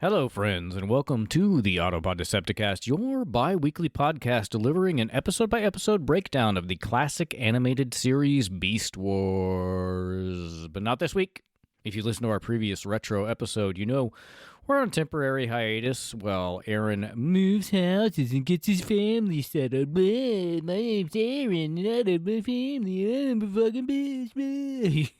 Hello, friends, and welcome to the Autopod Decepticast, your bi-weekly podcast delivering an episode-by-episode breakdown of the classic animated series Beast Wars. But not this week. If you listen to our previous retro episode, you know we're on temporary hiatus while Aaron moves houses and gets his family set up. My name's Aaron, and I love my family. I'm a fucking bitch.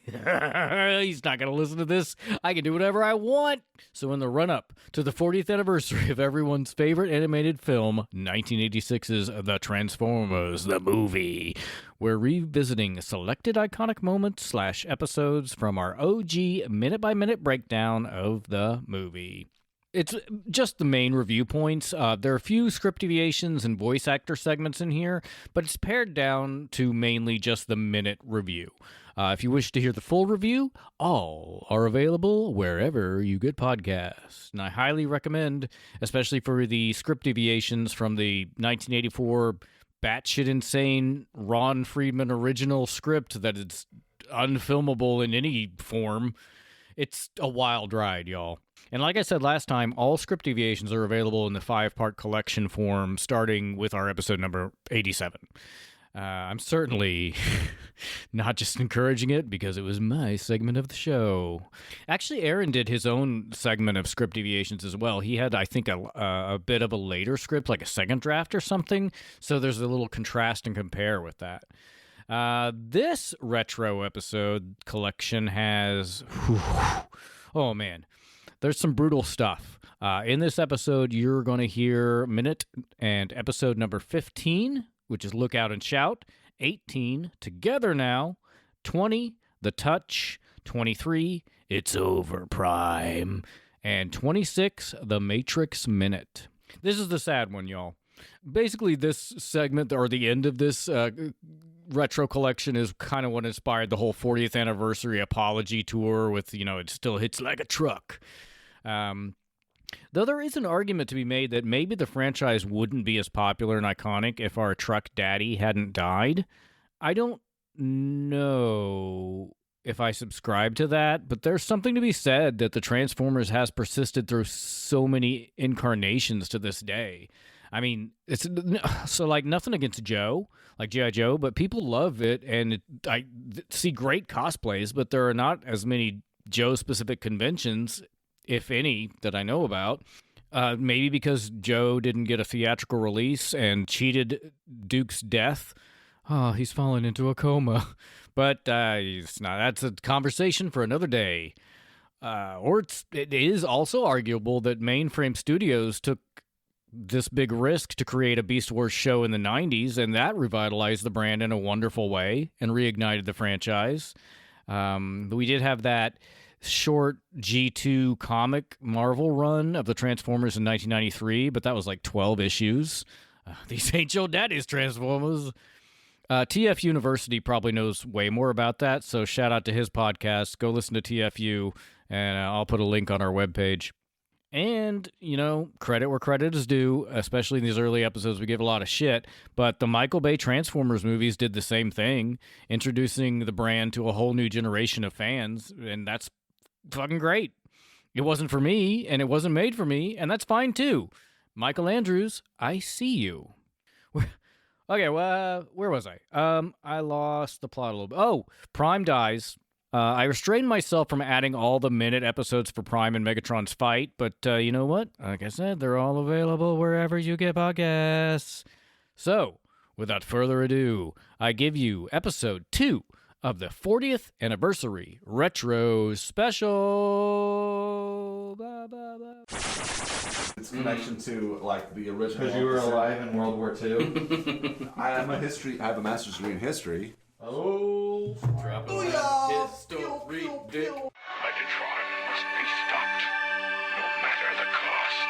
He's not going to listen to this. I can do whatever I want. So in the run-up to the 40th anniversary of everyone's favorite animated film, 1986's The Transformers, the movie, we're revisiting selected iconic moments / episodes from our OG minute-by-minute breakdown of the movie. It's just the main review points. There are a few script deviations and voice actor segments in here, but it's pared down to mainly just the minute review. If you wish to hear the full review, all are available wherever you get podcasts. And I highly recommend, especially for the script deviations from the 1984 batshit insane Ron Friedman original script that is unfilmable in any form. It's a wild ride, y'all. And like I said last time, all script deviations are available in the 5-part collection form, starting with our episode number 87. I'm certainly not just encouraging it because it was my segment of the show. Actually, Aaron did his own segment of script deviations as well. He had, I think, a bit of a later script, like a second draft or something. So there's a little contrast and compare with that. This retro episode collection has... oh, man. There's some brutal stuff. In this episode, you're going to hear minute and episode number 15, which is Look Out and Shout, 18, Together Now, 20, The Touch, 23, It's Over Prime, and 26, The Matrix Minute. This is the sad one, y'all. Basically, this segment, or the end of this retro collection, is kind of what inspired the whole 40th anniversary apology tour with, it still hits like a truck. Though there is an argument to be made that maybe the franchise wouldn't be as popular and iconic if our truck daddy hadn't died. I don't know if I subscribe to that, but there's something to be said that the Transformers has persisted through so many incarnations to this day. I mean, it's so like nothing against Joe, like G.I. Joe, but people love it, and I see great cosplays, but there are not as many Joe-specific conventions, if any, that I know about. Maybe because Joe didn't get a theatrical release and cheated Duke's death. Oh, he's fallen into a coma. But it's not. That's a conversation for another day. Or it is also arguable that Mainframe Studios took this big risk to create a Beast Wars show in the 90s, and that revitalized the brand in a wonderful way and reignited the franchise. We did have that short G2 comic Marvel run of the Transformers in 1993, but that was like 12 issues. These ain't your daddy's Transformers. TF University probably knows way more about that, so shout out to his podcast. Go listen to TFU, and I'll put a link on our webpage. And, credit where credit is due, especially in these early episodes, we give a lot of shit, but the Michael Bay Transformers movies did the same thing, introducing the brand to a whole new generation of fans, and that's fucking great. It wasn't for me, and it wasn't made for me, and that's fine too. Michael Andrews, I see you. Okay, well, where was I? I lost the plot a little bit. Oh, Prime dies. I restrained myself from adding all the minute episodes for Prime and Megatron's fight, but you know what? Like I said, they're all available wherever you get podcasts. So, without further ado, I give you episode 2 of the 40th anniversary retro special. Blah, blah, blah. Its connection to like the original. Because you were alive in World War II. I have a master's degree in history. Oh, Dropping Booyah! history, dick. Megatron must be stopped, no matter the cost.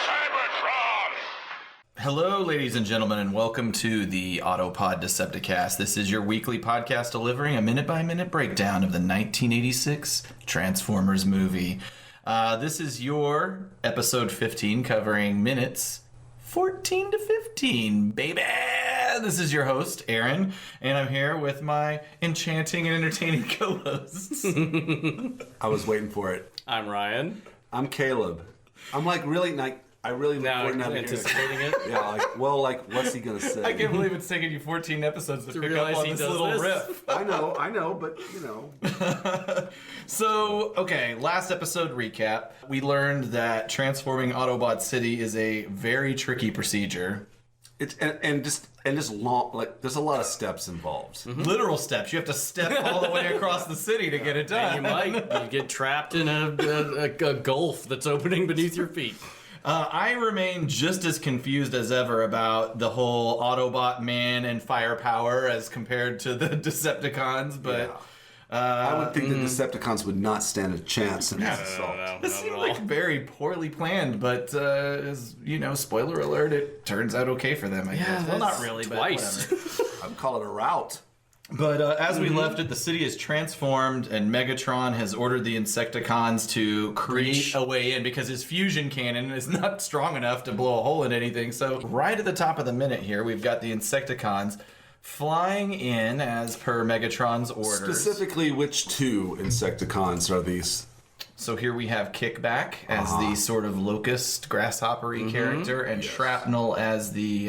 Cybertron! Hello, ladies and gentlemen, and welcome to the Autopod Decepticast. This is your weekly podcast delivering a minute-by-minute breakdown of the 1986 Transformers movie. This is your episode 15, covering minutes 14 to 15, baby! This is your host, Aaron, and I'm here with my enchanting and entertaining co-hosts. I was waiting for it. I'm Ryan. I'm Caleb. I'm like really I really look Now forward to anticipating it. Yeah, what's he gonna say? I can't believe it's taken you 14 episodes to pick realize up on he this does little this. riff. I know, but you know. So, okay, last episode recap. We learned that transforming Autobot City is a very tricky procedure. It's and just long, like there's a lot of steps involved. Literal steps. You have to step all the way across the city to get it done. You might get trapped in a gulf that's opening beneath your feet. I remain just as confused as ever about the whole Autobot man and firepower as compared to the Decepticons, but I would think the Decepticons would not stand a chance in this assault. this seemed like very poorly planned, but as you know, spoiler alert, it turns out okay for them, I guess. Well, not really, Twice. but whatever. I'd call it a rout. But as we left it, the city is transformed, and Megatron has ordered the Insecticons to create a way in because his fusion cannon is not strong enough to blow a hole in anything. So right at the top of the minute here, we've got the Insecticons flying in as per Megatron's orders. Specifically, which two Insecticons are these? So here we have Kickback as the sort of locust, grasshopper-y character, and Shrapnel as the...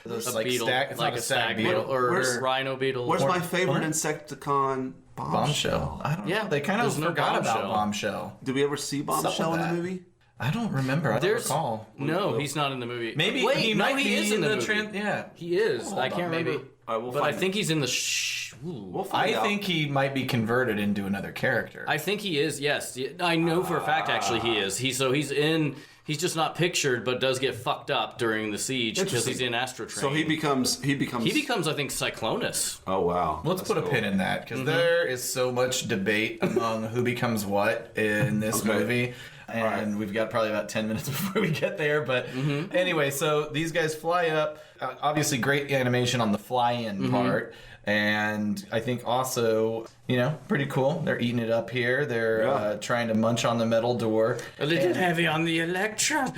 those, A beetle, it's like not a stag beetle or Where's- rhino beetle. Where's or, my favorite Insecticon? Bombshell. I don't Yeah, know. They kind of there's no forgot about Bombshell. Bombshell. Did we ever see Bombshell in the that? movie? I don't remember. I don't There's recall. no, he's not in the movie. Maybe Wait, he no, might he be is in the movie. yeah. He is. Hold I on, can't maybe. remember. All right, we'll But I find think it. he's in the. We'll I find out. think he might be converted into another character. I think he is. Yes, I know for a fact. Actually, he is. He's in. He's just not pictured, but does get fucked up during the siege because he's in Astrotrain. So he becomes. He becomes, I think, Cyclonus. Oh wow. Let's put a pin in that because there is so much debate among who becomes what in this movie. And we've got probably about 10 minutes before we get there. But anyway, so these guys fly up. Obviously, great animation on the fly-in part. And I think also, you know, pretty cool. They're eating it up here. They're trying to munch on the metal door. A little heavy on the Electra.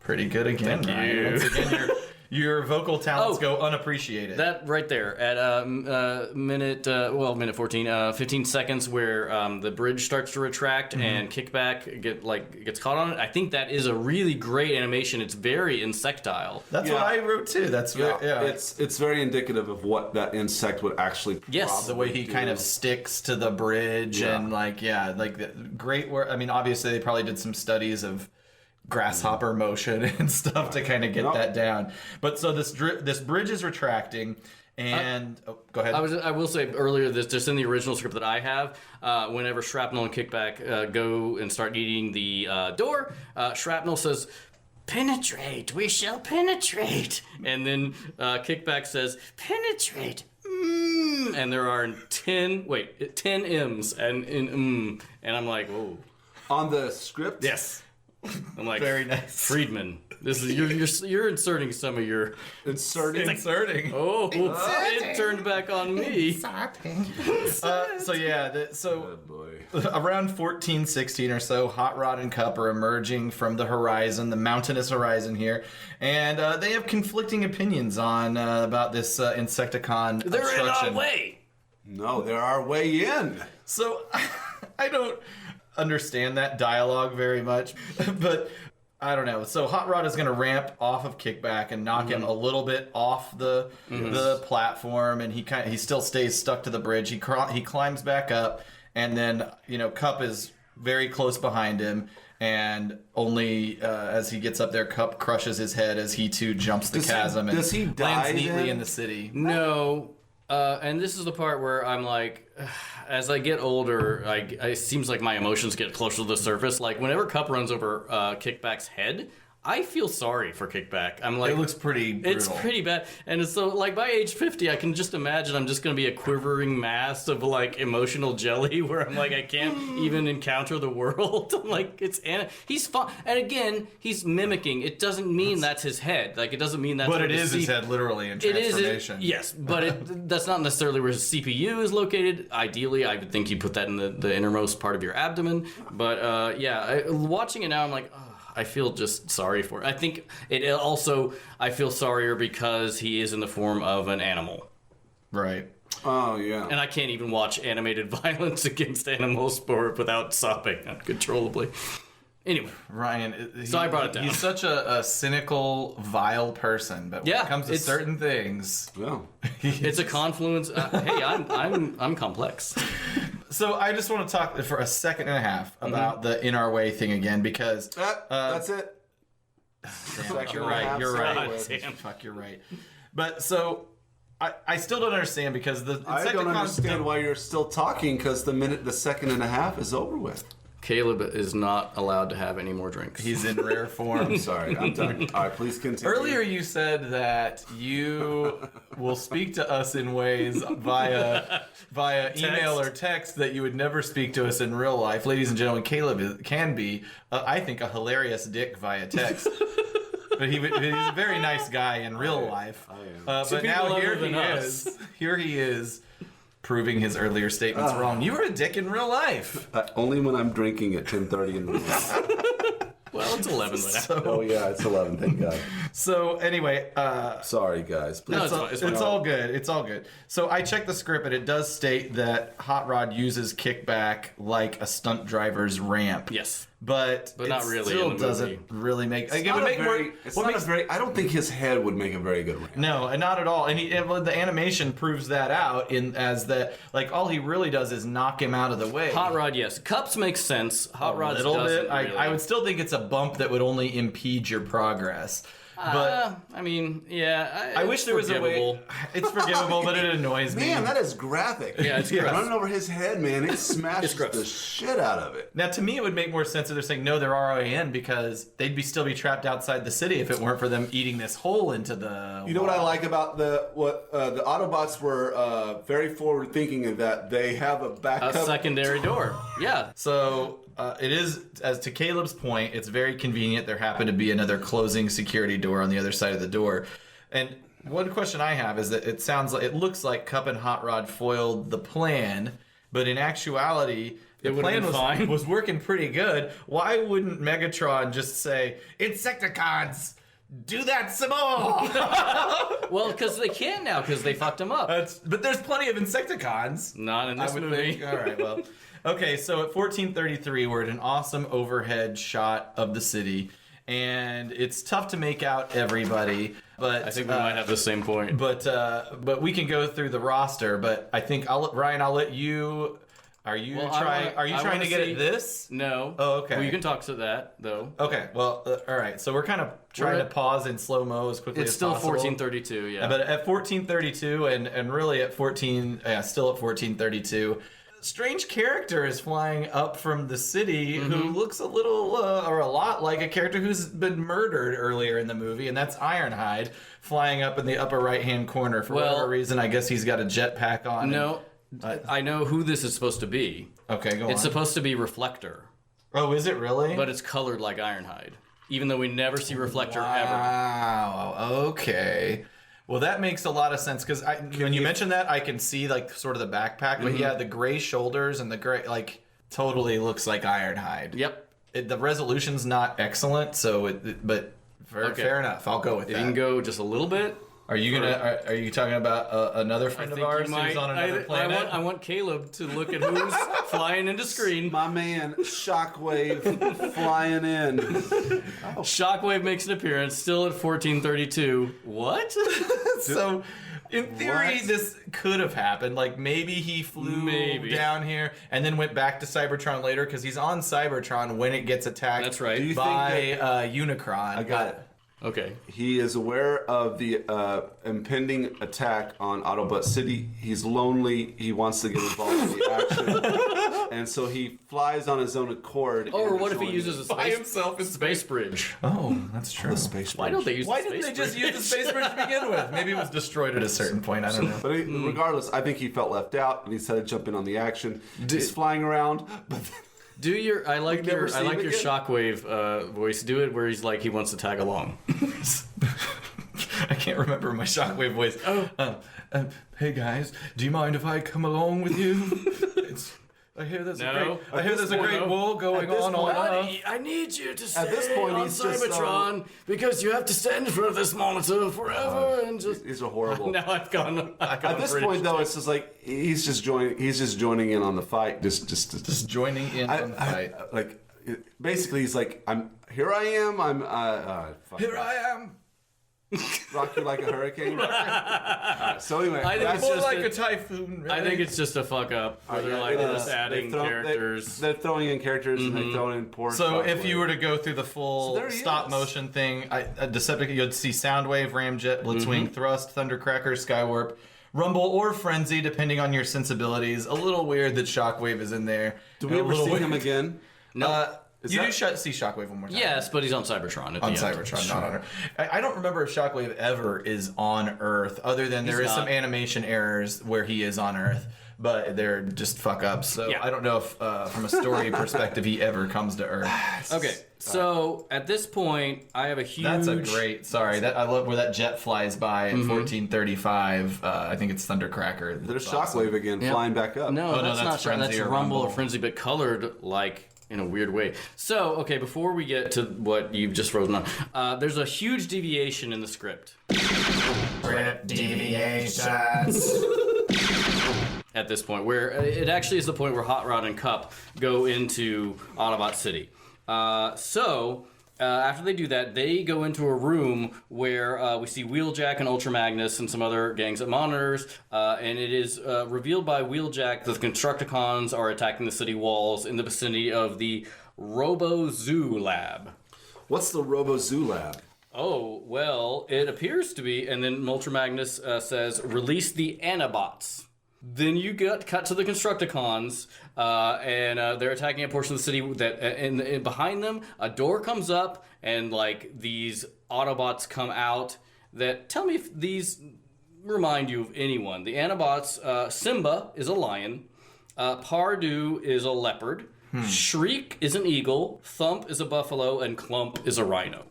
Pretty good again, Ryan. Once again, your vocal talents go unappreciated. That right there at minute 14, 15 seconds where the bridge starts to retract and Kickback gets caught on it. I think that is a really great animation. It's very insectile. That's what I wrote too. That's It's very indicative of what that insect would actually. Yes, the way he kind of sticks to the bridge and great work. I mean, obviously they probably did some studies of grasshopper motion and stuff to kind of get that down. But so this bridge is retracting, and go ahead. I will say earlier this just in the original script that I have, whenever Shrapnel and Kickback go and start eating the door, Shrapnel says, "Penetrate, we shall penetrate," and then Kickback says, "Penetrate." And there are 10 M's and I'm like, whoa. On the script. Yes. I'm like, Very nice. Friedman. This is you're inserting some of your Inserting. Oh, it turned back on me. So around 1416 or so, Hot Rod and Cup are emerging from the horizon, the mountainous horizon here, and they have conflicting opinions on about this Insecticon They're in obstruction. our way. No, they're our way in. So I don't understand that dialogue very much, but I don't know. So Hot Rod is going to ramp off of Kickback and knock him a little bit off the platform, and he still stays stuck to the bridge. He climbs back up, and then Cup is very close behind him, and only as he gets up there, Cup crushes his head as he too jumps the chasm and does he die lands neatly then? in the city. No. And this is the part where I'm like, as I get older, it seems like my emotions get closer to the surface. Like, whenever Cup runs over Kickback's head, I feel sorry for Kickback. I'm like, It looks pretty brutal. It's pretty bad. And so, like, by age 50, I can just imagine I'm just going to be a quivering mass of, like, emotional jelly where I'm like, I can't even encounter the world. I'm like, he's fun. And again, he's mimicking. It doesn't mean that's his head. Like, it doesn't mean that's But where it the is his head, literally, in It is, transformation. yes, but that's not necessarily where his CPU is located. Ideally, I would think you put that in the innermost part of your abdomen. But, watching it now, I'm like, oh, I feel just sorry for it. I think it also, I feel sorrier because he is in the form of an animal. Right. Oh, yeah. And I can't even watch animated violence against animals without sobbing uncontrollably. Anyway. Ryan, So I brought it down. He's such a cynical, vile person, but when it comes to it's- certain things... Well, It's a confluence. Hey, I'm complex. So I just want to talk for a second and a half about the In Our Way thing again, because... that's it. Fuck, you're right. You're right. Fuck, you're right. But so... I still don't understand because I don't understand why you're still talking, because the second and a half is over with. Caleb is not allowed to have any more drinks. He's in rare form. I'm sorry, I'm done. All right, please continue. Earlier you said that you will speak to us in ways via email or text that you would never speak to us in real life. Ladies and gentlemen, Caleb can be, I think, a hilarious dick via text. But he's a very nice guy in real life. I am. But now here he is, proving his earlier statements wrong. You were a dick in real life. Only when I'm drinking at 10:30 in the morning. Well, it's 11 right now. Oh yeah, it's 11. Thank God. So anyway, Sorry guys. Please. No, it's fine, it's fine. it's all good. It's all good. So I checked the script, and it does state that Hot Rod uses Kickback like a stunt driver's ramp. Yes. But not it really still in the movie. doesn't really make. Like, it Not would a make very- more. it's What not makes a very. I don't think his head would make a very good ramp. no, and not at all. And the animation proves that out as that, like, all he really does is knock him out of the way. Hot Rod, yes. Cups makes sense. Hot Rod a little doesn't bit. really. I would still think it's a bump that would only impede your progress. But I mean, yeah. I wish there was a way. It's forgivable, but it annoys me. Man, that is graphic. Yeah, it's gross. Running over his head, man. It smashes gross. the shit out of it. Now, to me, it would make more sense if they're saying no, they're ROAN, because they'd still be trapped outside the city if it weren't for them eating this hole into the. You know what I like about the Autobots were very forward thinking in that they have a backup. A secondary door. Yeah. So it is, as to Caleb's point, it's very convenient. There happened to be another closing security door on the other side of the door. And one question I have is that it looks like Cup and Hot Rod foiled the plan, but in actuality, the would've plan been fine. was working pretty good. Why wouldn't Megatron just say, Insecticons, do that some more? Well, because they can now, because they fucked him up. But there's plenty of Insecticons. Not in this I would movie. think. All right, well. Okay, so at 1433, we're at an awesome overhead shot of the city, and it's tough to make out everybody, but I think we might have the same point. but we can go through the roster. But I think Ryan, I'll let you. Are you Well, trying to get at this? No. Oh, okay. Well, you can talk to that, though. Okay, well, all right. So we're kind of trying to pause in slow mo as quickly It's as still possible. 1432, yeah. But at 1432 and really at still at 1432, a strange character is flying up from the city who looks a little or a lot like a character who's been murdered earlier in the movie, and that's Ironhide flying up in the upper right hand corner. For whatever reason, I guess he's got a jetpack on. No, I know who this is supposed to be. Okay, go on. It's supposed to be Reflector, Oh, is it really? but it's colored like Ironhide, even though we never see Reflector ever. Wow. Okay. Well, that makes a lot of sense because when you mention that, I can see like sort of the backpack, but yeah, the gray shoulders and the gray totally looks like Ironhide. Yep. The resolution's not excellent, but fair enough. I'll go with If that. you can go just a little bit. Are you are you talking about another friend of ours who's on another planet? I want Caleb to look at who's flying into screen. My man, Shockwave flying in. Shockwave makes an appearance, still at 1432. What? So, in theory, What? this could have happened. Like, maybe he flew down here and then went back to Cybertron later because he's on Cybertron when it gets attacked That's right. Do you by think Unicron. I got it. Okay. He is aware of the impending attack on Autobot City. He's lonely. He wants to get involved in the action. And so he flies on his own accord. Or what if he uses a By himself in space bridge? Oh, that's true. the space Why don't they use Why the didn't space they just bridge? use the space bridge to begin with? Maybe it was destroyed at a certain point. I don't know. But regardless, I think he felt left out, and he decided to jump in on the action. He's flying around, but Do your I like never your see I like him your again? Shockwave voice. Do it where he's like he wants to tag along. I can't remember my Shockwave voice. Hey guys, do you mind if I come along with you? I hear there's No. a great war going on Earth. I need you to At this point, he's just, because you have to stand in front of this monitor forever and just. these are horrible. Now I've gone. At this point, though, it's just like he's just joining in on the fight. Just joining in on the fight. Basically, he's like, here I am. Here I am. Rock you like a hurricane. So anyway, I think that's it's More just like a- a typhoon. Really. I think it's just a fuck up. Where they're like just adding characters. They're throwing in characters and they're throwing in poor. So if Shockwave. you were to go through the full So there he stop is. motion thing, Decepticon, you'd see Soundwave, Ramjet, Blitzwing, Thrust, Thundercracker, Skywarp, Rumble, or Frenzy, depending on your sensibilities. A little weird that Shockwave is in there. do we ever see him again? No. You do see Shockwave one more time. Yes, but he's on Cybertron at On the end. Cybertron, not on Earth. I don't remember if Shockwave ever is on Earth, other than there He's is not. some animation errors where he is on Earth, but they're just fuck ups. So Yeah. I don't know if, from a story perspective, he ever comes to Earth. Okay, so at this point, I have a huge. That's a great. Sorry, that I love where that jet flies by at 1435. I think it's Thundercracker. There's That's awesome. Shockwave again flying back up. No, Oh, no, that's not that's Shockwave. That's Frenzy or Rumble or Rumble. Frenzy, but colored like in a weird way. So, okay, before we get to what you've just frozen on, there's a huge deviation in the script. Deviations. At this point, where it actually is the point where Hot Rod and Cup go into Autobot City. After they do that, they go into a room where we see Wheeljack and Ultra Magnus and some other gangs of monitors, and it is revealed by Wheeljack that the Constructicons are attacking the city walls in the vicinity of the Robo Zoo Lab. What's the Robo Zoo Lab? Oh, well, it appears to be, and then Ultra Magnus says, release the Anabots. Then you get cut to the Constructicons, and they're attacking a portion of the city that, and behind them, a door comes up, and like these Autobots come out. That tell me if these remind you of anyone. The Anabots, Simba is a lion, Pardu is a leopard, Shriek is an eagle, Thump is a buffalo, and Clump is a rhino.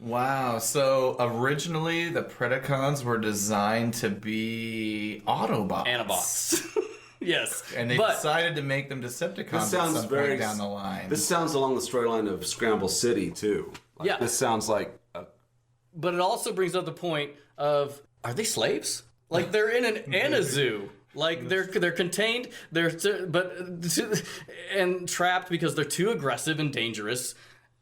Wow. So originally the Predacons were designed to be Autobots. Anabots. Yes. And they decided to make them Decepticons This sounds at some very point down the line. This sounds along the storyline of Scramble City too. Like, Yeah. This sounds like But it also brings up the point of, are they slaves? Like they're in an Anazoo. Like they're contained, and trapped because they're too aggressive and dangerous.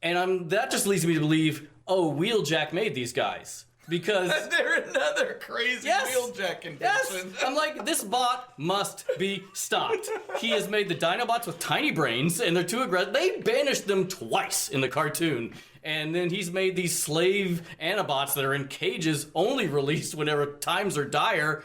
And that just leads me to believe, oh, Wheeljack made these guys. Because They're another crazy Yes. Wheeljack yes, convention. I'm like, this bot must be stopped. He has made the Dinobots with tiny brains, and they're too aggressive. They banished them twice in the cartoon. And then he's made these slave Anabots that are in cages, only released whenever times are dire.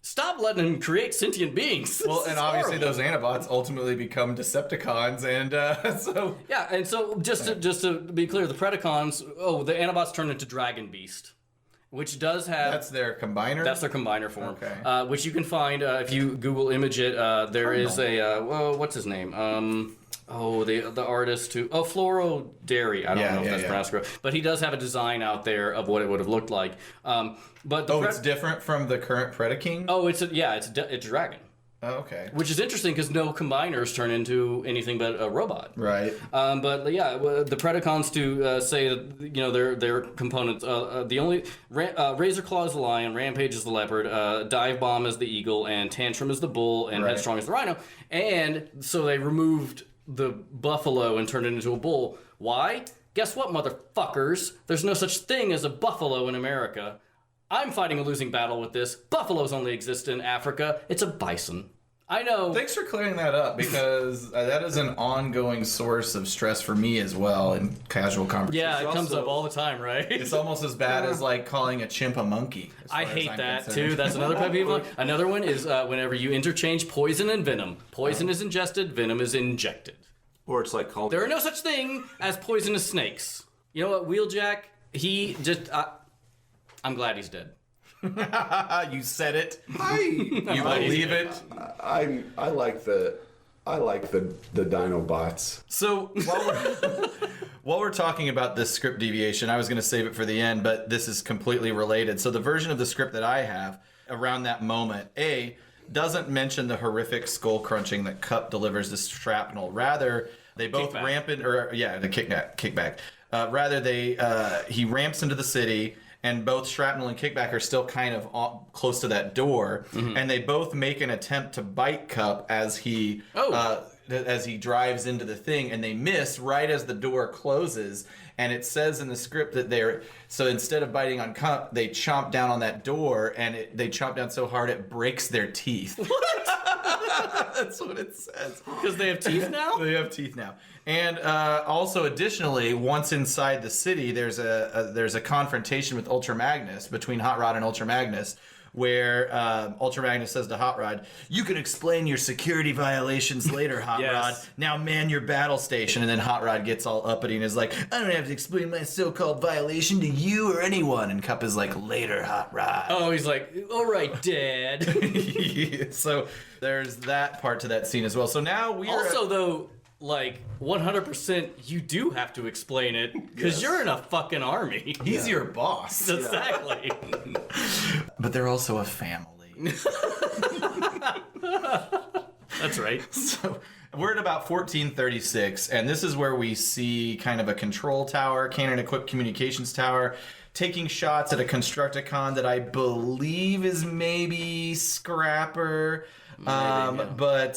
Stop letting him create sentient beings. Well, This and is obviously horrible. those Anabots ultimately become Decepticons, and so Yeah, and so just to be clear, the Predacons, the Anabots turn into Dragon Beast, which does have... that's their combiner. That's their combiner form, Okay. which you can find if you Google image it. There is a what's his name? The artist who Floro Dairy. I don't know if that's pronounced correct, but he does have a design out there of what it would have looked like. But the it's different from the current Predaking? it's dragon. Oh, okay. Which is interesting because no combiners turn into anything but a robot. Right. But yeah, the Predacons to say that their components. The only Razor Claw is the lion, Rampage is the leopard, Dive Bomb is the eagle, and Tantrum is the bull, and Right. Headstrong is the rhino. And so they removed the buffalo and turned it into a bull. Why? Guess what, motherfuckers? There's no such thing as a buffalo in America. I'm fighting a losing battle with this. Buffaloes only exist in Africa. It's a bison. I know. Thanks for clearing that up, because that is an ongoing source of stress for me as well in casual conversations. Yeah, it comes also- up all the time, right? It's almost as bad as like calling a chimp a monkey. as I far as hate I'm that concerned. too. That's another pet peeve. Another one is whenever you interchange poison and venom. Poison is ingested, venom is injected. Or it's like calling. There are no such thing as poisonous snakes. You know what, Wheeljack? He just. I'm glad he's dead. You said it. I You believe it. I like the Dinobots. So while we're talking about this script deviation, I was going to save it for the end, but this is completely related. So the version of the script that I have around that moment, doesn't mention the horrific skull crunching that Cup delivers to Shrapnel. Rather, they both Kickback. ramp in, the kickback. Rather, he ramps into the city, and both Shrapnel and Kickback are still kind of close to that door, and they both make an attempt to bite Cup as he drives into the thing, and they miss right as the door closes. And it says in the script that so instead of biting on Cup, they chomp down on that door, and they chomp down so hard it breaks their teeth. What? That's what it says. Because they have teeth now? They have teeth now. And also, additionally, once inside the city, there's a confrontation with Ultra Magnus, between Hot Rod and Ultra Magnus, where Ultra Magnus says to Hot Rod, "You can explain your security violations later, Hot Yes. Rod. Now man your battle station." And then Hot Rod gets all uppity and is like, "I don't have to explain my so-called violation to you or anyone." And Cup is like, "Later, Hot Rod." Oh, he's like, all right, Dad. So there's that part to that scene as well. So now we're Also, though, like, 100% you do have to explain it, because you're in a fucking army. he's your boss. Exactly. But they're also a family. That's right. So we're at about 1436, and this is where we see kind of a control tower, cannon-equipped communications tower, taking shots at a Constructicon that I believe is maybe Scrapper. But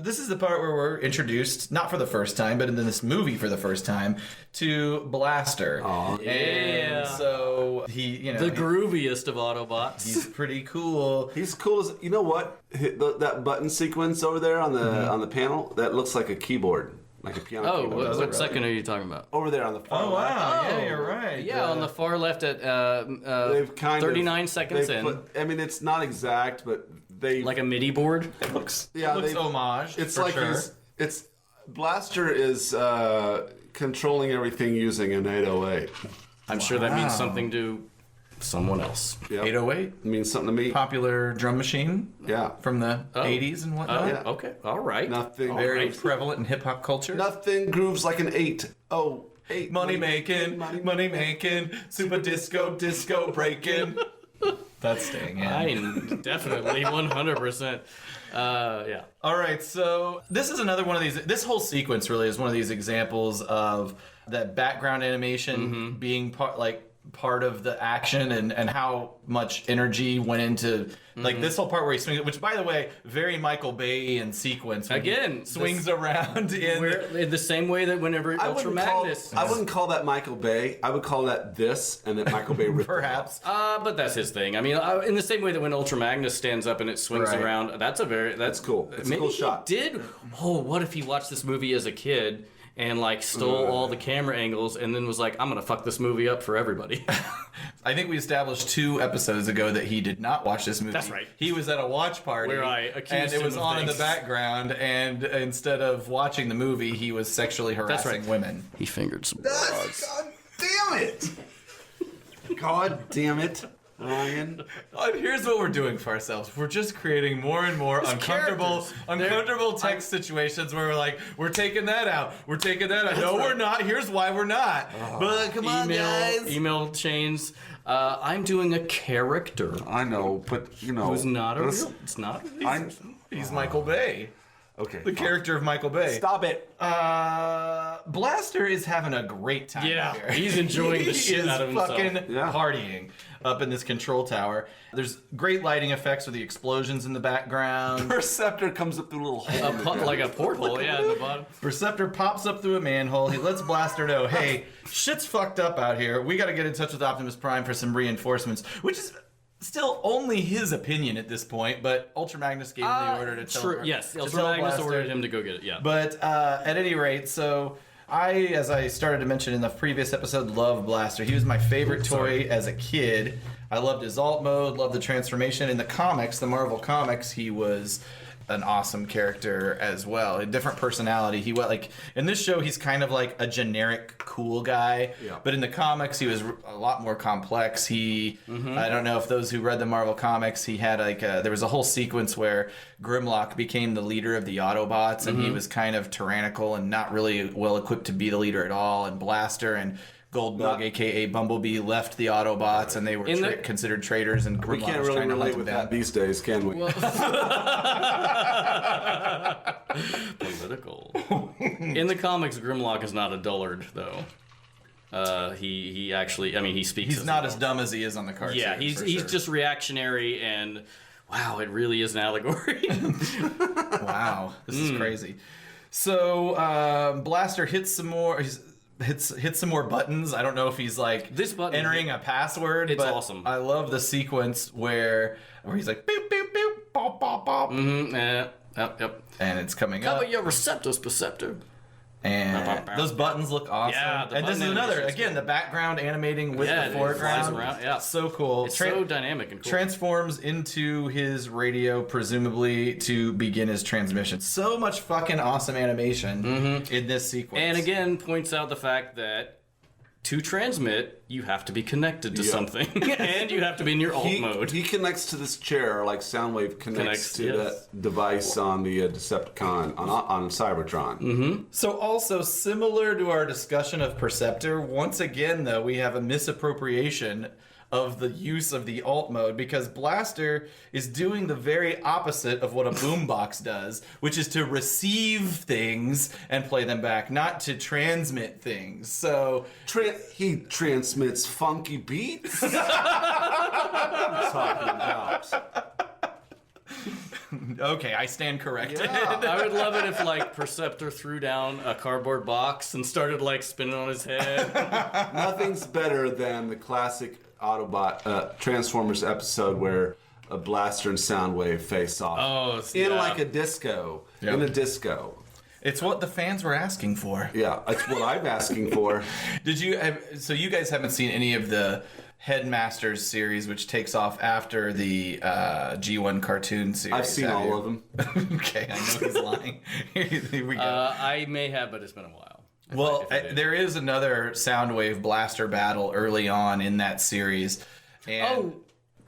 this is the part where we're introduced, not for the first time, but in this movie for the first time, to Blaster. Aw. Yeah. And so he, The grooviest of Autobots. he's pretty cool. He's cool as you know what that button sequence over there on the panel that looks like a keyboard, like a piano Oh, keyboard. what second are you talking about? Over there on the far Oh, left. wow. Oh, Yeah, you're right. Yeah, on the far left at They've kind 39 of, seconds they've in. put- I mean, it's not exact, but they Like a MIDI board. It looks they've- homage. It's for like sure. it's Blaster is controlling everything using an 808. I'm sure that means something to someone else. Yep. 808, It means something to me. popular drum machine Yeah. from the 80s and Oh, whatnot. Yeah. okay. All right. Nothing. Very prevalent in hip hop culture. Nothing grooves like an 8. Oh, 8. Money making, money making, super disco breaking. That's staying in. I definitely 100%. Yeah. All right, so this is another one of these. This whole sequence really is one of these examples of that background animation being part of the action, and how much energy went into like this whole part where he swings. Which, by the way, very Michael Bay in sequence. When he Again, swings around in. We're in the same way that whenever Ultra Magnus. I wouldn't call that Michael Bay. I would call that this, and that Michael Bay ripped it Perhaps. But that's his thing. I mean, in the same way that when Ultra Magnus stands up and it swings Right. around, that's cool. It's a maybe cool shot. He did. Oh, what if he watched this movie as a kid and like stole all the camera angles and then was like, I'm gonna fuck this movie up for everybody. I think we established 2 episodes ago that he did not watch this movie. That's right. He was at a watch party Where I accused and it him was of on in the things. background, and instead of watching the movie, he was sexually harassing right. women. He fingered some God damn it! God damn it, Ryan. And here's what we're doing for ourselves. We're just creating more and more characters. uncomfortable text situations where we're like, we're taking that out. We're taking that out. No, we're not. Here's why we're not. But come on, guys. email chains. I'm doing a character I know, but you know, who's not a this- real. It's not. He's Michael Bay. Okay, The character of Michael Bay. Stop it. Blaster is having a great time Yeah, here. he's enjoying the He shit is out of himself. fucking Yeah. partying up in this control tower. There's great lighting effects with the explosions in the background. Perceptor comes up through a little hole. Like a porthole, yeah, at the bottom. Perceptor pops up through a manhole. He lets Blaster know, hey, shit's fucked up out here. We got to get in touch with Optimus Prime for some reinforcements, which is Still only his opinion at this point, but Ultra Magnus gave him the order to tell Yes, to Ultra tell Magnus Blaster. ordered him to go get it, yeah. But at any rate, so as I started to mention in the previous episode, love Blaster. He was my favorite toy as a kid. I loved his alt mode, loved the transformation. In the comics, the Marvel comics, he was an awesome character as well. A different personality. He went like in this show, he's kind of like a generic cool guy. Yeah. But in the comics, he was a lot more complex. I don't know if those who read the Marvel comics, he had like there was a whole sequence where Grimlock became the leader of the Autobots, and he was kind of tyrannical and not really well equipped to be the leader at all. And Blaster and Goldbug, aka Bumblebee, left the Autobots, and they were considered traitors. And Grimlock We can't was really trying to relate hunt with them that down. these days, can we? Political. In the comics, Grimlock is not a dullard, though. He actually, I mean, he speaks. He's not as dumb as he is on the cartoon. Yeah, he's just reactionary, and wow, it really is an allegory. Wow, this is crazy. So Blaster hits some more. Hits some more buttons. I don't know if he's like This button- entering a password. It's but awesome. I love the sequence where he's like boop boop boop bop bop bop, Yep. and it's coming Cover up. your receptors, Perceptor. And those buttons look awesome. Yeah, the and this is button another animation's again the background animating with Yeah, the it foreground. flies around, yeah. So cool. It's so dynamic and cool. Transforms into his radio, presumably to begin his transmission. So much fucking awesome animation in this sequence. And again, points out the fact that to transmit, you have to be connected to something, and you have to be in your alt mode. He connects to this chair like Soundwave connects to yes. that device on the Decepticon on Cybertron. So also similar to our discussion of Perceptor, once again though we have a misappropriation of the use of the alt mode because Blaster is doing the very opposite of what a boombox does, which is to receive things and play them back, not to transmit things. So He transmits funky beats. What are you talking about? okay, I stand corrected. Yeah. I would love it if, like, Perceptor threw down a cardboard box and started, like, spinning on his head. Nothing's better than the classic Autobot Transformers episode where a Blaster and Soundwave face off. Oh, in yeah. like a disco. Yep. In a disco. It's what the fans were asking for. Yeah, that's what I'm asking for. So you guys haven't seen any of the Headmasters series, which takes off after the G1 cartoon series? I've seen have all you? of them. Okay, I know he's lying. Here we go. I may have, but it's been a while. Well, if I did. there is another Soundwave Blaster battle early on in that series. And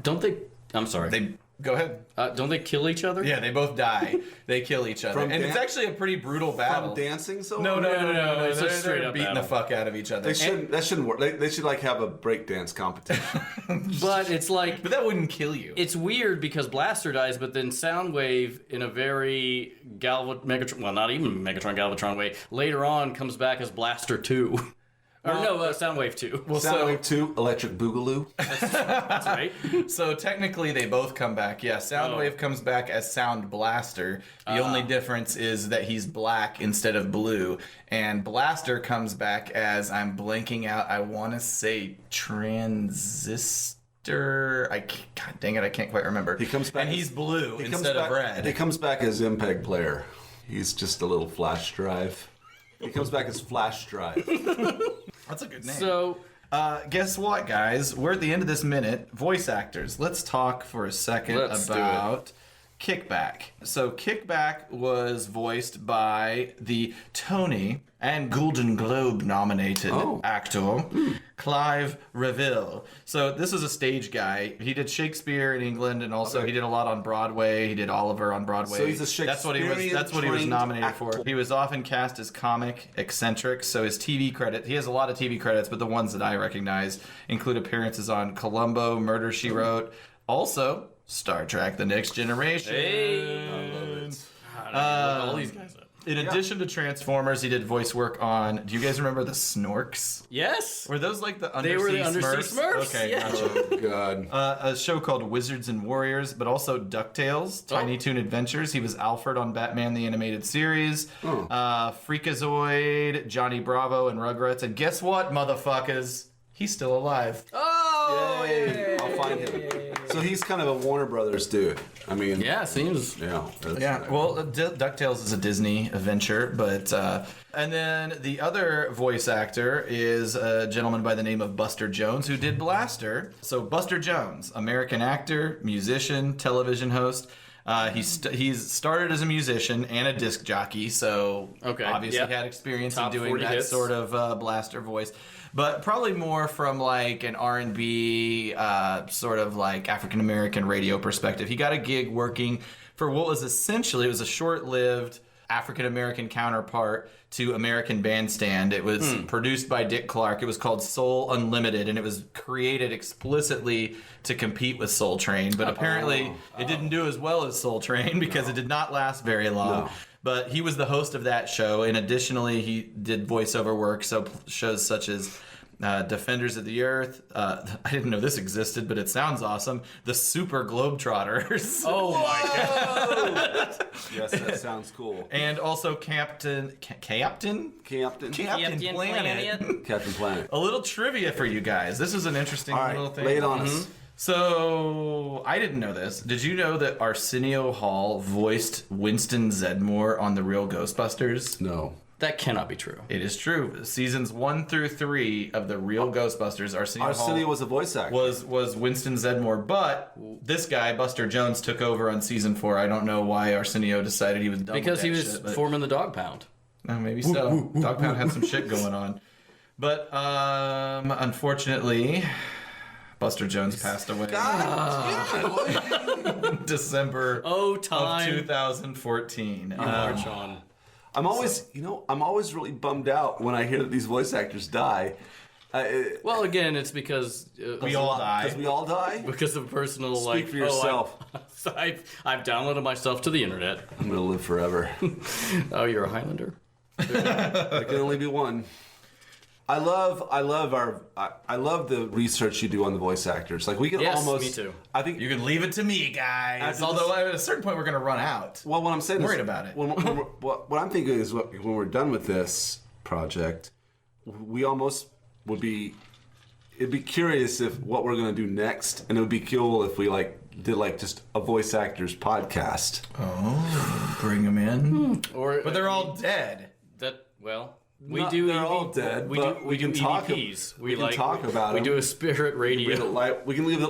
Don't they... I'm sorry. they go ahead. Don't they kill each other? Yeah, they both die. They kill each other. From And it's actually a pretty brutal battle. From dancing so No, It's a They're straight up beating battle. the fuck out of each other. That shouldn't work. They should like have a breakdance competition. But it's like... But that wouldn't kill you. It's weird because Blaster dies, but then Soundwave, in a very Megatron, well, not even Megatron Galvatron way, later on comes back as Blaster 2. Soundwave 2. Well, Soundwave 2, Electric Boogaloo. That's right. So technically they both come back. Yeah, Soundwave comes back as Sound Blaster. The only difference is that he's black instead of blue. And Blaster comes back as, I'm blanking out, I want to say Transistor. God dang it, I can't quite remember. He comes back and he's blue He comes instead back- of red. He comes back as MPEG player. He's just a little flash drive. He comes back as flash drive. That's a good name. So, Guess what, guys? We're at the end of this minute. Voice actors. Let's talk for a second Let's do it. about Kickback. So Kickback was voiced by the Tony and Golden Globe nominated actor Clive Reville. So this is a stage guy. He did Shakespeare in England, and also he did a lot on Broadway. He did Oliver on Broadway. So he's a That's what he was Shakespearean nominated trained for. He was often cast as comic eccentric. So his TV credit, he has a lot of TV credits, but the ones that I recognize include appearances on Columbo, Murder, She Wrote, also Star Trek: The Next Generation. hey. I love it. All these guys up. In addition to Transformers, he did voice work on. Do you guys remember the Snorks? Yes. Were those like the undersea They were the undersea Smurfs? Smurfs, Okay, yeah. gotcha. Oh, God. A show called Wizards and Warriors, but also DuckTales, Tiny Toon Adventures. He was Alfred on Batman the Animated Series. Freakazoid, Johnny Bravo, and Rugrats. And guess what, motherfuckers? He's still alive. Oh! Yay. I'll find him. So So he's kind of a Warner Brothers dude. I mean, Yeah, seems. Yeah, well, DuckTales is a Disney adventure, but and then the other voice actor is a gentleman by the name of Buster Jones, who did Blaster. So Buster Jones, American actor, musician, television host. He's started as a musician and a disc jockey, so obviously had experience in doing that hits. Sort of Blaster voice. But probably more from like an R&B sort of like African American radio perspective. He got a gig working for what was essentially, it was a short-lived African American counterpart to American Bandstand. It was produced by Dick Clark. It was called Soul Unlimited, and it was created explicitly to compete with Soul Train. But apparently it didn't do as well as Soul Train because it did not last very long. No. But he was the host of that show, and additionally, he did voiceover work, so shows such as Defenders of the Earth. I didn't know this existed, but it sounds awesome. The Super Globetrotters. Oh my god! Yes, that sounds cool. And also Captain Planet. Captain Planet. A little trivia for you guys. This is an interesting little thing. Lay it on us. So, I didn't know this. Did you know that Arsenio Hall voiced Winston Zeddemore on The Real Ghostbusters? No. That cannot be true. It is true. Seasons 1 through 3 of The Real Ghostbusters, Arsenio Hall was a voice actor. Was Winston Zeddemore, but this guy, Buster Jones, took over on season 4. I don't know why Arsenio decided he was done because with he that was shit, forming the Dog Pound. Maybe so. Dog Pound had some shit going on. But, unfortunately, Buster Jones passed away. December of 2014. March on. I'm always really bummed out when I hear that these voice actors die. Well, again, it's because we all die. Because we all die? Because of personal, Speak for yourself. I've downloaded myself to the internet. I'm going to live forever. Oh, you're a Highlander? There can only be one. I love the research you do on the voice actors. Like we could almost. Me too. I think you can leave it to me, guys. Although at a certain point we're going to run out. Well, what I'm saying, worried about it. What I'm thinking is when we're done with this project, we almost would be. It'd be curious if what we're going to do next, and it would be cool if we did just a voice actors podcast. Oh, bring them in. But they're all dead. They're all dead. We do EPs. We can talk about it. We do a spirit radio. We can leave.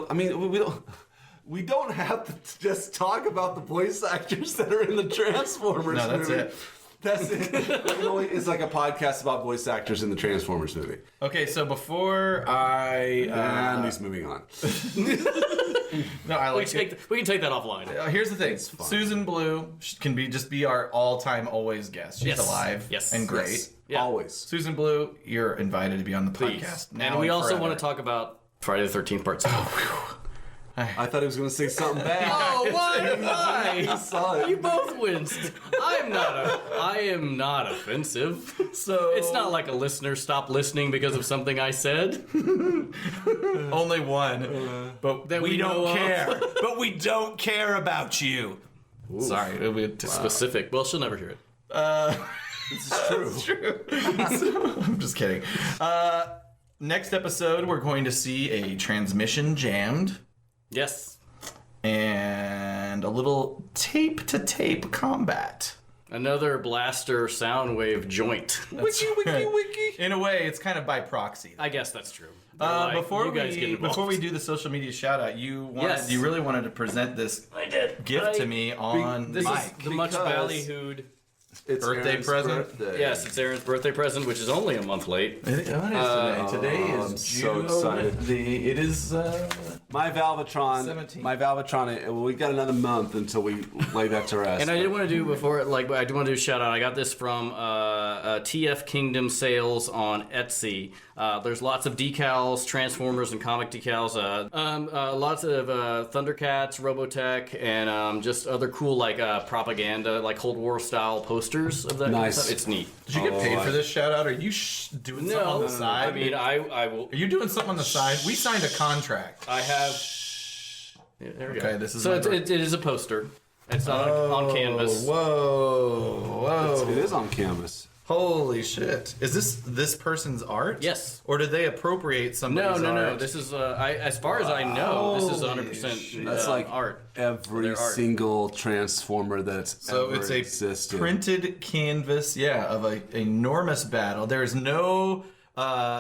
We don't have to just talk about the voice actors that are in the Transformers. No, that's movie. it. That's it. It's like a podcast about voice actors in the Transformers movie. Okay, so before I and he's moving on. No, I like we can take that offline. Here's the thing: Susan Blue can be our all-time always guest. She's alive, and great. Yes. Yeah. Always. Susan Blue, you're invited to be on the podcast. Now and we also forever. want to talk about Friday the 13th Part 2. I thought he was going to say something bad. Oh, why? I saw it. You both winced. I am not offensive. So it's not like a listener stopped listening because of something I said. Only one. But that we don't care. Of. But we don't care about you. Oof. Sorry, it'll be too specific. Well, she'll never hear it. This is true. It's true. I'm just kidding. Next episode, we're going to see a transmission jammed. Yes. And a little tape-to-tape combat. Another blaster sound wave joint. Wiki. In a way, it's kind of by proxy. I guess that's true. Before we do the social media shout out, you really wanted to present this gift to me on this mic. Is the much ballyhooed birthday Aaron's present. Birthday. Yes, it's Aaron's birthday present, which is only a month late. What is today? Today is I'm June. so excited. It is my Valvatron. 17. My Valvatron. We got another month until we lay that to rest. And I did want to do I do want to do a shout out. I got this from TF Kingdom Sales on Etsy. There's lots of decals, Transformers and comic decals. Lots of Thundercats, Robotech, and just other cool propaganda, like Cold War style posters of that. Nice. Stuff. It's neat. Did you get paid for this shout out? Are you doing something on the side? I mean, I will. Are you doing something on the side? We signed a contract. I have. Yeah, there we go. Okay, this is so it is a poster. It's not on canvas. Whoa. It is on canvas. Holy shit! Is this person's art? Yes. Or did they appropriate somebody's art? No. This is as far as I know, this is 100% That's like art. every Their art. single Transformer that's So ever it's a existed. printed canvas, of an enormous battle. There is no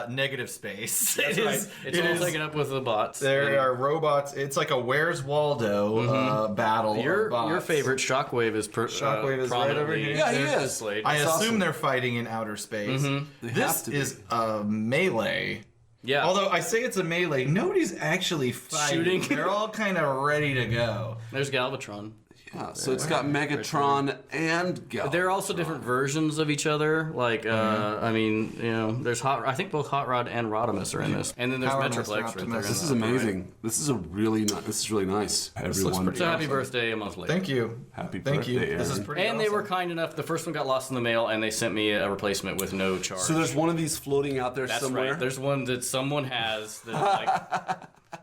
negative space. That's right. It's all taken up with the bots. There are robots. It's like a Where's Waldo battle. Your of bots. favorite Shockwave is Shockwave is right over here. Yeah, he is. displayed. I That's assume awesome. they're fighting in outer space. They have This to be. is a melee. Yeah. Although I say it's a melee, nobody's actually fighting. Shooting. They're all kind of ready to go. There's Galvatron. Yeah, so it's got Megatron and Galvatron. There are also different versions of each other. Like, I mean, there's I think both Hot Rod and Rodimus are in this, and then there's Power Metroplex Master right Optimus. there. This is amazing. This is really nice. Everyone, pretty So happy awesome. birthday a month later. Thank you. Happy Thank you. birthday, This is Aaron. pretty And they were awesome. kind enough. The first one got lost in the mail, and they sent me a replacement with no charge. So there's one of these floating out there That's somewhere. right. There's one that someone has that's like,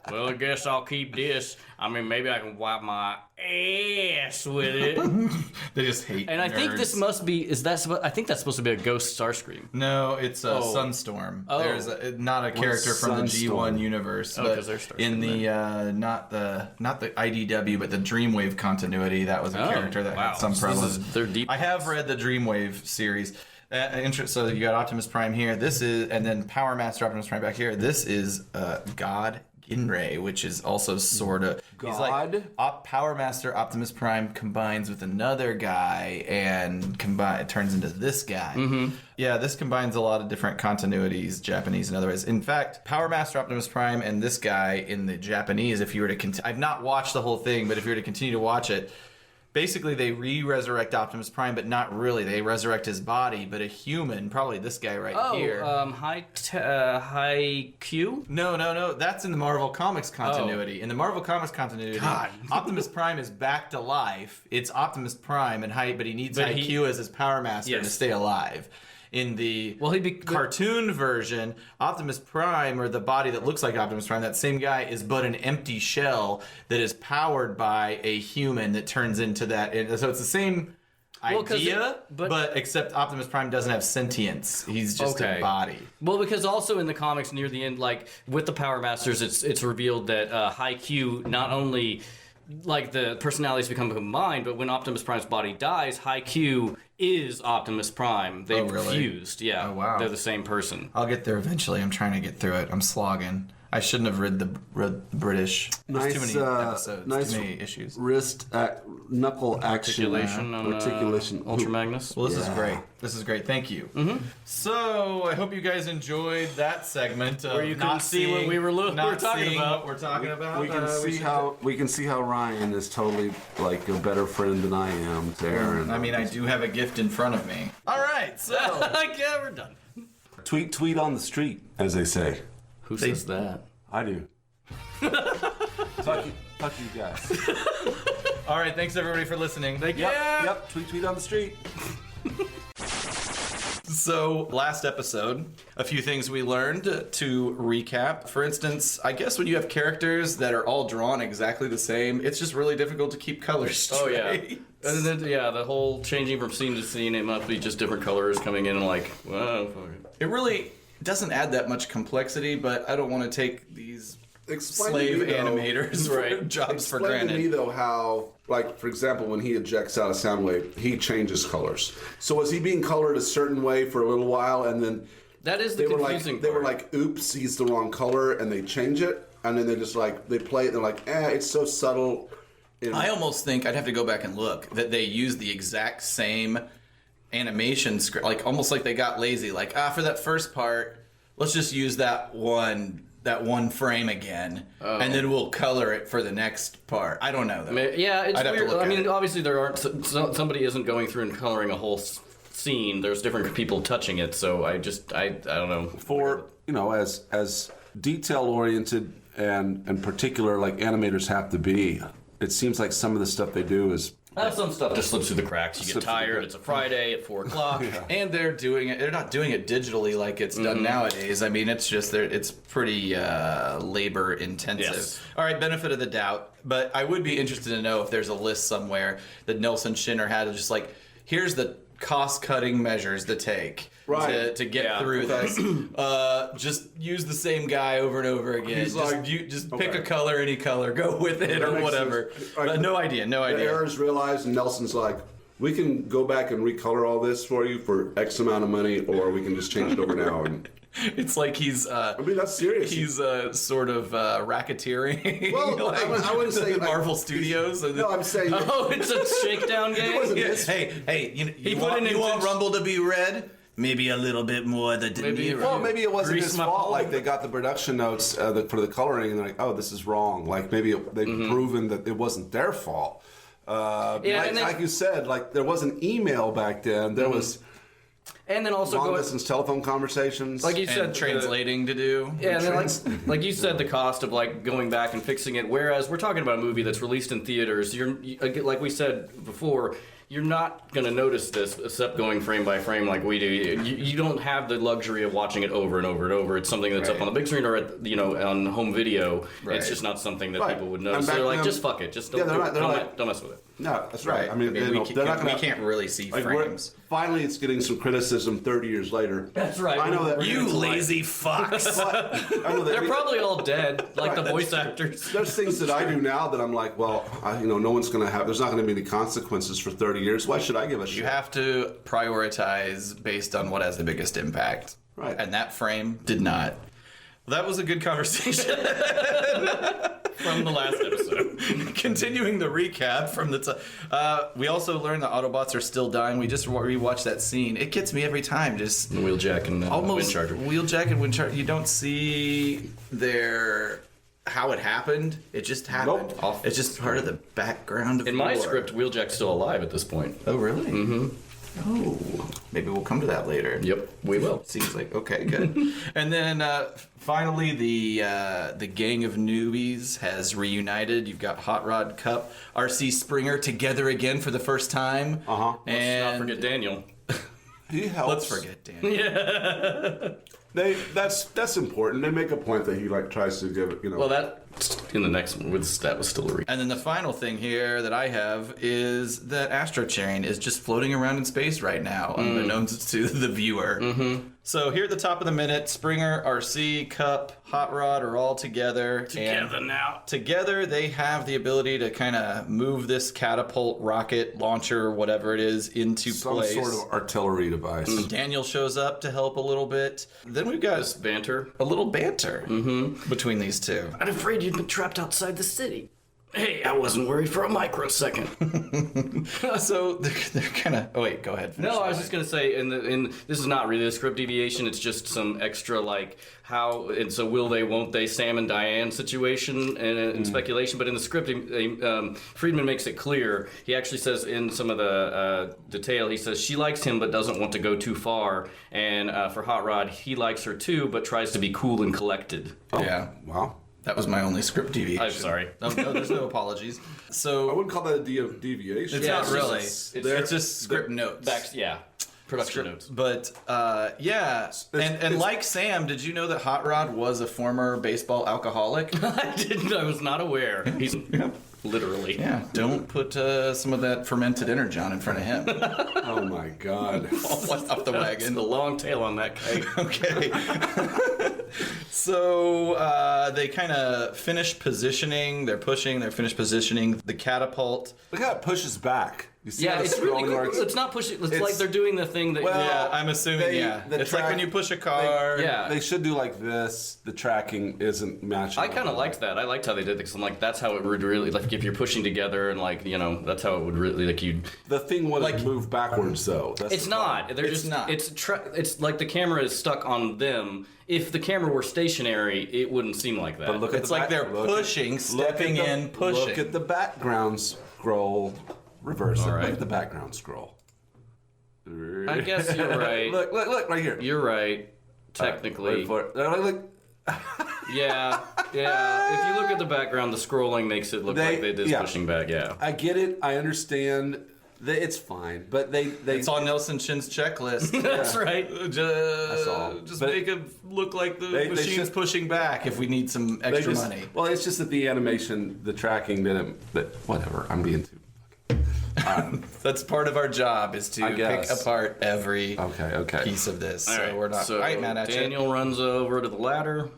well, I guess I'll keep this. I mean, maybe I can wipe my ass with it. They just hate And I think nerds. this must be. I think that's supposed to be a Ghost Starscream. No, it's a Sunstorm. Oh. There's not a character from the Sunstorm? G1 universe, Oh, but 'cause they're Starscream, in the not the IDW, but the Dreamwave continuity, that was a character that had some So this prevalence. is- they're deep. I have read the Dreamwave series. So you got Optimus Prime here. This is, and then Power Master Optimus Prime back here. This is God Ginray, which is also sort of he's like God? Power Master Optimus Prime combines with another guy and it turns into this guy. Yeah, this combines a lot of different continuities, Japanese and otherwise. In fact, Power Master Optimus Prime and this guy in the Japanese, if you were to I've not watched the whole thing, but if you were to continue to watch it, basically they re-resurrect Optimus Prime, but not really. They resurrect his body, but a human, probably this guy right here. High Q. No. That's in the Marvel Comics continuity. In the Marvel Comics continuity, Optimus Prime is back to life. It's Optimus Prime, but he needs IQ as his Power Master to stay alive. In the cartoon version, Optimus Prime, or the body that looks like Optimus Prime, that same guy is but an empty shell that is powered by a human that turns into that. And so it's the same idea, but except Optimus Prime doesn't have sentience. He's just a body. Well, because also in the comics near the end, like with the Power Masters, it's revealed that High Q not only like the personalities become combined, but when Optimus Prime's body dies, High Q is Optimus Prime. They've fused. Yeah. Oh, wow. They're the same person. I'll get there eventually. I'm trying to get through it. I'm slogging. I shouldn't have read the British. There's too many episodes. Nice too many issues. wrist knuckle action Articulation on Ultra Magnus. Well, this is great. This is great. Thank you. So I hope you guys enjoyed that segment of Where you couldn't see what we were talking about. What we're talking about. We can see how Ryan is totally like a better friend than I am to Aaron. I mean, I do have a gift in front of me. All right, so Yeah, we're done. tweet on the street, as they say. Who says that? I do. Fuck you guys. all right. Thanks everybody for listening. Yep. Tweet on the street. So, last episode, a few things we learned to recap. For instance, I guess when you have characters that are all drawn exactly the same, it's just really difficult to keep colors straight. Oh yeah, and then the whole changing from scene to scene, it must be just different colors coming in and like, well, fuck it. It really doesn't add that much complexity, but I don't want to take these slave animators jobs for Explain granted. to me though how, like for example, when he ejects out a sound wave, he changes colors. So was he being colored a certain way for a little while, and then That is the confusing they were part. like, "Oops, he's the wrong color," and they change it, and then they just like they play it. And they're like, it's so subtle. I almost think I'd have to go back and look that they use the exact same animation script, like almost like they got lazy. Like for that first part, let's just use that one frame again, and then we'll color it for the next part. I don't know though. Yeah, it's I'd have to weird. look I at mean, it. obviously there aren't somebody isn't going through and coloring a whole scene. There's different people touching it, so I don't know. For as detail oriented and particular like animators have to be, it seems like some of the stuff they do is. Some stuff just slips through the cracks. You get tired. It's a Friday at 4:00. And they're doing it. They're not doing it digitally like it's done nowadays. I mean, it's just it's pretty labor intensive. Yes. All right, benefit of the doubt. But I would be interested to know if there's a list somewhere that Nelson Shinner had of just like, here's the cost-cutting measures to take Right. to get through this. Just use the same guy over and over again. He's like, Just pick a color, any color, go with it or whatever. Right. No idea. The errors realized, and Nelson's like, we can go back and recolor all this for you for X amount of money, or we can just change it over now. And It's like he's. I mean, that's serious. He's sort of racketeering. Well, like, I wouldn't say like, Marvel Studios. No, I'm saying. Oh, it's a shakedown game? Hey, you want Rumble to be red? Maybe a little bit more the De Niro. Well, maybe it wasn't Grease his my fault. palm. Like they got the production notes for the coloring, and they're like, "Oh, this is wrong." Like maybe they've proven that it wasn't their fault. Like you said, like there wasn't email back then. There was And then also long distance telephone conversations. like you And said, translating to do. Yeah, and then like you said, the cost of like going back and fixing it. Whereas we're talking about a movie that's released in theaters. Like we said before, you're not going to notice this except going frame by frame like we do. You don't have the luxury of watching it over and over and over. It's something that's up on the big screen or on home video. Right. It's just not something that people would And notice. So back they're like, then- just fuck it. Just don't, Yeah, don't mess with it. no, that's right. Right. I mean, they're not gonna, we can't really see frames. Finally, it's getting some criticism 30 years later. That's right. I know that. You lazy fucks. I know that They're probably all dead, like Right, the voice that's- actors. There's things that I do now that I'm like, well, no one's going to have. There's not going to be any consequences for 30 years. Why should I give a shit? You have to prioritize based on what has the biggest impact. Right. And that frame did not. Well, that was a good conversation. From the last episode. Continuing the recap from the we also learned that Autobots are still dying. We just rewatched that scene. It gets me every time. Just Wheeljack and almost Windcharger. Wheeljack and Windcharger. You don't see how it happened. It just happened. Nope. It's just part of the background of In my lore. script, Wheeljack's still alive at this point. Oh, really? Mm-hmm. Oh, maybe we'll come to that later. Yep, we will. Seems like okay, good. And then finally, the gang of newbies has reunited. You've got Hot Rod, Cup, RC Springer together again for the first time. Not And forget Daniel. He helps. let's forget Dan. That's important. They make a point that he like tries to give. Well, that in the next one that was still a re. And then the final thing here that I have is that Astro Chain is just floating around in space right now, unbeknownst to the viewer. Mm-hmm. So here at the top of the minute, Springer, RC, Cup, Hot Rod are all together. And now. together they have the ability to kind of move this catapult, rocket, launcher, whatever it is, into some place. sort of artillery device. Daniel shows up to help a little bit. Then we've got This banter. a little banter between these two. I'm afraid you'd been trapped outside the city. Hey, I wasn't worried for a microsecond. So they're kind of. Oh wait, go ahead. finish No, I that. was just gonna say, in this is not really a script deviation. It's just some extra like how it's a will they, won't they, Sam and Diane situation and speculation. But in the script, Friedman makes it clear. He actually says in some of the detail, he says she likes him but doesn't want to go too far. And for Hot Rod, he likes her too but tries to be cool and collected. Yeah. Wow. That was my only script deviation. I'm sorry. No, there's no apologies. I So wouldn't call that a deviation. it's Yeah, not it's really. just- It's just script notes. Production notes. But yeah, and like Sam, did you know that Hot Rod was a former baseball alcoholic? I didn't. I was not aware. He's literally. Yeah. Don't put some of that fermented energon in front of him. Oh my God. Off the It's wagon. the long tail on that kite. Okay. So they kind of finish positioning. They're pushing. They're finished positioning the catapult. Look how it pushes back. You see Yeah, how it's really scrolling cool. works? It's not pushing. It's like they're doing the thing that. Well, Yeah, I'm assuming. the It's like track- when you push a car. Yeah. They should do like this. The tracking isn't matching. I kind of liked that. I liked how they did it because I'm like, that's how it would really like if you're pushing together and like that's how it would really like you'd. The thing wouldn't move backwards though. That's It's the problem. not. They're It's just not. It's like the camera is stuck on them. If the camera were stationary, it wouldn't seem like that. But look at It's the like they're look at- pushing, look stepping at the- in, pushing. Look at the background scroll. Reverse it. right. Look at the background scroll. I guess you're right. Look right here. You're right. Technically, Wait for it. Look. yeah. If you look at the background, the scrolling makes it look like they did pushing back. Yeah. I get it. I understand. It's fine, but they It's on Nelson Chin's checklist. That's right. Just, all. just But make it look like the they machine's should- pushing back if we need some they extra just, money. Well, it's just that the animation, the tracking didn't. But whatever. I'm being too. That's part of our job is to I pick guess. apart every Okay. piece of this. All So right, we're not. So All right, Matt, Daniel runs over to the ladder.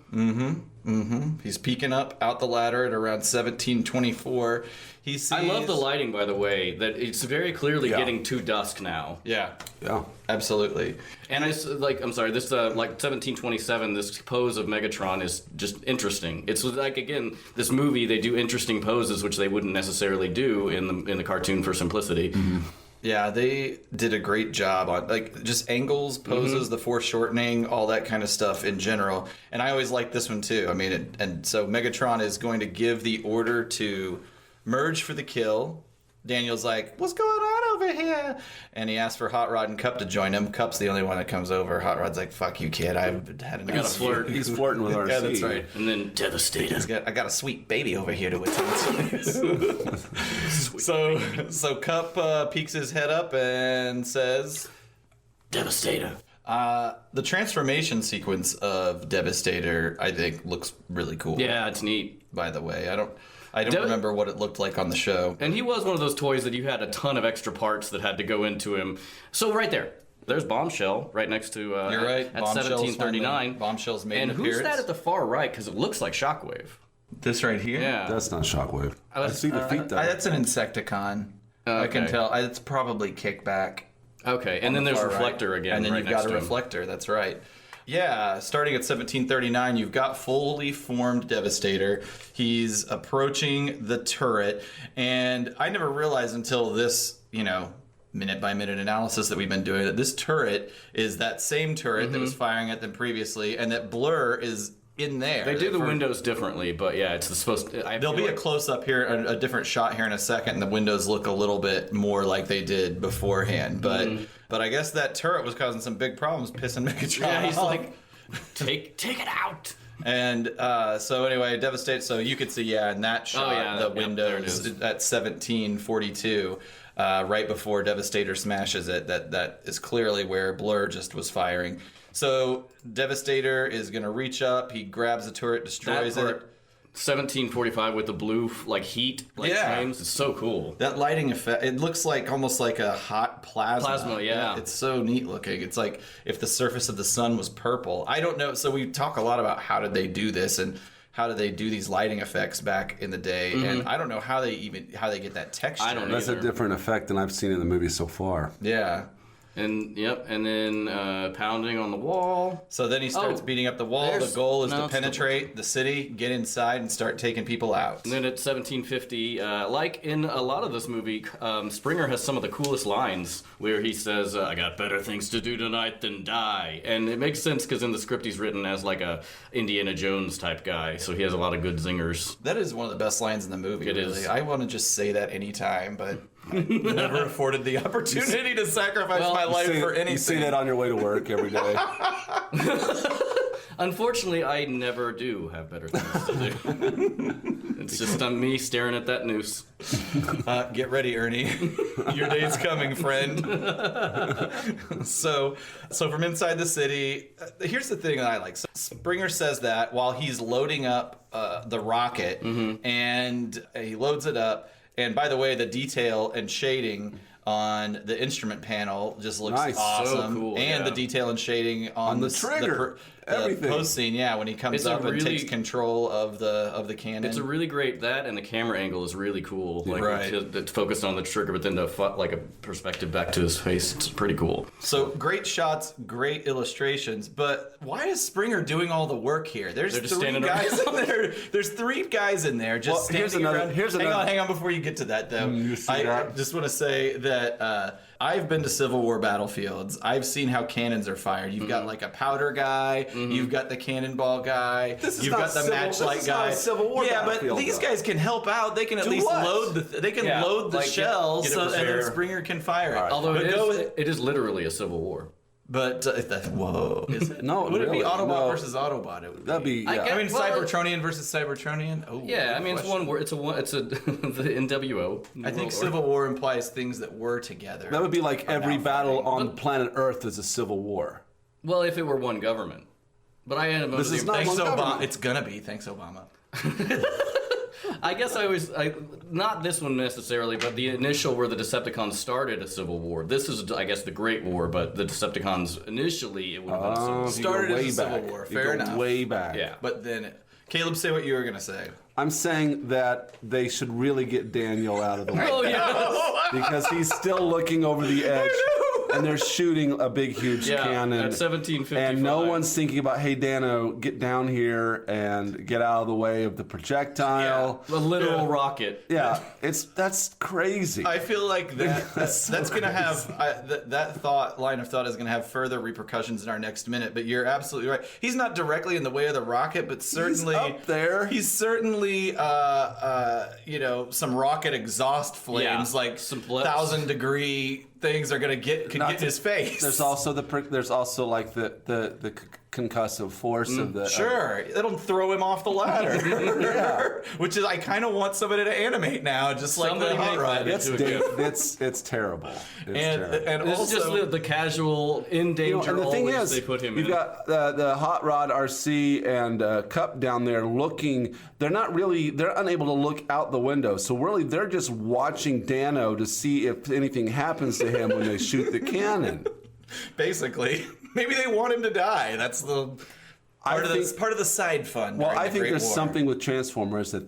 He's peeking up out the ladder at around 1724. He sees. I love the lighting, by the way. That it's very clearly Yeah. getting to dusk now. Yeah, Yeah. absolutely. And this, like, I'm sorry, this like 1727. This pose of Megatron is just interesting. It's like, again, this movie, they do interesting poses which they wouldn't necessarily do in the cartoon for simplicity. Yeah, they did a great job on like just angles, poses, the foreshortening, all that kind of stuff in general. And I always like this one too. I mean, and so Megatron is going to give the order to merge for the kill. Daniel's like, "What's going on over here?" And he asks for Hot Rod and Cup to join him. Cup's the only one that comes over. Hot Rod's like, "Fuck you, kid. I've had enough." gotta flirt. He's flirting with RC. Yeah, that's right. And then Devastator. I got a sweet baby over here to attend to. So Cup peeks his head up and says, Devastator. the transformation sequence of Devastator, I think, looks really cool. Yeah, it's neat. By the way, I don't remember what it looked like on the show. And he was one of those toys that you had a ton of extra parts that had to go into him. So right there's Bombshell right next to You're right. at Bombshell's 1739. Bombshell's made And an who's appearance. that at the far right? Because it looks like Shockwave. This right here? Yeah. That's not Shockwave. I see the feet though. That's an Insecticon. I can Okay. tell. It's probably Kickback. Okay, and then there's Far right. Reflector again. And then right you've next got a to him. Reflector, that's right. Yeah, starting at 1739, you've got fully formed Devastator. He's approaching the turret, and I never realized until this, minute by minute analysis that we've been doing that this turret is that same turret that was firing at them previously, and that Blur is in there. They do the windows differently, but yeah, it's supposed to... There'll be a close-up here, a different shot here in a second, and the windows look a little bit more like they did beforehand. But I guess that turret was causing some big problems, pissing Megatron Yeah, he's off. like, take it out! And so anyway, Devastate. So you could see, in that shot, the windows there it is. at 1742, right before Devastator smashes it. That is clearly where Blur just was firing. So Devastator is going to reach up. He grabs the turret, destroys That it. part, 1745 with the blue heat flames. It's so cool. That lighting effect, it looks like almost like a hot plasma. Plasma, yeah. It's so neat looking. It's like if the surface of the sun was purple. I don't know. So we talk a lot about how did they do this and how did they do these lighting effects back in the day. And I don't know how they get that texture. I don't know. That's a different effect than I've seen in the movie so far. Yeah. And then pounding on the wall. So then he starts beating up the wall. The goal is to penetrate the city, get inside, and start taking people out. And then at 1750, like in a lot of this movie, Springer has some of the coolest lines where he says, I got better things to do tonight than die. And it makes sense because in the script he's written as like a Indiana Jones type guy, so he has a lot of good zingers. That is one of the best lines in the movie. It really. is. I want to just say that anytime, but I never afforded the opportunity to sacrifice my life for anything. You see that on your way to work every day. Unfortunately, I never do have better things to do. It's just me staring at that noose. Get ready, Ernie. Your day's coming, friend. So from inside the city, here's the thing that I like. So Springer says that while he's loading up the rocket, and he loads it up. And by the way, the detail and shading on the instrument panel just looks Nice. awesome. So cool, and yeah. the detail and shading on the trigger. Everything. post scene, when he comes It's a up and really- takes control of the cannon. It's a really great, that and the camera angle is really cool. Like, Right. it's focused on the trigger, but then like a perspective back to his face. It's pretty cool. So great shots, great illustrations, but why is Springer doing all the work here? There's They're just three standing guys in there. There's three guys in there just Well, standing around. Hang on, before you get to that though. You see I that? just want to say that I've been to Civil War battlefields. I've seen how cannons are fired. You've got like a powder guy. You've got the cannonball guy. This is You've not got the Civil- matchlight this is not guy. a Civil War yeah, but battlefield, these though. guys can help out. They can at Do least what? load the. They can Yeah, load the like, shells, get it and then prepared. Springer can fire it. Although But it is literally a civil war. But whoa, is it? No, would it be really, Autobot no. versus Autobot? It would That'd be, yeah. I I mean, Well, Cybertronian versus Cybertronian. Oh, Yeah, I good mean, it's question. one word. It's a the NWO. I think Civil War implies things that were together. That would be like every now battle fighting. on planet Earth is a civil war. Well, if it were one government. But I ended up This is not Thanks, one Obama. government. It's gonna be. Thanks, Obama. I guess not this one necessarily, but the initial where the Decepticons started a civil war. This is, I guess, the Great War, but the Decepticons initially it would have been a civil war. Started as a civil back. war. You Fair go enough. way back. Yeah. But then, Caleb, say what you were gonna say. I'm saying that they should really get Daniel out of the way Oh yeah. because he's still looking over the edge, and they're shooting a big, huge Yeah, cannon. at 1755. And no one's thinking about, hey, Dano, get down here and get out of the way of the projectile. The literal rocket. Yeah, that's crazy. I feel like that's gonna have that line of thought is gonna have further repercussions in our next minute. But you're absolutely right. He's not directly in the way of the rocket, but certainly up there. He's certainly some rocket exhaust flames, Yeah, like some blips. 1,000-degree things are gonna get in his face. There's also like the concussive force of the Sure, it'll throw him off the ladder. Yeah. Which is, I kind of want somebody to animate now, just like Somebody the hot make rod. that into a GIF. It's terrible. It's And terrible. This is also, just the casual in danger. And the thing always is, they put him you've in. got the Hot Rod RC and Cup down there looking. They're unable to look out the window. So really, they're just watching Dano to see if anything happens to him when they shoot the cannon. basically, maybe they want him to die. That's the part of the side fun. Well, during I the think Great there's War. something with Transformers that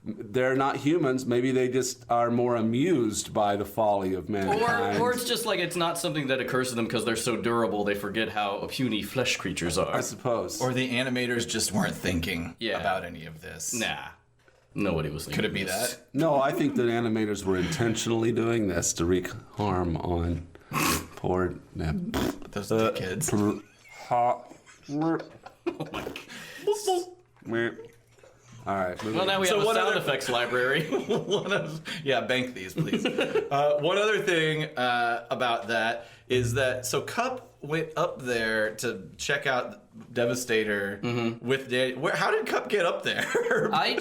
they're not humans. Maybe they just are more amused by the folly of mankind. Or it's just like it's not something that occurs to them because they're so durable they forget how puny flesh creatures are. I suppose. Or the animators just weren't thinking Yeah. about any of this. Nah. Nobody was thinking Could it be this. that? No, I think the animators were intentionally doing this to wreak harm on poor Those are the kids. All right. Well, now we have a what sound other- effects library. Bank these, please. One other thing about that is that Cup went up there to check out Devastator with Daniel. How did Cup get up there? I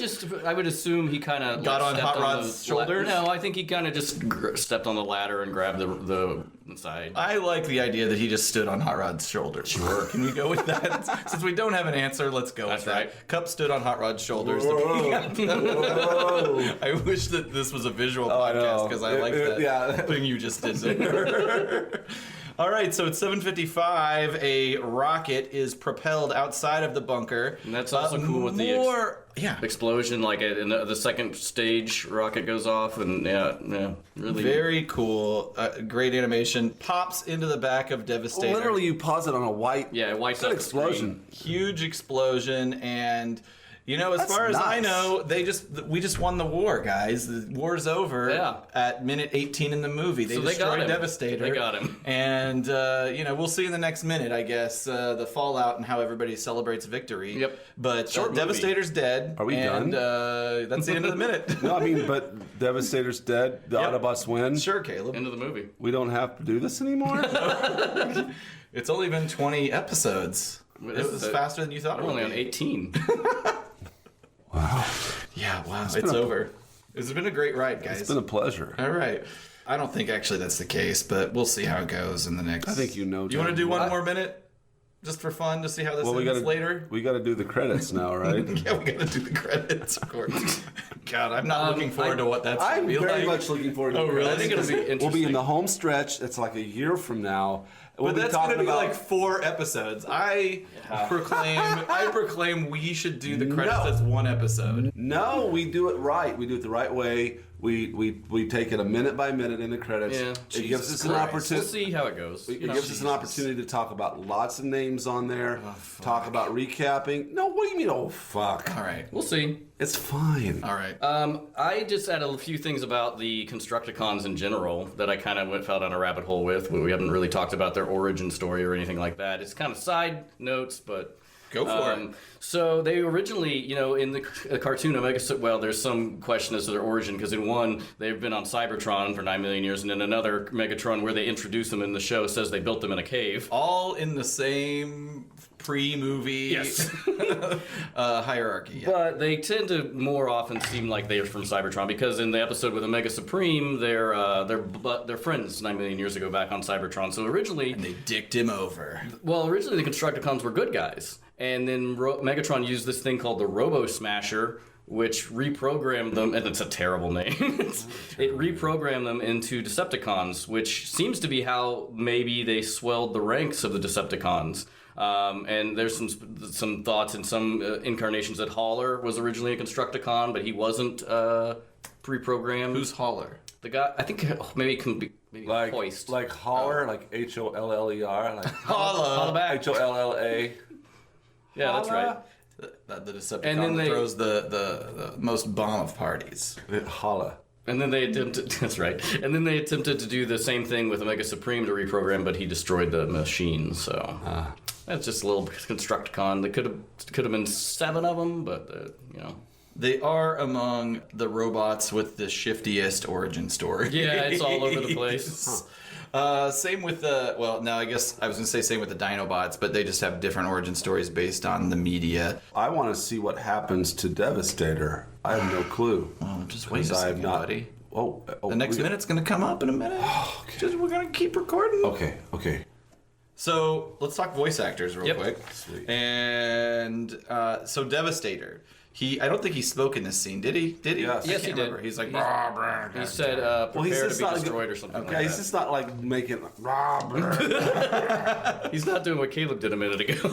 would assume he kind of Got on Hot Rod's shoulders? No, I think he kind of just stepped on the ladder and grabbed the side. I like the idea that he just stood on Hot Rod's shoulders. Sure. Can we go with that? Since we don't have an answer, let's go That's with that. right. Cup stood on Hot Rod's shoulders. I wish that this was a visual podcast because I like that thing you just did there. All right, so at 7:55, a rocket is propelled outside of the bunker. And that's also cool with the explosion, like in the second stage, rocket goes off, and really Very cool. Great animation. Pops into the back of Devastator. Literally, you pause it on a white. it wipes out Good the explosion. Huge explosion, and as That's far as I nuts. know, we just won the war, guys. The war's over at minute 18 in the movie. They So they got destroyed him. Devastator. They got him. And we'll see in the next minute, I guess, the fallout and how everybody celebrates victory. Yep. But Short movie. Devastator's dead. Are we and, done? That's the end of the minute. No, I mean, but Devastator's dead. The Yep. Autobots win. Sure, Caleb. End of the movie. We don't have to do this anymore. It's only been 20 episodes. It was faster than you thought it We're would only be. on 18. Wow. Yeah, wow. It's over. It's been a great ride, guys. It's been a pleasure. All right. I don't think actually that's the case, but we'll see how it goes in the next. I think you know. Do you want to do John. one more minute? Just for fun to see how this Well, ends later? We got to do the credits now, right? Yeah, we got to do the credits, of course. God, I'm not looking forward to what that's going I'm to be very like. much looking forward to Oh, the really? credits. I think it'll be We'll be in interesting. the home stretch. It's like a year from now. We'll But be that's going to talking be about like 4 episodes. I proclaim we should do the credits as 1 episode. No, we do it right. We do it the right way. We take it a minute by minute in the credits. Yeah. It Jesus gives us an Christ. We'll opportunity. see how it goes. It gives us an opportunity to talk about lots of names on there. Oh, talk about recapping. No, what do you mean? Oh, fuck. All right. We'll see. It's fine. All right. I just had a few things about the Constructicons in general that I kind of fell down a rabbit hole with, but we haven't really talked about their origin story or anything like that. It's kind of side notes, but... Go for it. So they originally, in the cartoon Omega, well, there's some question as to their origin, because in one, they've been on Cybertron for 9 million years, and in another Megatron where they introduce them in the show says they built them in a cave. All in the same pre-movie Yes. hierarchy. Yeah. But they tend to more often seem like they're from Cybertron because in the episode with Omega Supreme, they're friends 9 million years ago back on Cybertron. So originally, They dicked him over. originally the Constructicons were good guys, and then Megatron used this thing called the Robo Smasher, which reprogrammed them, and it's a terrible name. It reprogrammed them into Decepticons, which seems to be how maybe they swelled the ranks of the Decepticons. And there's some thoughts in some incarnations that Hauler was originally a Constructicon, but he wasn't pre-programmed. Who's Hauler? The guy? I think maybe it can be Like Hoist. like Holler, like Holler, like Holla back. Holla. Yeah, that's right. The Decepticon And then that they- throws the most bomb of parties. Holla. And then they attempted. That's right. And then they attempted to do the same thing with Omega Supreme to reprogram, but he destroyed the machine. So that's just a little Constructicon. There could have been 7 of them, but you know. They are among the robots with the shiftiest origin story. Yeah, it's all over the place. Same with the, well, no, I guess I was going to say same with the Dinobots, but they just have different origin stories based on the media. I want to see what happens to Devastator. I have no clue. Oh, just wait a I have second, not. buddy. Oh, The next minute's going to come up in a minute. Just, we're going to keep recording. Okay. So let's talk voice actors real quick. Sweet. And so Devastator. I don't think he spoke in this scene, did he? Did he? Yes. Yes, he did. Remember. He's like, "Rah, brah, He said, prepare to be destroyed or something Yeah, like he's that. just not like making Robert. He's not doing what Caleb did a minute ago.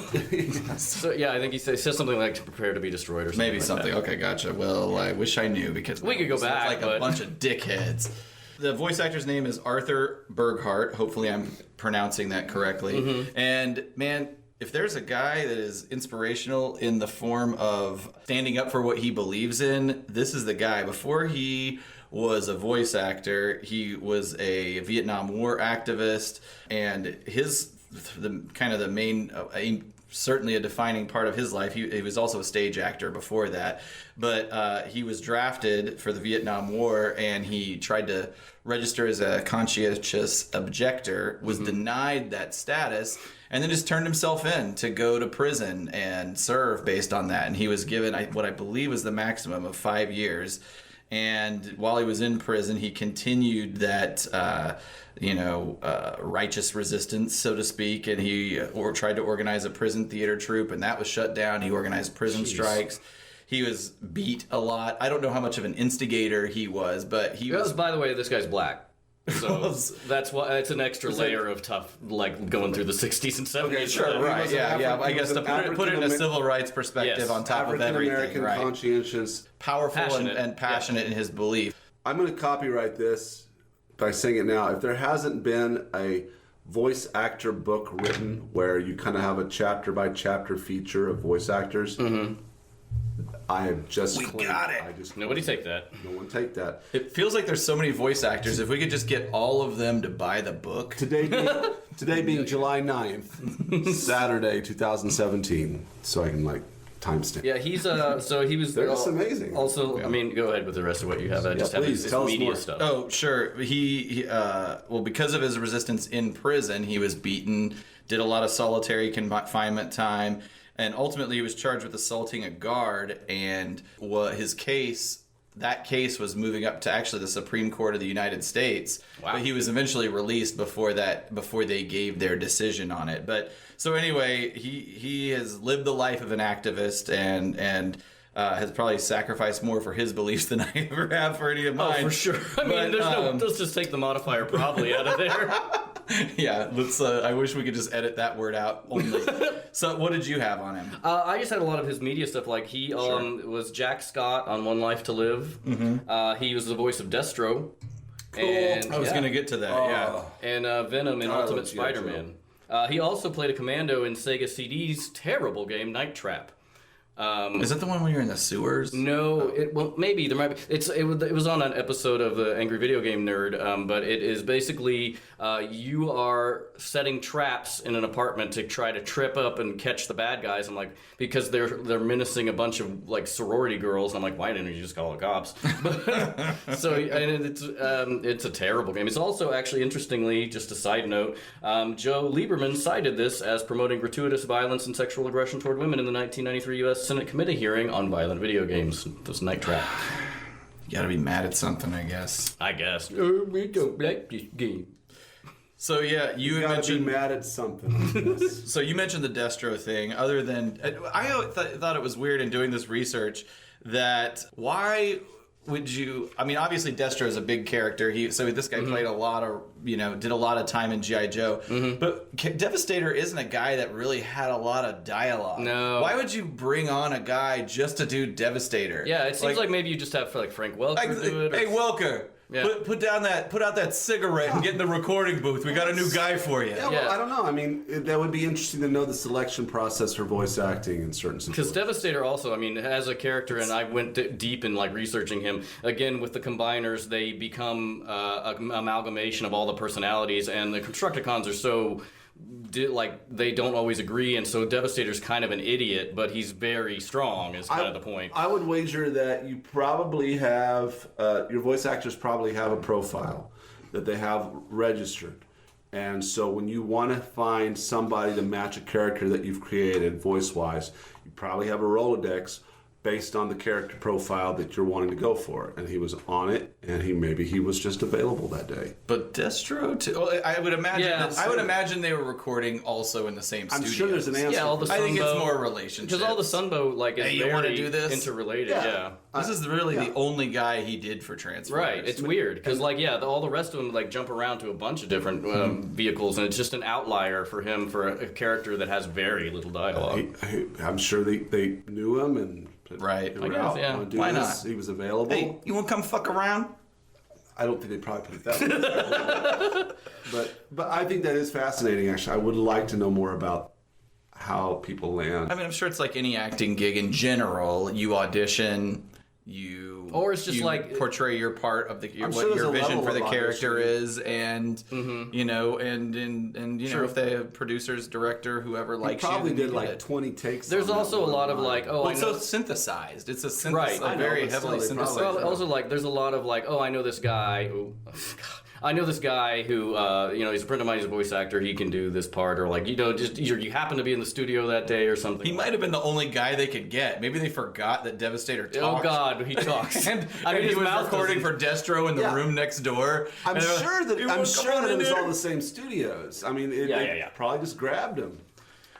So yeah, I think he says something like to prepare to be destroyed or something. maybe like something. that. Okay, gotcha. Well, I wish I knew because We could go it sounds back, like a but- bunch of dickheads. The voice actor's name is Arthur Berghart. Hopefully, I'm pronouncing that correctly. Mm-hmm. And man, if there's a guy that is inspirational in the form of standing up for what he believes in, this is the guy. Before he was a voice actor, he was a Vietnam War activist, and the main certainly a defining part of his life. He was also a stage actor before that, but he was drafted for the Vietnam War, and he tried to register as a conscientious objector, was denied that status, and then just turned himself in to go to prison and serve based on that. And he was given what I believe was the maximum of 5 years. And while he was in prison, he continued that, righteous resistance, so to speak. And he tried to organize a prison theater troupe, and that was shut down. He organized prison strikes. He was beat a lot. I don't know how much of an instigator he was, but he was. By the way, this guy's black. So that's why it's an extra layer of tough, like going through the 60s and 70s. Okay, Sure, He right, was an yeah. I he guess was to an put it in a African-Amer- civil rights perspective Yes. on top of African everything, American, right? conscientious. Powerful Passionate. and passionate in his belief. I'm going to copyright this by saying it now. If there hasn't been a voice actor book written where you kind of have a chapter by chapter feature of voice actors, I have just got it. I just Nobody take that. No one take that. It feels like there's so many voice actors. If we could just get all of them to buy the book. Today being July 9th, Saturday 2017, so I can timestamp. Yeah, he's so he was. That's amazing. Also, I mean, go ahead with the rest of what you have. I just have please, his tell us media more. stuff. Oh, sure. He because of his resistance in prison, he was beaten, did a lot of solitary confinement time, and ultimately he was charged with assaulting a guard. And that case was moving up to actually the Supreme Court of the United States. Wow. But he was eventually released before they gave their decision on it. But so anyway, he has lived the life of an activist and has probably sacrificed more for his beliefs than I ever have for any of Oh, mine. for sure. I mean, let's just take the modifier probably out of there. Yeah, let's. I wish we could just edit that word out only. So, what did you have on him? I just had a lot of his media stuff. Like he was Jack Scott on One Life to Live. He was the voice of Destro. And, I was going to get to that. Yeah. And Venom in I Ultimate love G.I. Spider-Man. He also played a commando in Sega CD's terrible game Night Trap, Is that the one where you're in the sewers? No, maybe there might be. It was on an episode of the Angry Video Game Nerd, but it is basically you are setting traps in an apartment to try to trip up and catch the bad guys. I'm like, because they're menacing a bunch of like sorority girls. And I'm like, why didn't you just call the cops? So and it's a terrible game. It's also actually, interestingly, just a side note, Joe Lieberman cited this as promoting gratuitous violence and sexual aggression toward women in the 1993 U.S. Senate committee hearing on violent video games. This Night Trap. You gotta be mad at something, I guess. We don't like this game. So yeah, you gotta mentioned be mad at something. So you mentioned the Destro thing. Other than I thought it was weird in doing this research that why would you? I mean, obviously Destro is a big character. This guy played a lot of did a lot of time in G.I. Joe. But Devastator isn't a guy that really had a lot of dialogue. No. Why would you bring on a guy just to do Devastator? Yeah, it seems like maybe you just have like Frank Welker do it. Hey Welker. Yeah. Put out that cigarette and get in the recording booth. We got a new guy for you. Yeah, well, I don't know. I mean, that would be interesting to know the selection process for voice acting in certain situations. Because Devastator also, I mean, as a character, and I went deep in like researching him. Again, with the combiners, they become an amalgamation of all the personalities, and the Constructicons are so they don't always agree, and so Devastator's kind of an idiot, but he's very strong. Is kind of the point. I would wager that you probably have your voice actors probably have a profile that they have registered, and so when you want to find somebody to match a character that you've created voice-wise, you probably have a Rolodex based on the character profile that you're wanting to go for. And he was on it, and he was just available that day. But Destro too. Well, I would imagine they were recording also in the same studio. I'm sure there's an answer. Yeah, all the I think it's Sunbow- more relationship. Because all the Sunbow is you wanna very do this? interrelated. Yeah. This is really the only guy he did for Transformers. Right, it's weird because all the rest of them like jump around to a bunch of different vehicles, and it's just an outlier for him for a character that has very little dialogue. I'm sure they knew him and right. I guess, yeah. Why not? He was available. Hey, you want to come fuck around? I don't think they probably put it that way. but I think that is fascinating. Actually, I would like to know more about how people land. I mean, I'm sure it's like any acting gig in general. You audition, or it's just like portray your part of what your vision for the character is, and if the producers, director, whoever likes you, probably did like 20 takes. There's also a lot of like, it's so synthesized. It's a synthesized, right. very heavily synthesized. Also, like, there's a lot of like, I know this guy. I know this guy who, he's a friend of mine. He's a voice actor. He can do this part, or like, just you happen to be in the studio that day or something. He might have been the only guy they could get. Maybe they forgot that Devastator talks. Oh God, he talks. and he was recording for Destro in the room next door. I'm sure that it was all the same studios. I mean, they probably just grabbed him.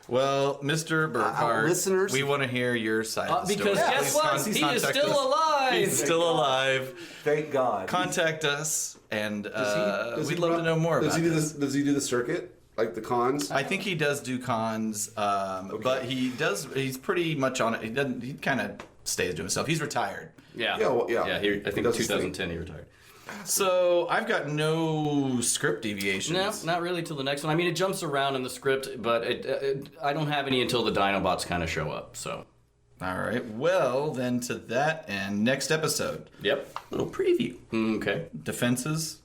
Well, Mr. Burkhart, listeners, we want to hear your side of the story. Because guess what? He is still alive. He's still alive. Thank God. Contact us, and we'd love to know more about this. Does he do the circuit, like the cons? I think he does do cons, but he's pretty much on it. He kind of stays to himself. He's retired. Yeah. I think 2010 he retired. So I've got no script deviations. No, not really till the next one. I mean, it jumps around in the script, but I don't have any until the Dinobots kind of show up. So, all right. Well, then to that end, next episode. Yep. Little preview. Okay. Defenses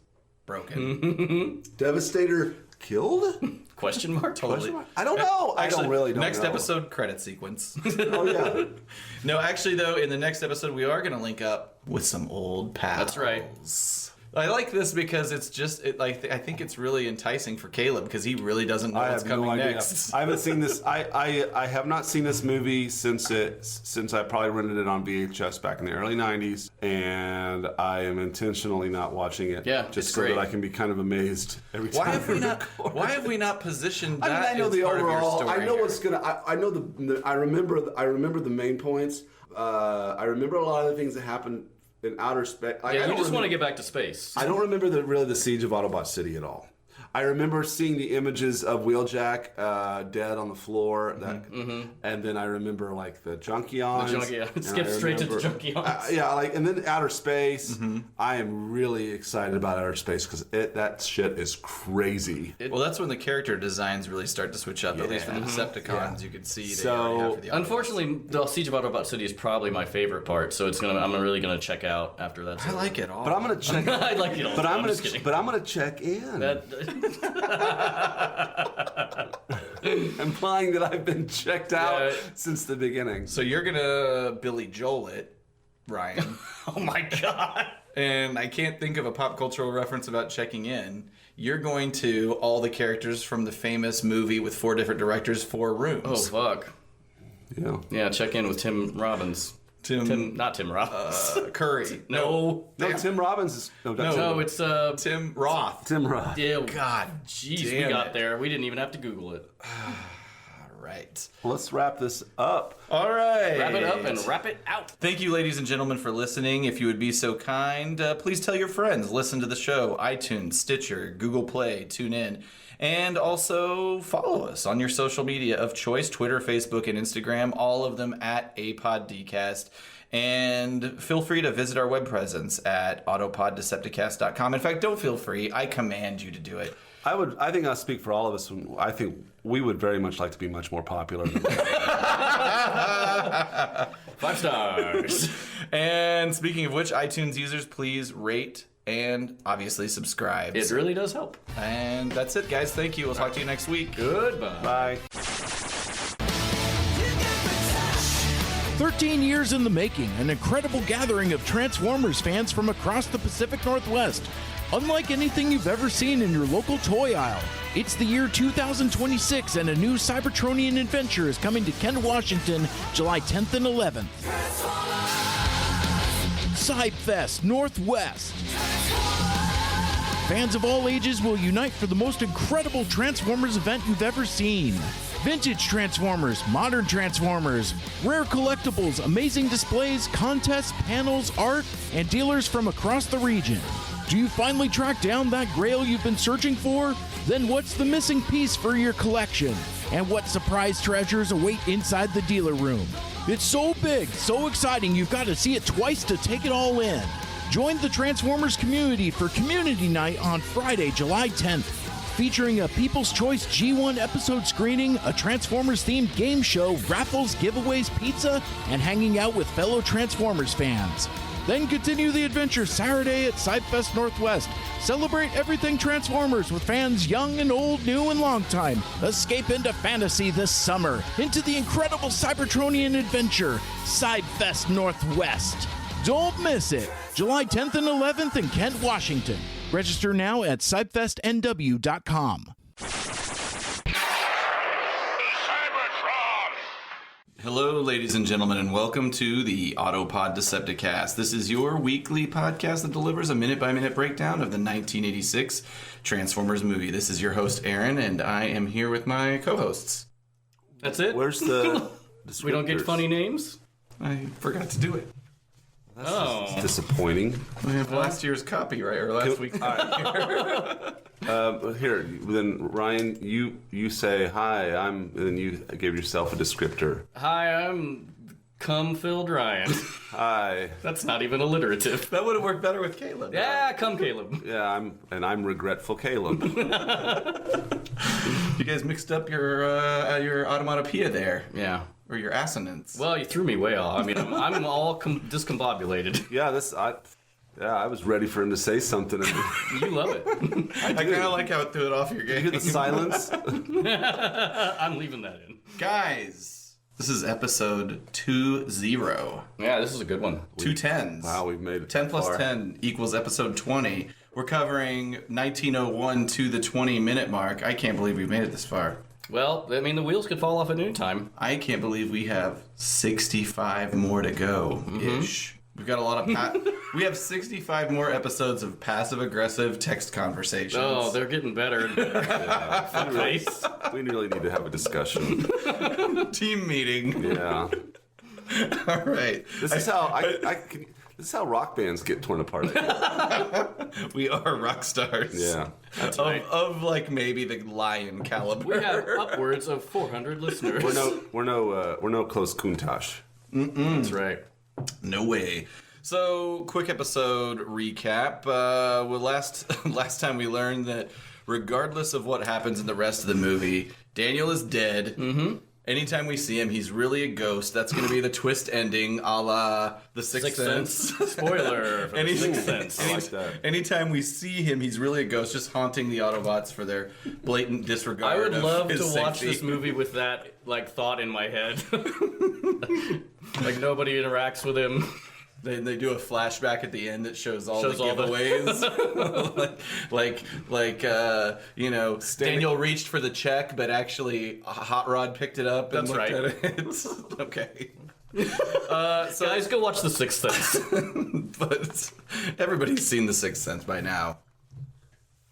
broken. Devastator killed? Question mark? Totally. I don't know. Actually, I don't next know. episode, credit sequence. Oh, yeah. No, actually, though, in the next episode, we are going to link up with some old pals. That's right. I like this because it's just, I think it's really enticing for Caleb because he really doesn't know what's coming next. I haven't seen this. I have not seen this movie since I probably rented it on VHS back in the early 90s, and I am intentionally not watching it. Yeah, just it's so great. that I can be kind of amazed every time. Why have we not positioned that? I know as the part overall. of your story I know here? what's gonna. I know I remember the main points. I remember a lot of the things that happened in outer space. You just want to get back to space. I don't remember really the siege of Autobot City at all. I remember seeing the images of Wheeljack dead on the floor, and then I remember like the Junkions. Skip straight to the Junkions. Yeah, like, and then outer space. I am really excited about outer space because that shit is crazy. Well, that's when the character designs really start to switch up. At least for the Decepticons, you can see. Unfortunately, the Siege of Autobot City is probably my favorite part, so I'm really gonna check out after that. I like it all. But I'm gonna check. I like it all. But I'm gonna check in. Implying that I've been checked out since the beginning. So you're gonna Billy Joel it, Ryan. Oh my god. And I can't think of a pop cultural reference about checking in. You're going to all the characters from the famous movie with 4 different directors, 4 rooms. Oh fuck. Yeah, check in with Tim Robbins. Not Tim Robbins. Curry. No, Tim Robbins is it's Tim Roth. Tim Roth. Yeah, God, jeez, we got there. We didn't even have to Google it. All right. Well, let's wrap this up. All right. Wrap it up and wrap it out. Thank you, ladies and gentlemen, for listening. If you would be so kind, please tell your friends. Listen to the show. iTunes, Stitcher, Google Play, TuneIn. And also follow us on your social media of choice, Twitter, Facebook, and Instagram, all of them at APODcast. And feel free to visit our web presence at autopoddecepticast.com. In fact, don't feel free. I command you to do it. I think I'll speak for all of us. I think we would very much like to be much more popular than 5 stars. And speaking of which, iTunes users, please rate and obviously subscribe. It really does help. And that's it, guys. Thank you. We'll talk to you next week. Goodbye. Bye. 13 years in the making, an incredible gathering of Transformers fans from across the Pacific Northwest. Unlike anything you've ever seen in your local toy aisle, it's the year 2026 and a new Cybertronian adventure is coming to Kent, Washington, July 10th and 11th. Cybfest Northwest. Fans of all ages will unite for the most incredible Transformers event you've ever seen. Vintage Transformers, modern Transformers, rare collectibles, amazing displays, contests, panels, art, and dealers from across the region. Do you finally track down that grail you've been searching for? Then what's the missing piece for your collection? And what surprise treasures await inside the dealer room? It's so big, so exciting, you've got to see it twice to take it all in. Join the Transformers community for Community Night on Friday, July 10th, featuring a People's Choice G1 episode screening, a Transformers-themed game show, raffles, giveaways, pizza, and hanging out with fellow Transformers fans. Then continue the adventure Saturday at Cybfest Northwest. Celebrate everything Transformers with fans young and old, new and long time. Escape into fantasy this summer, into the incredible Cybertronian adventure, Cybfest Northwest. Don't miss it. July 10th and 11th in Kent, Washington. Register now at cybfestnw.com. Hello, ladies and gentlemen, and welcome to the Autopod Decepticast. This is your weekly podcast that delivers a minute-by-minute breakdown of the 1986 Transformers movie. This is your host, Aaron, and I am here with my co-hosts. That's it? Where's the We don't get descriptors? funny names? I forgot to do it. It's disappointing. We have last year's copyright, or last week's Here, then Ryan, you say hi. And then you give yourself a descriptor. Hi, I'm cum-filled Ryan. Hi. That's not even alliterative. That would have worked better with Caleb. Yeah, come Caleb. Yeah, I'm regretful Caleb. You guys mixed up your automatopoeia there. Yeah. Or your assonance. Well, you threw me way off. I mean, I'm all discombobulated. Yeah, I was ready for him to say something. You love it. I kind of like how it threw it off your You game. hear the silence? I'm leaving that in. Guys, this is episode 20. Yeah, this is a good one. 2 10s. Wow, we've made it 10 that plus far. 10 equals episode 20. We're covering 1901 to the 20-minute mark. I can't believe we've made it this far. Well, I mean, the wheels could fall off at noon time. I can't believe we have 65 more to go ish. We've got a lot of we have 65 more episodes of passive-aggressive text conversations. Oh, they're getting better and better. Face. We really need to have a discussion. Team meeting. Yeah. All right. This is how This is how rock bands get torn apart. I guess. We are rock stars. Yeah. Of like maybe the lion caliber. We have upwards of 400 listeners. We're no close Countach. That's right. No way. So, quick episode recap. Last time we learned that regardless of what happens in the rest of the movie, Daniel is dead. Mm-hmm. Anytime we see him, he's really a ghost. That's going to be the twist ending, a la The Sixth Sense. Spoiler for The Sixth Sense. I like that. Anytime we see him, he's really a ghost, just haunting the Autobots for their blatant disregard. I would of love to his watch safety. this movie with that thought in my head. Like nobody interacts with him. They do a flashback at the end that shows all the all the- giveaways. Daniel reached for the check, but actually Hot Rod picked it up and That's looked right. at it. Okay. So guys, go watch The Sixth Sense. But everybody's seen The Sixth Sense by now.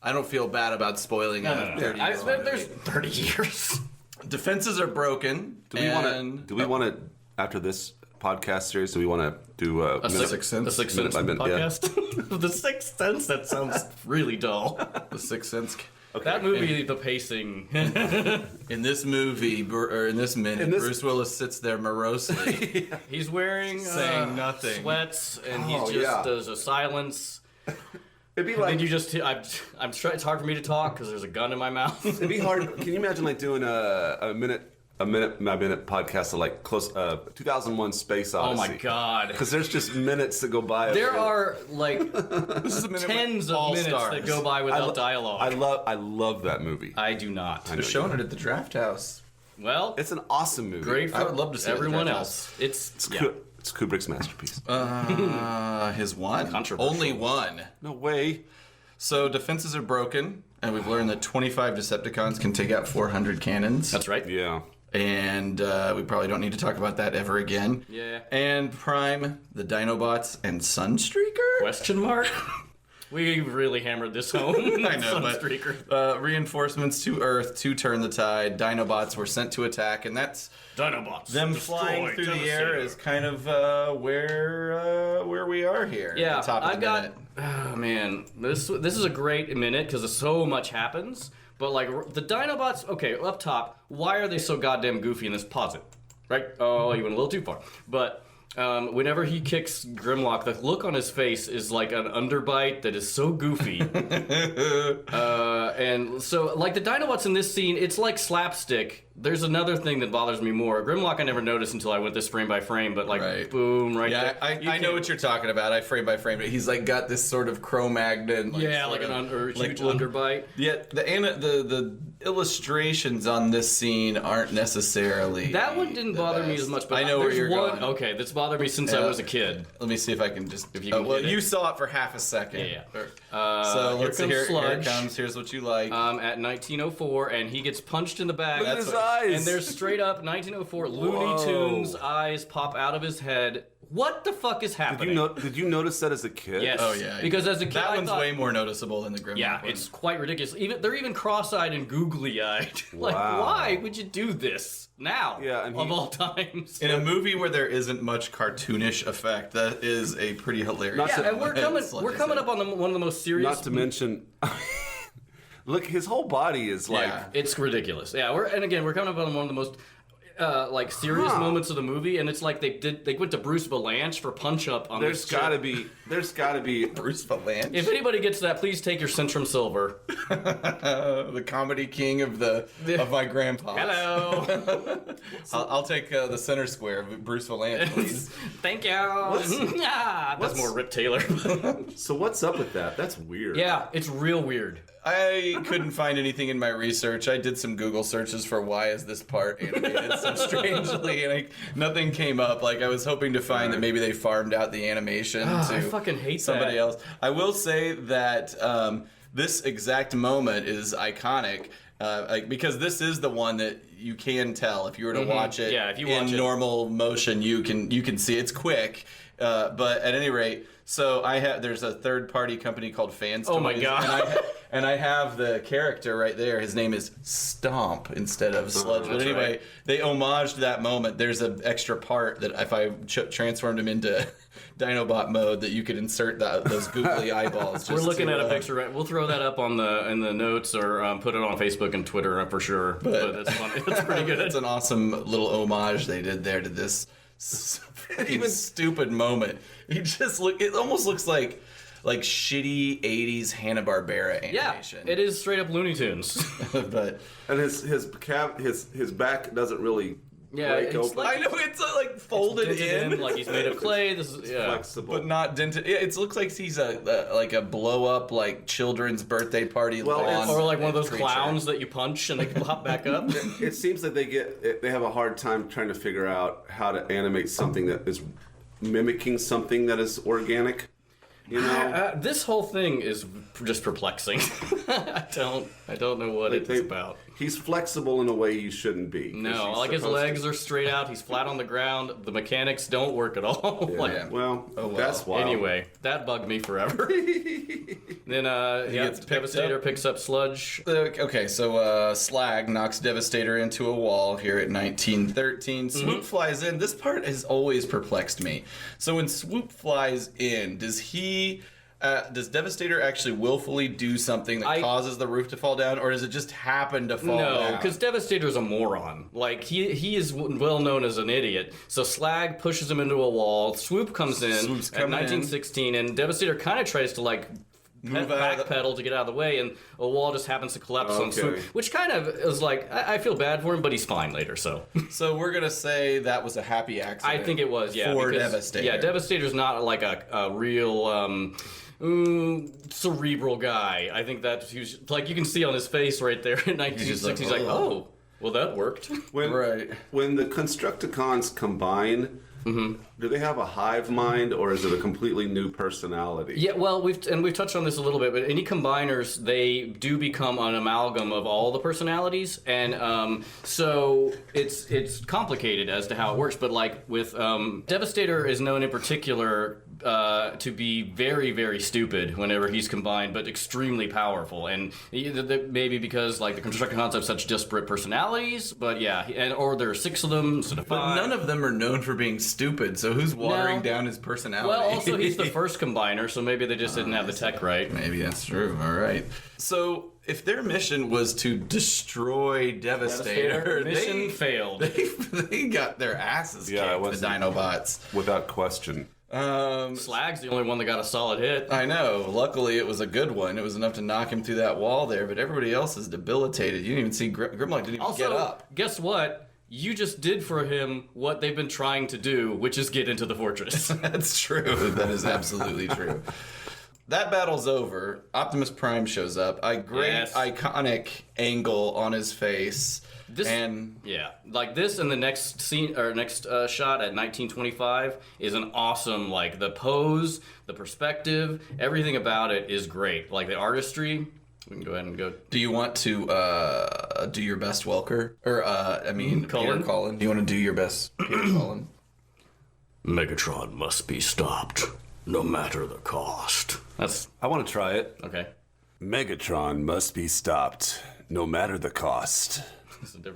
I don't feel bad about spoiling a 30-year-old There's movie. 30 years. Defenses are broken. Do we want to after this podcast series? Do we want to do The Sixth Sense? Sixth Sense Minute by minute, yeah. podcast. The Sixth Sense. That sounds really dull. The Sixth Sense. That movie, the pacing. In this movie, or in this minute, Bruce Willis sits there morosely. He's wearing Saying nothing. sweats, and Oh, he's just yeah. there's a silence. It'd be And like then you just I'm trying. It's hard for me to talk because there's a gun in my mouth. it'd be hard. Can you imagine doing a minute by minute podcast of close 2001 Space Oh Odyssey? my god. Because there's just minutes that go by. There are This is a minute tens with of all minutes stars. that go by without dialogue. I love that movie. I do not. They're showing it at the Draft House. Well, It's an awesome movie. great for I would love to see it at the everyone Draft else. It's It's Kubrick's masterpiece. His one? Controversial. Only one. No way. So defenses are broken, and we've learned that 25 Decepticons can take out 400 cannons. That's right. Yeah. And we probably don't need to talk about that ever again. Yeah. And Prime, the Dinobots, and Sunstreaker? Question mark? We really hammered this home. I know, but Sunstreaker. reinforcements to Earth to turn the tide. Dinobots were sent to attack, and that's Dinobots. them Destroy, flying through the air devastate. is kind of where we are here. Yeah, at the top of I've the got. minute. Oh man, this is a great minute because so much happens. But the Dinobots, okay, up top, why are they so goddamn goofy in this? Pause it, right? Oh, you went a little too far. But whenever he kicks Grimlock, the look on his face is like an underbite that is so goofy. And so, the Dinobots in this scene, it's like slapstick. There's another thing that bothers me more. Grimlock I never noticed until I went this frame by frame, but Right. boom, right Yeah, there. I know what you're talking about. I frame by frame it. He's got this sort of Cro-Magnon. Yeah, like an huge underbite. Yet the illustrations on this scene aren't necessarily. That one didn't the bother me best. as much, but I know where there's you're one. going. Okay, that's bothered me since I was a kid. Let me see if I can just. If you can well, get it. you saw it for half a second. Yeah. So Here let's see. comes Here it Sludge. comes. Here's what you like. At 1904, and he gets punched in the back. Look at his eyes. And there's straight up 1904 Looney Tunes eyes pop out of his head. What the fuck is happening? Did you notice that as a kid? Yes. Oh, yeah. Because as a kid, that I one's thought, way more noticeable than the Grimlock yeah, one. it's quite ridiculous. They're even cross-eyed and googly-eyed. Wow. Why would you do this now? Yeah, and of all times. in a movie where there isn't much cartoonish effect. That is a pretty hilarious. Not to- Yeah, and we're coming up on one of the most serious. Not to mention, look, his whole body is like. Yeah. It's ridiculous. Yeah, we're coming up on one of the most serious moments of the movie, and it's like they went to Bruce Valanche for punch up on There's this. gotta be. Bruce Valanche, If anybody gets that, please take your Centrum Silver. the comedy king of my grandpa. Hello. I'll take the center square of Bruce Valanche, please. Thank you. That's more Rip Taylor. So what's up with that? That's weird. Yeah, it's real weird. I couldn't find anything in my research. I did some Google searches for why is this part animated so strangely, and nothing came up. I was hoping to find that maybe they farmed out the animation to I fucking hate somebody that. else. I will say that this exact moment is iconic. Because this is the one that you can tell if you were to watch it Yeah, if you watch in it. normal motion, you can see it's quick. But at any rate, so there's a third-party company called Fans Oh my Toys, God. and I have the character right there. His name is Stomp instead of Sludge. But anyway, right. they homaged that moment. There's an extra part that if I transformed him into Dinobot mode, that you could insert those googly eyeballs. We're looking at a picture. Right? We'll throw that up in the notes or put it on Facebook and Twitter for sure. But that's funny. That's pretty good. It's an awesome little homage they did there to this even stupid moment. It almost looks like shitty 80s Hanna-Barbera animation. Yeah, it is straight up Looney Tunes. But And his back doesn't really break it's open. like- I know it's like folded Dented in, like he's made of clay. This is flexible. but not dented. Yeah, it looks like he's like a blow up like children's birthday party lawn, or like one of those creature. clowns that you punch and they pop back up. It seems that they have a hard time trying to figure out how to animate something that is mimicking something that is organic. You know, This whole thing is just perplexing. I don't know what it's about. He's flexible in a way you shouldn't be. 'cause No, he's like his supposed to- legs are straight out. He's flat on the ground. The mechanics don't work at all. Yeah, Like, well, well. that's wild. anyway, that bugged me forever. Then gets picked Devastator up. picks up Sludge. Okay, so Slag knocks Devastator into a wall here at 1913. Swoop flies in. This part has always perplexed me. So when Swoop flies in, does Devastator actually willfully do something that causes the roof to fall down, or does it just happen to fall down? No, because Devastator's a moron. Like, he is well known as an idiot. So Slag pushes him into a wall. Swoop comes in Swoop's at coming 1916, and Devastator kind of tries to, like, Move out of the- backpedal to get out of the way, and a wall just happens to collapse on Okay. Swoop, which kind of is like, I feel bad for him, but he's fine later, so. So we're gonna say that was a happy accident. I think it was, yeah. For because, Devastator. Yeah, Devastator's not like a real cerebral guy. I think that he was, like, you can see on his face right there in 1960, he's like, oh, well, that worked. When, Right. When the Constructicons combine, do they have a hive mind, or is it a completely new personality? Yeah, well, we've touched on this a little bit, but any combiners, they do become an amalgam of all the personalities, and so it's complicated as to how it works. But like with Devastator is known in particular to be very, very stupid whenever he's combined, but extremely powerful, and maybe because like the Constructicons have such disparate personalities, but yeah, or there are 6 of them instead of 5. But none of them are known for being stupid, so who's watering down his personality? Well, also he's the first combiner, so maybe they just didn't have the tech right. Maybe that's true. All right. So if their mission was to destroy Devastator, Mission failed. they got their asses Yeah, it kicked, was the Dinobots. Without question. Slag's the only one that got a solid hit. I know. Luckily, it was a good one. It was enough to knock him through that wall there, but everybody else is debilitated. You didn't even see Grimlock didn't even Also, get up. guess what? You just did for him what they've been trying to do, which is get into the fortress. That's true. That is absolutely true. That battle's over. Optimus Prime shows up. Yes. Iconic angle on his face. Yeah, like this and the next scene or next shot at 1925 is an awesome, like the pose, the perspective, everything about it is great. Like the artistry. We can go ahead and go. Do you want to do your best, Welker? Or Peter Cullen. Do you want to do your best, Peter Cullen? Megatron must be stopped, no matter the cost. That's I want to try it. okay. Megatron must be stopped, no matter the cost.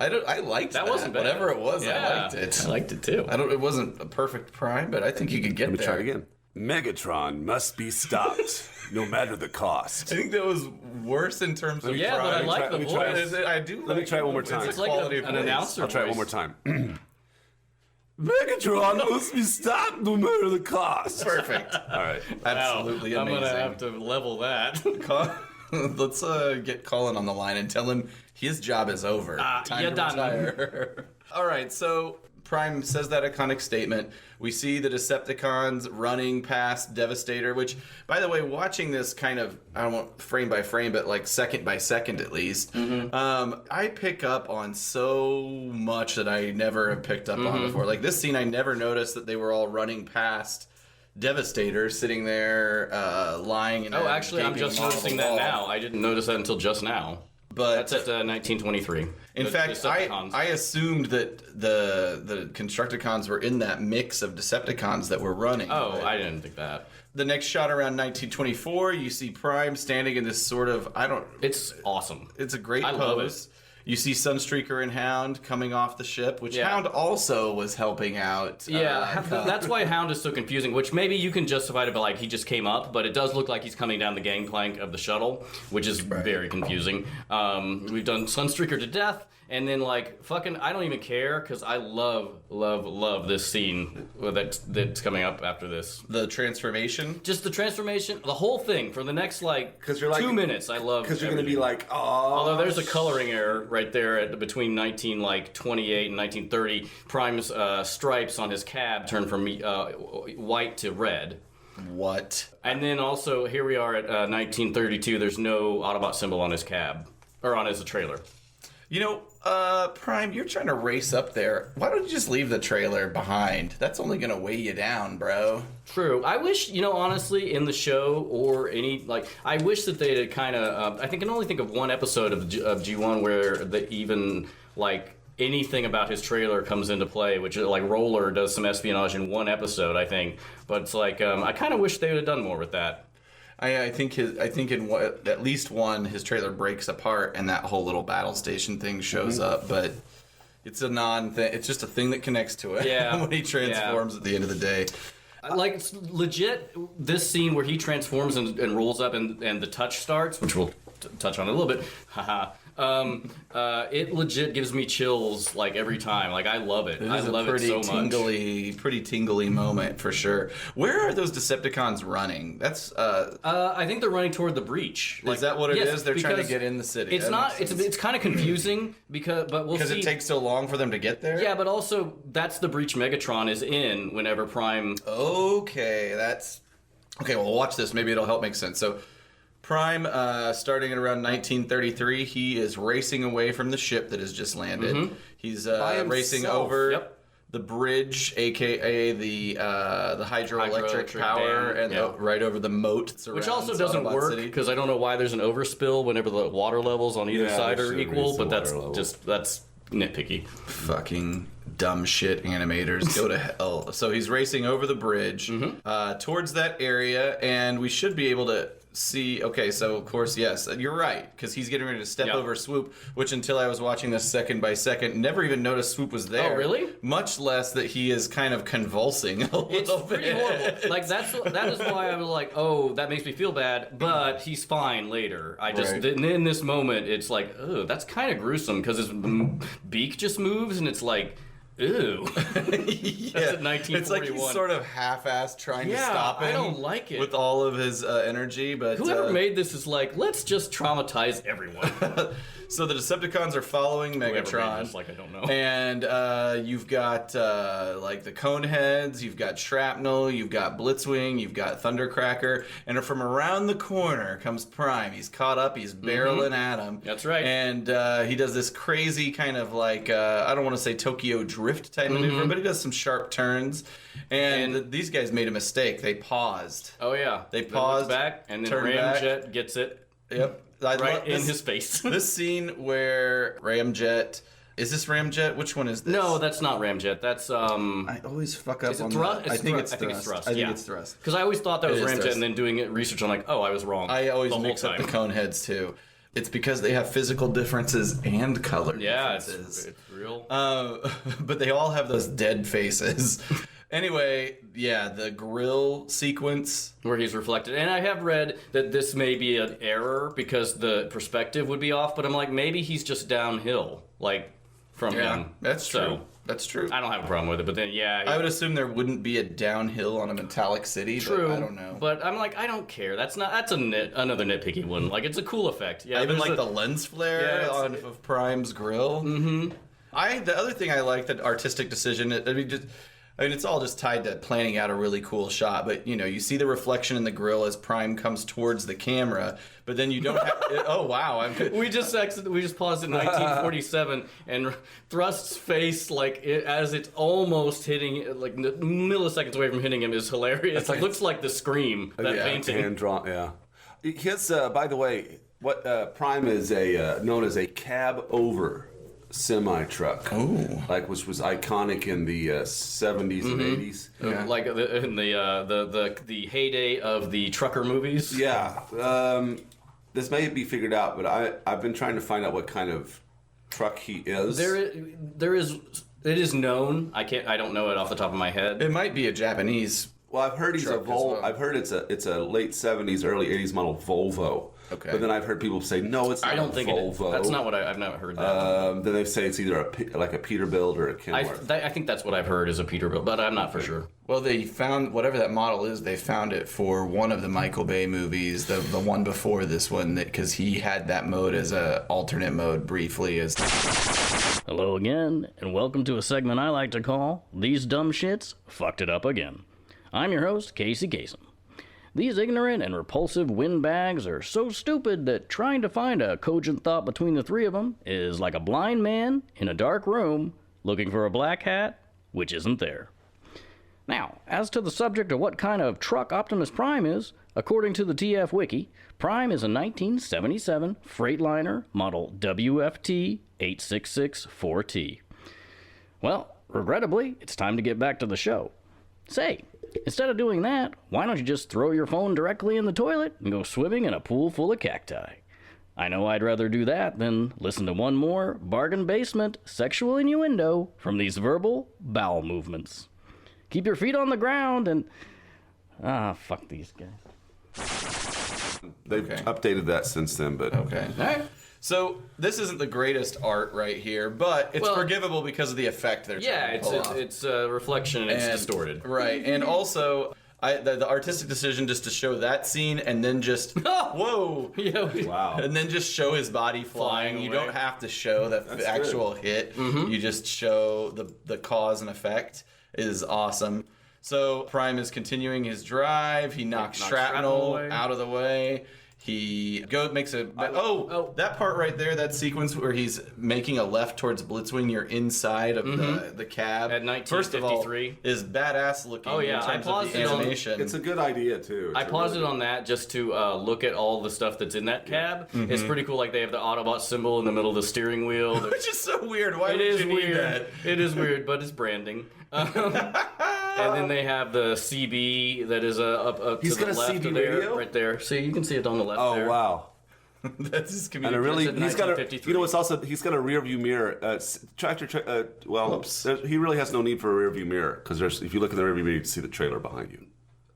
I liked that. Wasn't bad. Whatever it was, Yeah, I liked it. I liked it too. It wasn't a perfect Prime, but I think you could get Let me there. try it again. Megatron must be stopped, no matter the cost. I think that was worse in terms of. Yeah, but I like the voice. I do. Let me try it one more time. It's like an announcer. I'll try it one voice. more time. Megatron must be stopped, no matter the cost. Perfect. All right. Absolutely I'm amazing. gonna have to level that. Let's get Colin on the line and tell him his job is over. Time you're to done. retire. All right, so Prime says that iconic statement. We see the Decepticons running past Devastator, which, by the way, watching this kind of, I don't want frame by frame, but like second by second at least, I pick up on so much that I never have picked up on before. Like this scene, I never noticed that they were all running past Devastator sitting there lying in Oh, actually, I'm just noticing that now. I didn't notice that until just now. But That's at 1923. in fact, Decepticons. I assumed that the Constructicons were in that mix of Decepticons that were running. Oh, But I didn't think that. the next shot around 1924, you see Prime standing in this sort of It's awesome. It's a great I pose. love it. You see Sunstreaker and Hound coming off the ship, which Yeah. Hound also was helping out. That's why Hound is so confusing, which maybe you can justify it by like he just came up, but it does look like he's coming down the gangplank of the shuttle, which is very confusing. We've done Sunstreaker to death, and then like fucking I don't even care because I love this scene that's coming up after this. The transformation. Just the transformation, the whole thing for the next like 'Cause you're like- 2 minutes. I love Because you're going to be everything. like, oh. Although there's a coloring error right there between 1928 and 1930. Prime's stripes on his cab turned from white to red. What? And then also here we are at 1932. There's no Autobot symbol on his cab or on his trailer. You know, Prime, you're trying to race up there. Why don't you just leave the trailer behind? That's only going to weigh you down, bro. True. I wish, honestly, in the show or I wish that they had kind of. I can only think of one episode of G1 where anything about his trailer comes into play, which like Roller does some espionage in one episode, I think. But it's like I kind of wish they would have done more with that. I think at least one, his trailer breaks apart and that whole little battle station thing shows up, but it's a non-thing. It's just a thing that connects to it. Yeah. when he transforms at the end of the day. Like, it's legit, this scene where he transforms and rolls up and the touch starts, which we'll touch on in a little bit, haha. It legit gives me chills like every time. Like I love it. I love it so much. Pretty tingly moment for sure. Where are those Decepticons running? That's I think they're running toward the breach. is that what it yes, is? They're trying to because get in the city. It's That not. makes sense. It's kind of confusing but we'll see. Because it takes so long for them to get there? Yeah, but also that's the breach Megatron is in whenever Prime. Okay, well, watch this. Maybe it'll help make sense. So, Prime, starting at around 1933, he is racing away from the ship that has just landed. Mm-hmm. He's By racing himself. over Yep. the bridge, aka the hydroelectric Hydroelectric power, dam, and yeah. right over the moat. That Which surrounds also doesn't Autobot work City. because I don't know why there's an overspill whenever the water levels on either Yeah, side they are should equal, raise the but that's water level. that's nitpicky. Fucking dumb shit animators go to hell. So he's racing over the bridge towards that area, and we should be able to see. Okay, so of course, yes, you're right, because he's getting ready to step Yep. over Swoop, which until I was watching this second by second, never even noticed Swoop was there. Oh, really? Much less that he is kind of convulsing a It's little pretty bit. horrible. Like that is why I was like, oh, that makes me feel bad. But he's fine later. I just Right. in this moment, it's like, oh, that's kind of gruesome because his beak just moves and it's like, ew. Yeah. at 1941. It's like he's sort of half-assed trying to Yeah, stop him. I don't like it. With all of his energy, but Whoever made this is like, let's just traumatize everyone. so the Decepticons are following Whoever made Megatron. this, like I don't know. And you've got like the Coneheads, you've got Shrapnel, you've got Blitzwing, you've got Thundercracker, and from around the corner comes Prime. He's caught up, he's barreling at him. That's right. And he does this crazy kind of like, I don't want to say Tokyo Drift type maneuver, but he does some sharp turns. And these guys made a mistake. They paused. Oh yeah, They looked paused, back, and then turned back. Ramjet gets it Yep. I right love in this- his face. This scene where Ramjet... Is this Ramjet? Which one is this? No, that's not Ramjet. That's I always fuck up Is it on Thrust? that. I think it's Thrust. Thrust. Yeah. it's Thrust. Because I always thought that was It is Ramjet, Thrust. and then doing research, I'm like, oh, I was wrong. I always the whole mix up the time. Coneheads too. It's because they have physical differences and color Yeah, it's differences. real. But they all have those dead faces. Anyway, yeah, the grill sequence. Where he's reflected. And I have read that this may be an error because the perspective would be off, but I'm like, maybe he's just downhill, like, from him. That's So, true. That's true. I don't have a problem with it, but then, yeah. I would assume there wouldn't be a downhill on a metallic city. True. But I don't know. But I'm like, I don't care. That's another nitpicky one. Like, it's a cool effect. Yeah, I even there's like a- the lens flare Yeah, it's- of Prime's grill. Mm-hmm. The other thing I like, that artistic decision. I mean, it's all just tied to planning out a really cool shot. But you see the reflection in the grill as Prime comes towards the camera. But then you don't have. Oh wow! We just paused at 1947, and Thrust's face, like as it's almost hitting, like milliseconds away from hitting him, is hilarious. It looks like the Scream, that painting. hand drawn. Yeah. His, by the way, what Prime is known as a cab over semi truck. Oh, which was iconic in the 70s and 80s. Yeah. Like in the heyday of the trucker movies. Yeah. This may be figured out, but I've been trying to find out what kind of truck he is. It is known. I don't know it off the top of my head. it might be a Japanese. Well, I've heard he's a Truck as Volvo. well. I've heard it's a late 70s, early 80s model Volvo. Okay. But then I've heard people say, no, it's not I don't a think Volvo. that's not what I've never heard that. Then they say it's either a Peterbilt or a Kenworth. I think that's what I've heard is a Peterbilt, but I'm not for sure. Well, they found whatever that model is. They found it for one of the Michael Bay movies, the one before this one, because he had that mode as a alternate mode briefly. As Hello again, and welcome to a segment I like to call These Dumb Shits Fucked It Up Again. I'm your host, Casey Kasem. These ignorant and repulsive windbags are so stupid that trying to find a cogent thought between the three of them is like a blind man in a dark room looking for a black hat, which isn't there. Now, as to the subject of what kind of truck Optimus Prime is, according to the TF Wiki, Prime is a 1977 Freightliner model WFT 8664T. Well, regrettably, it's time to get back to the show. Say, instead of doing that, why don't you just throw your phone directly in the toilet and go swimming in a pool full of cacti? I know I'd rather do that than listen to one more bargain basement sexual innuendo from these verbal bowel movements. Keep your feet on the ground and... fuck these guys. They've updated that since then, but... okay. All right. So this isn't the greatest art right here, but it's forgivable because of the effect they're trying to pull off. it's a reflection and it's distorted. Right, and also the artistic decision just to show that scene and then just whoa, Wow. and then just show his body flying. You away. don't have to show the actual hit. You just show the cause and effect is awesome. So Prime is continuing his drive. He knocks shrapnel out of the way. He makes a... that part right there, that sequence where he's making a left towards Blitzwing, you're inside of the cab. At 1953. First of all, is badass looking in terms of the animation. It's a good idea, too. I paused it on that just to look at all the stuff that's in that cab. It's pretty cool. Like, they have the Autobot symbol in the middle of the steering wheel. Which is so weird. Why It would is you need weird. that? It is weird, but it's branding. And then they have the CB that is up He's to the got a left CB of there, radio? right there. See, you can see it on the left Oh, there. wow. That's his And community. he's got a, you know, it's also, he's got a rear view mirror. He really has no need for a rear view mirror, because if you look in the rear view mirror, you can see the trailer behind you.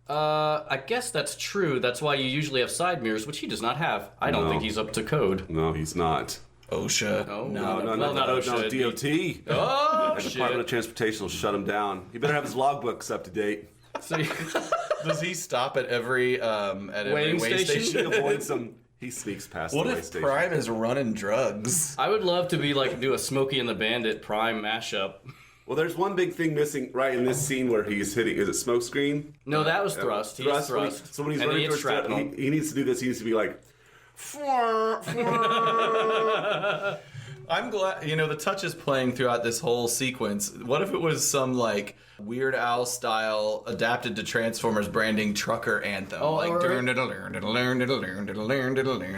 I guess that's true. That's why you usually have side mirrors, which he does not have. I don't think he's up to code. No, he's not. OSHA. Oh, No, not OSHA. No, DOT. Oh, The shit. Department of Transportation will shut him down. He better have his logbooks up to date. So, Does he stop at every Weighing way station? He avoids them. He sneaks past What the way if station. Prime is running drugs? I would love to do a Smokey and the Bandit Prime mashup. Well, there's one big thing missing right in this scene where he's hitting. Is it smoke screen? No, that was thrust. He is thrust. So when he's and running he hits towards shrapnel. he needs to do this. He needs to be like. I'm glad, the touch is playing throughout this whole sequence. What if it was some, like, Weird Al style, adapted to Transformers branding trucker anthem? Oh, like,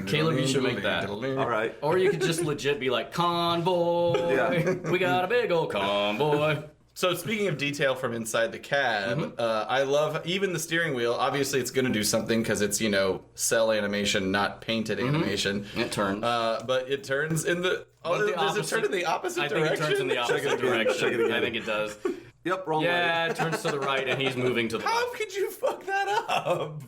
Caleb, you should make that. All right. Or you could just legit be like, convoy. Yeah. We got a big old convoy. So speaking of detail from inside the cab, I love even the steering wheel. Obviously, it's going to do something because it's, cell animation, not painted animation. It turns. But it turns in the... Oh, does it turn in the opposite I direction? think it turns in the opposite direction. Check it again. I think it does. Yep. Wrong way. Yeah, it turns to the right and he's moving to the How left. could you fuck that up?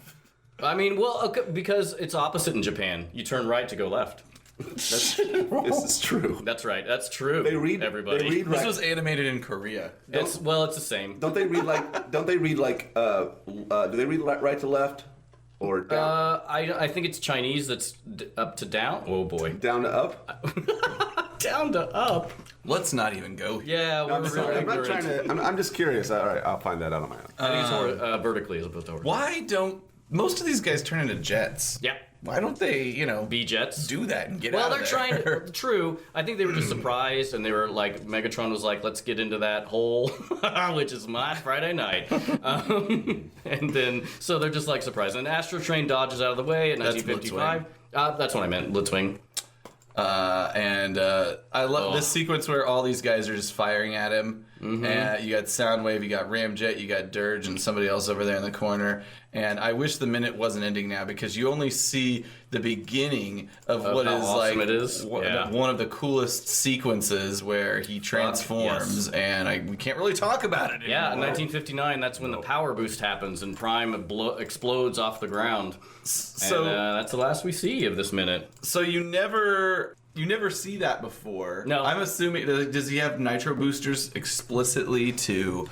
I mean, well, okay, because it's opposite in Japan. You turn right to go left. This is true. That's right. That's true. They read. everybody. They read This right. was animated in Korea. It's the same. Don't they read like? Do they read right to left, or down, I think it's Chinese that's up to down. Oh boy. down to up? Down to up. Let's not even go here. Yeah, we're I'm really sorry. I'm not ignorant. trying to. I'm just curious. All right, I'll find that out on my own. I think it's more vertically as opposed to Why don't most of these guys turn into jets. Yeah. Why don't they, B-jets. do that and get Well, out of they're there? trying to. True. I think they were just surprised, and they were like, Megatron was like, let's get into that hole, which is my Friday night. And then, so they're just like surprised. And Astro Train dodges out of the way at 1955. That's what I meant, Blitzwing. I love this sequence where all these guys are just firing at him. And you got Soundwave, you got Ramjet, you got Dirge, and somebody else over there in the corner. And I wish the minute wasn't ending now, because you only see the beginning of what how is awesome like it is. one of the coolest sequences where he transforms, and we can't really talk about it anymore. Yeah, in 1959, that's when the power boost happens and Prime explodes off the ground. So And that's the last we see of this minute. So you never see that before. No. I'm assuming, does he have nitro boosters explicitly to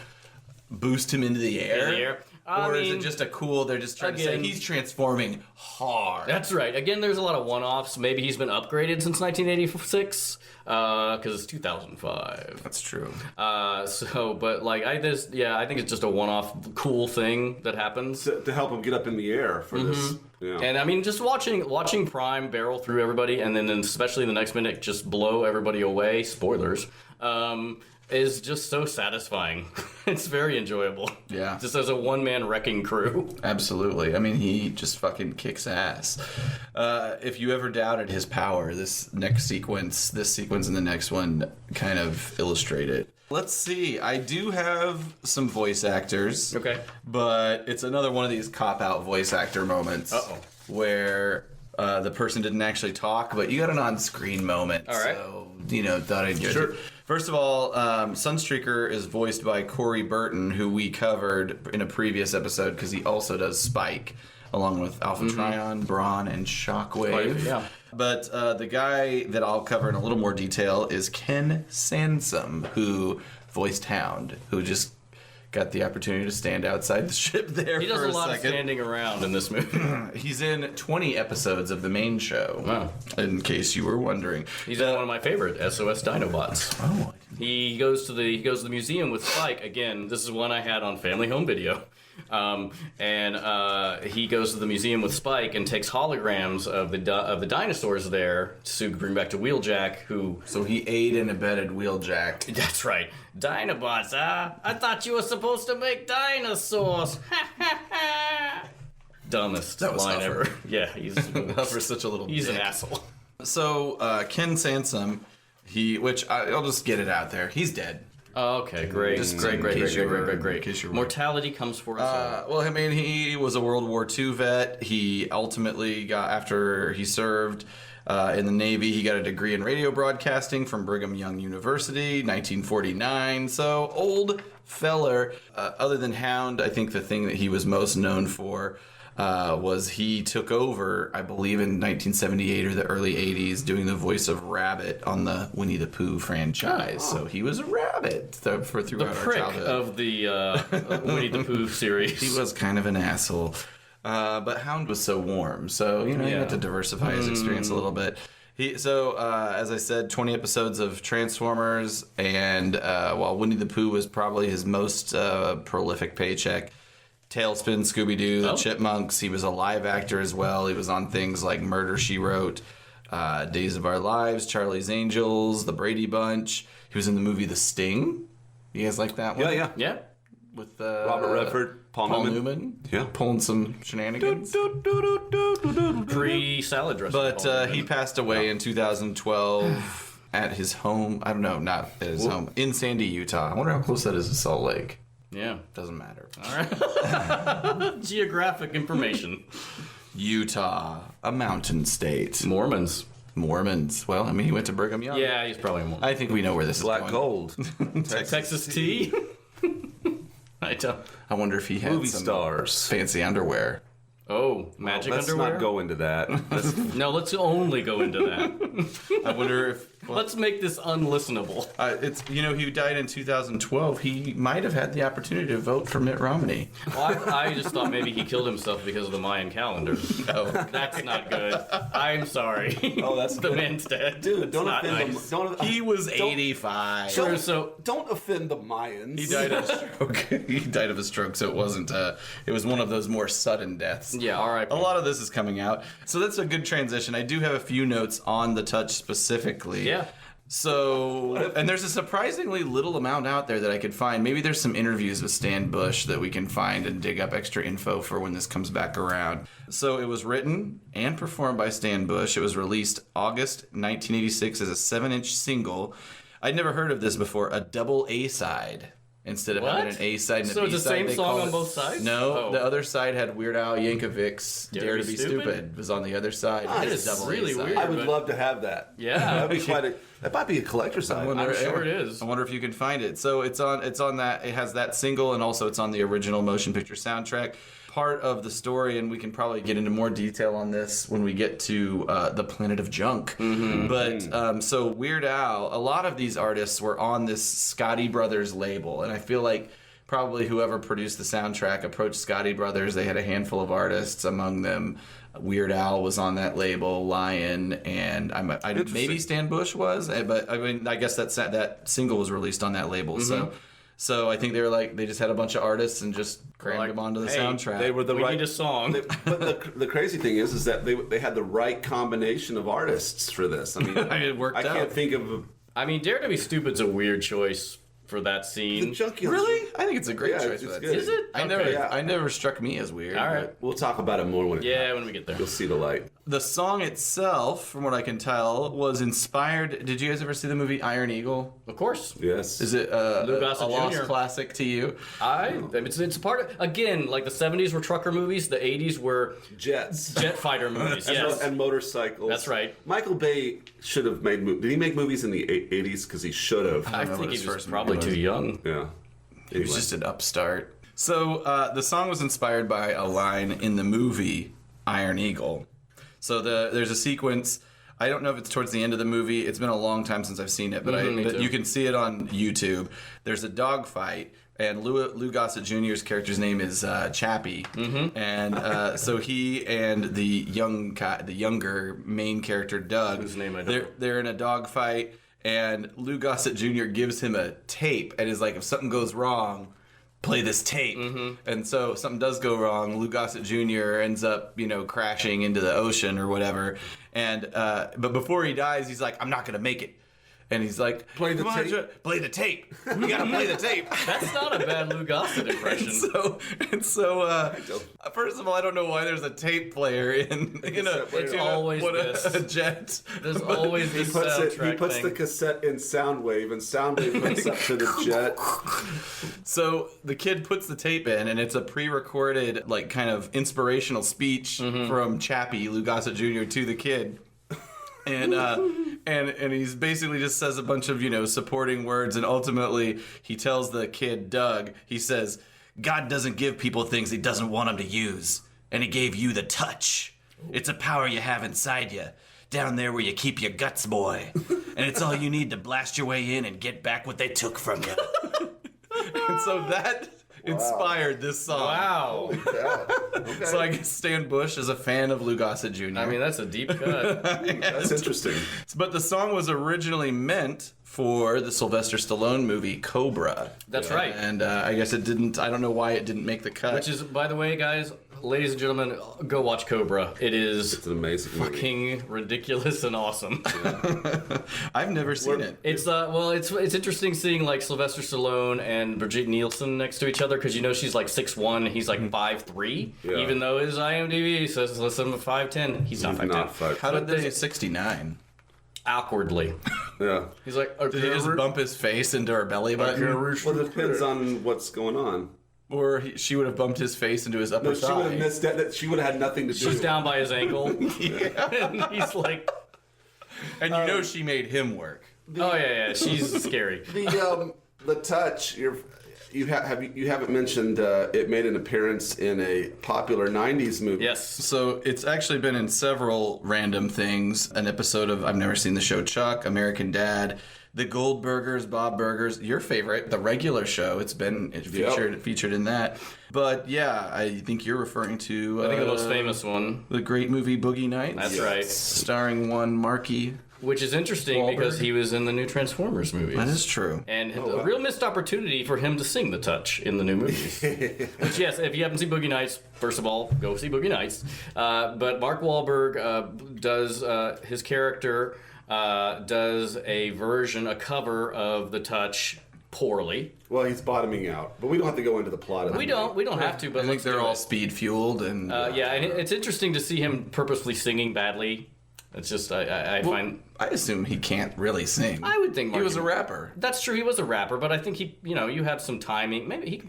boost him into the air? In the air. Or is it just they're just trying to say he's transforming hard? That's right. Again, there's a lot of one-offs. Maybe he's been upgraded since 1986, because it's 2005. That's true. But like, I think it's just a one-off cool thing that happens. To help him get up in the air for this. Yeah. And I mean, just watching Prime barrel through everybody, and then especially the next minute just blow everybody away. Spoilers. Is just so satisfying. It's very enjoyable. Yeah. Just as a one-man wrecking crew. Absolutely. I mean, he just fucking kicks ass. If you ever doubted his power, this sequence and the next one kind of illustrate it. Let's see. I do have some voice actors. Okay. But it's another one of these cop-out voice actor moments. Uh-oh. Where the person didn't actually talk, but you got an on-screen moment. All right. So, thought I'd get Sure. it. First of all, Sunstreaker is voiced by Corey Burton, who we covered in a previous episode because he also does Spike, along with Alpha Trion, Brawn, and Shockwave. Yeah. But the guy that I'll cover in a little more detail is Ken Sansom, who voiced Hound, who just got the opportunity to stand outside the ship there He does for a lot of second. standing around in this movie. He's in 20 episodes of the main show. Wow. In case you were wondering. He's in one of my favorite SOS Dinobots. Oh. He goes to the museum with Spike. Again, this is one I had on Family Home Video. He goes to the museum with Spike and takes holograms of the dinosaurs there to bring back to Wheeljack, who... So he aided and abetted Wheeljack. That's right. Dinobots, I thought you were supposed to make dinosaurs. Dumbest That was line Huffer. ever. Yeah, he's For such a little he's an dick. asshole. So, Ken Sansom, I'll just get it out there. He's dead. Oh, okay, great. Just Great. in case you were- in Great. case you were- Mortality comes for us all. Well, I mean, he was a World War II vet. He ultimately got, after he served in the Navy, he got a degree in radio broadcasting from Brigham Young University, 1949. So, old feller. Other than Hound, I think the thing that he was most known for was he took over, I believe, in 1978 or the early 80s, doing the voice of Rabbit on the Winnie the Pooh franchise. So he was a rabbit throughout The our prick childhood. of the Winnie the Pooh series. He was kind of an asshole. But Hound was so warm, so he had to diversify his experience a little bit. As I said, 20 episodes of Transformers, and while Winnie the Pooh was probably his most prolific paycheck, Tailspin, Scooby-Doo, the Chipmunks, he was a live actor as well. He was on things like Murder, She Wrote, Days of Our Lives, Charlie's Angels, The Brady Bunch. He was in the movie The Sting. You guys like that one? Yeah. Yeah. With Robert Redford, Paul Newman. Yeah. Pulling some shenanigans. Pre-salad dressing. But he passed away in 2012 at his home. I don't know, not at his home. In Sandy, Utah. I wonder how close that is to Salt Lake. Yeah. Doesn't matter. All right. Geographic information. Utah, a mountain state. Mormons. Mormons. Well, I mean, he went to Brigham Young. Yeah, he's probably a Mormon. I think we know where this Black is going. gold. Texas tea. I don't. I wonder if he had Movie some stars. fancy underwear. Oh, magic Let's underwear. not go into that. No, let's only go into that. I wonder if... Let's make this unlistenable. he died in 2012. He might have had the opportunity to vote for Mitt Romney. Well, I just thought maybe he killed himself because of the Mayan calendar. No. That's not good. I'm sorry. Oh, that's the man's dead. Dude, don't It's not offend nice. them. Don't, He was 85. True, so don't offend the Mayans. He died of a stroke. He died of a stroke, so it wasn't. It was one of those more sudden deaths. Yeah, R.I.P. A lot of this is coming out. So that's a good transition. I do have a few notes on The Touch specifically. Yeah. So, and there's a surprisingly little amount out there that I could find. Maybe there's some interviews with Stan Bush that we can find and dig up extra info for when this comes back around. So it was written and performed by Stan Bush. It was released August 1986 as a 7-inch single. I'd never heard of this before, a double A-side. Instead of having an A-side and a So B-side, it's the same they song call on it- both sides? No, Oh. the other side had Weird Al Yankovic's "Dare to Be Stupid" was on the other side. That It's is really A-side. weird. I would but- love to have that. Yeah. That'd be quite a. That might be a collector's item. I'm sure it is. I wonder if you can find it. So it's on that. It has that single, and also it's on the original motion picture soundtrack. Part of the story, and we can probably get into more detail on this when we get to the Planet of Junk. But so Weird Al, a lot of these artists were on this Scotti Brothers label, and I feel like probably whoever produced the soundtrack approached Scotti Brothers. They had a handful of artists, among them Weird Al was on that label, Lion, and maybe Stan Bush was, but I mean, I guess that single was released on that label. So I think they were like, they just had a bunch of artists and just crammed them onto the soundtrack. They were the We right. need a song. But the crazy thing is that they had the right combination of artists for this. I mean, It worked I can't out. think of I mean, Dare to Be Stupid's a weird choice for that the scene. Junkyard. Really? I think it's a great Yeah, choice it's for that. good. Is it? I never struck me as weird. All right. but- We'll talk about it more when Yeah, when we get there. you'll see the light. The song itself, from what I can tell, was inspired. Did you guys ever see the movie Iron Eagle? Of course. Yes. Is it Lou a Gossett lost Jr. classic to you? It's a part of, again, like the 70s were trucker movies, the 80s were Jets? jet fighter movies. Yes. And motorcycles. That's right. Michael Bay should have made movies. Did he make movies in the 80s? Because he should have. I remember think his he was first probably movie. too young. Yeah. He was just an upstart. So the song was inspired by a line in the movie Iron Eagle. So there's a sequence. I don't know if it's towards the end of the movie. It's been a long time since I've seen it, but Me but too. you can see it on YouTube. There's a dog fight, and Lou Gossett Jr.'s character's name is Chappie, and so he and the younger main character Doug, Whose name I don't know. they're in a dog fight, and Lou Gossett Jr. gives him a tape and is like, if something goes wrong, play this tape. And so if something does go wrong, Lou Gossett Jr. ends up, crashing into the ocean or whatever. And but before he dies, he's like, I'm not gonna make it. And he's like, Play the "Come on, tape." play the tape. We gotta play the tape. That's not a bad Lou Gossett impression. And so, first of all, I don't know why there's a tape player in It's always this. a jet. There's always He this puts soundtrack the thing. cassette in Soundwave, and Soundwave puts up to the jet. So the kid puts the tape in, and it's a pre-recorded, like, kind of inspirational speech from Chappie, Lou Gossett Jr., to the kid. And and he's basically just says a bunch of supporting words, and ultimately he tells the kid Doug, he says, God doesn't give people things he doesn't want them to use, and he gave you the touch. It's a power you have inside you, down there where you keep your guts, boy, and it's all you need to blast your way in and get back what they took from you. And so that inspired this song. Wow. Okay. So I guess Stan Bush is a fan of Lou Gossett Jr. I mean, that's a deep cut. That's interesting. But the song was originally meant for the Sylvester Stallone movie Cobra. That's right. And I guess it didn't. I don't know why it didn't make the cut. Which is, by the way, guys, ladies and gentlemen, go watch Cobra. It is It's an amazing movie. fucking ridiculous and awesome. I've never seen it. It's it's interesting seeing like Sylvester Stallone and Brigitte Nielsen next to each other because she's like 6'1" and he's like 5'3", Yeah. even though his IMDb says less than 5'10". He's not 5'10". Not five. How did they say 69? Awkwardly. Yeah. He's like, Did he just bump his face into her belly button? Well, it depends on what's going on. Or she would have bumped his face into his upper No, she would have thigh? missed that. She would have had nothing to do. She's down by his ankle. And he's like, And she made him work. oh yeah, she's scary. The touch. You haven't mentioned it made an appearance in a popular '90s movie. Yes. So it's actually been in several random things. An episode of I've never seen the show Chuck, American Dad, The Goldbergers, Bob Burgers, your favorite, The Regular Show. It's featured in that. But yeah, I think you're referring to I think the most famous one. the great movie Boogie Nights. That's right. Starring one Marky Which is interesting because he was in the new Transformers movies. That is true. And a real missed opportunity for him to sing the touch in the new movies. Which, yes, if you haven't seen Boogie Nights, first of all, go see Boogie Nights. But Mark Wahlberg does his character does a cover of the touch poorly. Well, he's bottoming out, but we don't have to go into the plot of it. We don't have to, but I think let's they're do all it. speed fueled and Yeah, and it's interesting to see him purposefully singing badly. It's just I find I assume he can't really sing. I would think he was a Marky- rapper. That's true. He was a rapper, but I think you had some timing. Maybe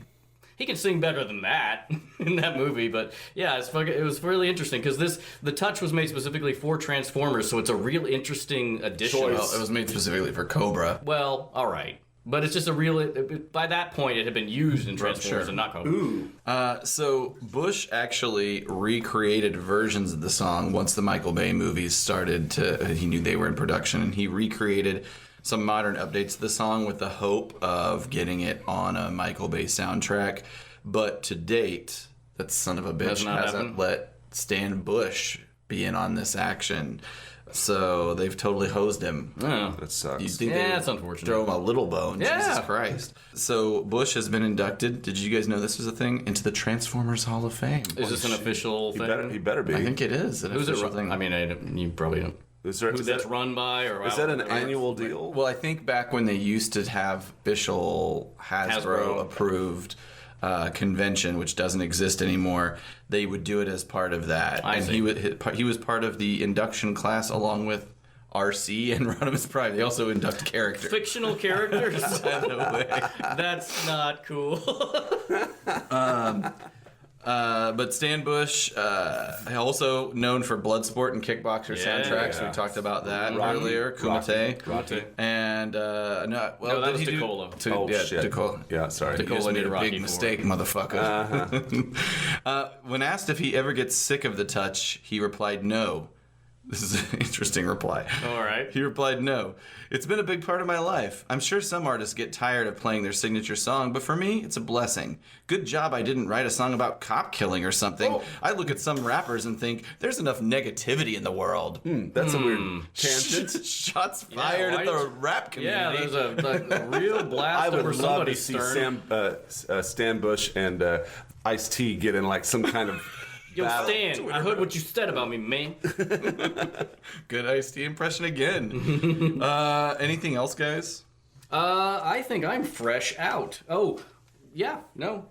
he can sing better than that in that movie. But yeah, it was really interesting because the touch was made specifically for Transformers, so it's a real interesting addition. Well, it was made specifically for Cobra. Well, all right. But it's just a real. By that point, it had been used in Transformers and not Cobra. So Bush actually recreated versions of the song once the Michael Bay movies started he knew they were in production, and he recreated some modern updates to the song with the hope of getting it on a Michael Bay soundtrack. But to date, that son of a bitch hasn't let Stan Bush be in on this action. So they've totally hosed him. Oh. That sucks. You'd think That's unfortunate. throw him a little bone. Yeah. Jesus Christ. So Bush has been inducted. Did you guys know this was a thing? Into the Transformers Hall of Fame. Is this an official thing? He better be. I think it is an Who's it official run? thing. I mean, you probably don't. Is Who that's run by, or is that an annual deal? Well, I think back when they used to have official Hasbro approved convention, which doesn't exist anymore, they would do it as part of that. I see. He was part of the induction class along with RC and Rodimus Prime. They also induct characters. Fictional characters? By the way. That's not cool. But Stan Bush, also known for Bloodsport and Kickboxer soundtracks. Yeah. We talked about that earlier. Kumite. Rocky. And, no, that did was he do- DeCola. Oh, yeah, shit. DeCola. Yeah, sorry. You just made a Rocky big IV. mistake, motherfucker. When asked if he ever gets sick of the touch, he replied no. This is an interesting reply. All right. He replied, no. It's been a big part of my life. I'm sure some artists get tired of playing their signature song, but for me, it's a blessing. Good job I didn't write a song about cop killing or something. Oh. I look at some rappers and think, there's enough negativity in the world. That's a weird tangent. Shots fired at the rap Yeah, community. there's a real blast I would over love to somebody's see stern. Stan Bush and Ice-T get in like some kind of Yo, battle. Stan, I heard what you said about me, man. Good Ice-T impression again. Anything else, guys? I think I'm fresh out. Oh, yeah, no.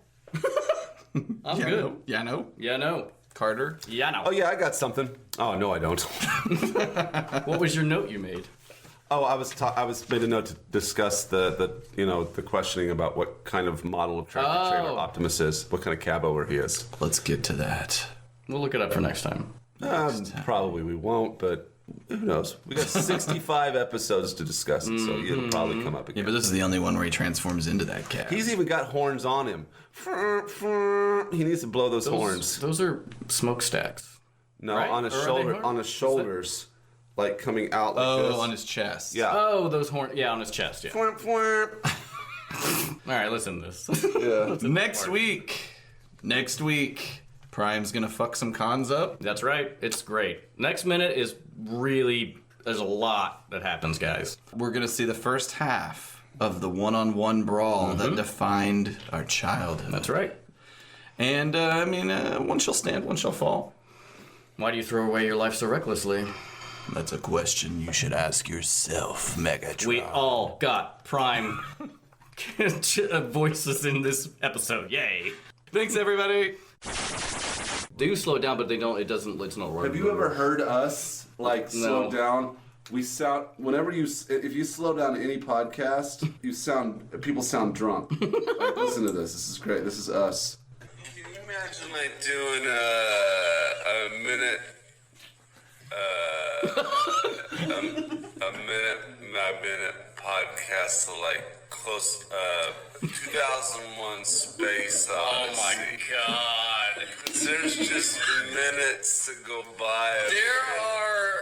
I'm good. No. Yeah, no. Yeah, no. Carter? Yeah, no. Oh yeah, I got something. Oh no, I don't. What was your note you made? Oh, I was made a note to discuss the questioning about what kind of model of tractor trailer Optimus is, what kind of cab over he is. Let's get to that. We'll look it up for next time. Probably we won't, but who knows? We got 65 episodes to discuss it, so it'll probably come up Yeah, again. but this is the only one where he transforms into that cat. He's even got horns on him. He needs to blow those horns. Those are smokestacks. No, right? on his Or are they shoulder, horns? on his shoulders, like coming out like this. on his chest. Yeah. Oh, those horns. Yeah, on his chest. Yeah. Fwamp, fwamp. All right, listen to this. Yeah. Next week, Prime's gonna fuck some cons up. That's right. It's great. Next minute is really. There's a lot that happens, guys. We're gonna see the first half of the one-on-one brawl that defined our childhood. That's right. And one shall stand, one shall fall. Why do you throw away your life so recklessly? That's a question you should ask yourself, Megatron. We all got Prime voices in this episode. Yay! Thanks, everybody. Do slow down, but they don't. It's not right. Have you ever heard us like slow No. down? We sound if you slow down any podcast, people sound drunk. Like, listen to this. This is great. This is us. Can you imagine like doing a minute, a minute podcast to like close 2001 Space Odyssey? Oh my God! There's just minutes to go by. There are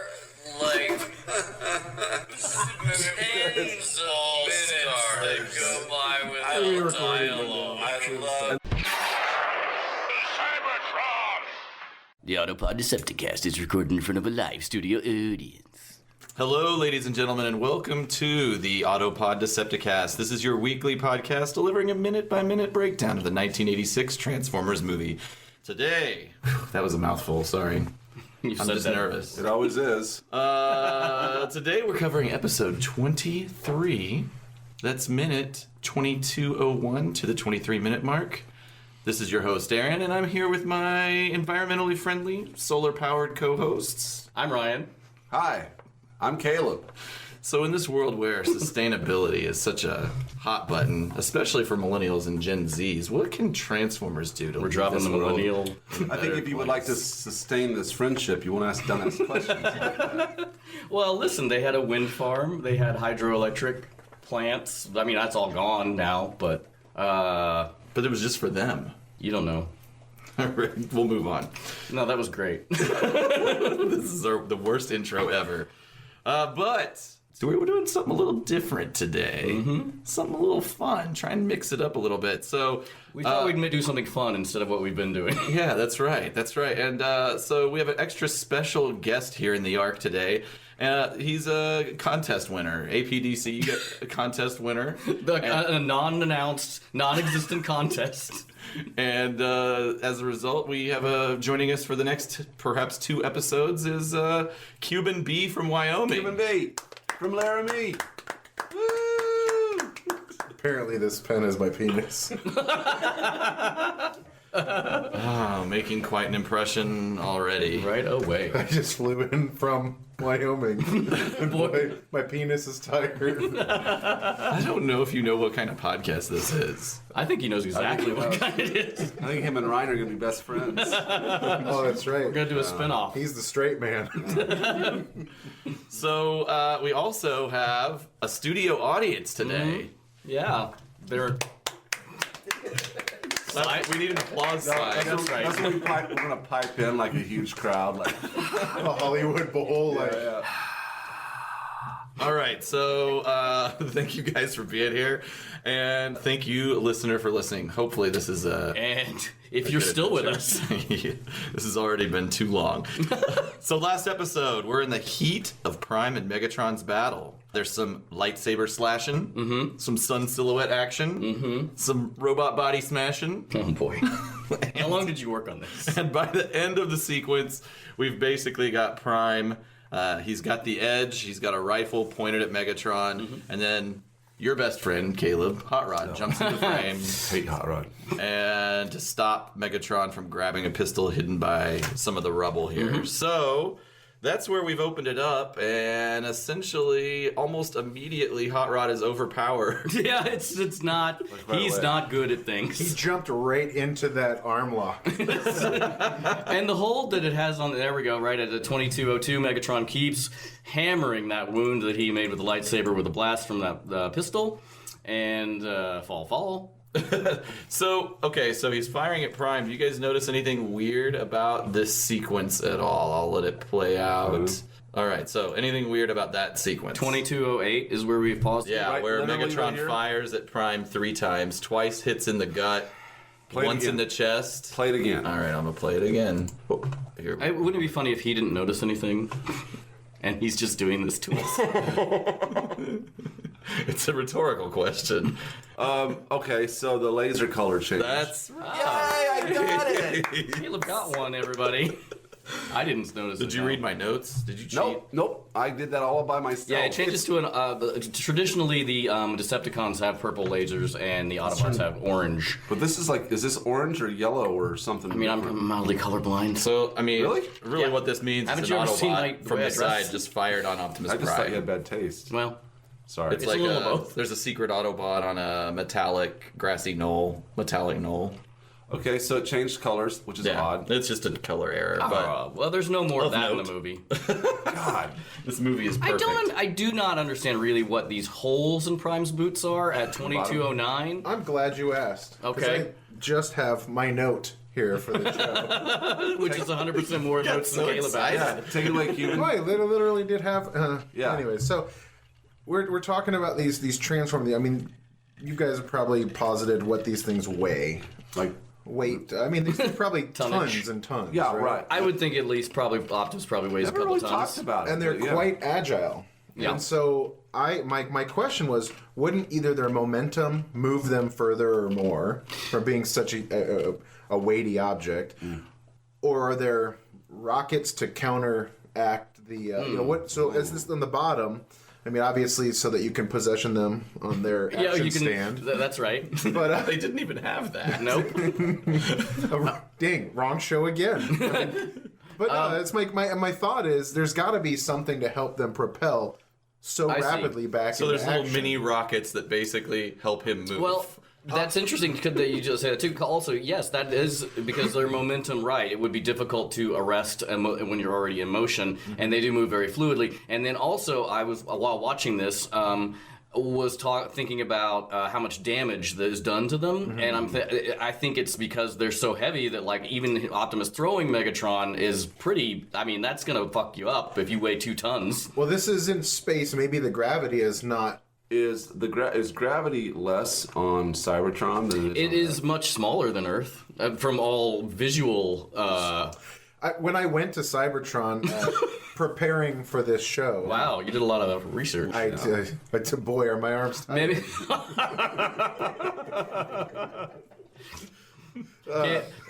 like tens of minutes that go by without dialogue. I love. Cybertron! The Autopod Decepticast is recorded in front of a live studio audience. Hello, ladies and gentlemen, and welcome to the Autopod Decepticast. This is your weekly podcast delivering a minute-by-minute breakdown of the 1986 Transformers movie. Today, that was a mouthful, sorry. I'm just nervous. It always is. Today we're covering episode 23. That's minute 2201 to the 23-minute mark. This is your host, Aaron, and I'm here with my environmentally friendly, solar-powered co-hosts. I'm Ryan. Hi, I'm Caleb. So in this world where sustainability is such a hot button, especially for millennials and Gen Zs, what can Transformers do to We're dropping the millennial. I think if you would like to sustain this friendship, you won't ask dumbass questions. Well, listen, they had a wind farm. They had hydroelectric plants. I mean, that's all gone now, but it was just for them. You don't know. All right, we'll move on. No, that was great. This is the worst intro ever. But we're doing something a little different today. Mm-hmm. Something a little fun. Try and mix it up a little bit. So we thought we'd do something fun instead of what we've been doing. Yeah, that's right. That's right. And so we have an extra special guest here in the Ark today. He's a contest winner. APDC, you get a contest winner. A non-announced, non-existent contest. And as a result, we have joining us for the next perhaps 2 episodes is Cuban B from Wyoming. Cuban B from Laramie. Woo! Apparently this pen is my penis. Making quite an impression already. Right away. I just flew in from Wyoming. And boy, my penis is tired. I don't know if you know what kind of podcast this is. I think he knows exactly what kind it is. I think him and Ryan are going to be best friends. Oh, that's right. We're going to do a spinoff. He's the straight man. So we also have a studio audience today. Yeah. They're... We need an applause slide. That's right. That's what we're going to pipe in like a huge crowd. Like, A Hollywood Bowl. yeah. All right, so thank you guys for being here, and thank you, listener, for listening. Hopefully this is And if you're still with us. This has already been too long. So last episode, we're in the heat of Prime and Megatron's battle. There's some lightsaber slashing, some sun silhouette action, some robot body smashing. Oh, boy. How long did you work on this? And by the end of the sequence, we've basically got Prime. He's got the edge. He's got a rifle pointed at Megatron. And then your best friend, Caleb, Hot Rod, jumps into frame. Hate Hot Rod. And to stop Megatron from grabbing a pistol hidden by some of the rubble here. So that's where we've opened it up, and essentially, almost immediately, Hot Rod is overpowered. Yeah, it's not. right He's away. not good at things. He jumped right into that arm lock. And the hold that it has on, there we go, right at the 2202, Megatron keeps hammering that wound that he made with the lightsaber with a blast from that pistol. And fall. So he's firing at Prime. Do you guys notice anything weird about this sequence at all? I'll let it play out. All right, so anything weird about that sequence? 2208 is where we've paused. Yeah, Right, where literally Megatron right here. fires at Prime 3 times, twice hits in the gut, Play it once again. in the chest. Play it again. All right, I'm gonna play it again. Here. Wouldn't it be funny if he didn't notice anything? And he's just doing this to us. It's a rhetorical question. Okay, so the laser color change. That's Yay, I got it! Caleb got one, everybody. I didn't notice it. Did you read my notes? Did you cheat? Nope. I did that all by myself. Yeah, it changes to an. Traditionally, the Decepticons have purple lasers and the Autobots have orange. But this is like, is this orange or yellow or something? I mean, I'm mildly colorblind. So, I mean, Really? Yeah. what this means Haven't is you an ever seen, Autobot like, the from way the I dress? side just fired on Optimus I just thought you had Prime. bad taste. Well, Sorry. It's It's like a little of both. there's a secret Autobot on a metallic grassy knoll, metallic knoll. Okay, so it changed colors, which is odd. It's just a color error, but well, there's no more of Of that in note. the movie. God. this movie is perfect. I do not understand really what these holes in Prime's boots are at 2209. I'm glad you asked. 'cause Okay. I just have my note here for the show. Which is 100% more notes than so Caleb excited. has. Yeah, take it away, Cuban. I literally did have. Yeah. Anyways, so we're talking about these transform. I mean, you guys have probably posited what these things weigh. Like weight? I mean, these are probably Tonnage. tons and tons. Yeah, right. I would think at least Optimus probably weighs Never a couple really tons. talked about it. And they're but yeah. quite agile. Yeah. And so my question was, wouldn't either their momentum move them further or more from being such a weighty object, or are there rockets to counteract the you know what? So as this on the bottom, I mean, obviously, so that you can possession them on their action stand. That's right. But They didn't even have that. Nope. dang, wrong show again. But it's my thought is there's got to be something to help them propel so I see. rapidly back. So into there's little action. mini rockets that basically help him move. Well, that's interesting because you just said it too. Also, yes, that is because their momentum, right? It would be difficult to arrest when you're already in motion, and they do move very fluidly. And then also, I was while watching this. Was thinking about how much damage that is done to them, and I think it's because they're so heavy that like even Optimus throwing Megatron is pretty. I mean, that's gonna fuck you up if you weigh 2 tons. Well, this is in space. Maybe the gravity is not. Is gravity less on Cybertron than It is much smaller than Earth from all visual. When I went to Cybertron preparing for this show. Wow, you did a lot of research. Boy, are my arms tired. Maybe.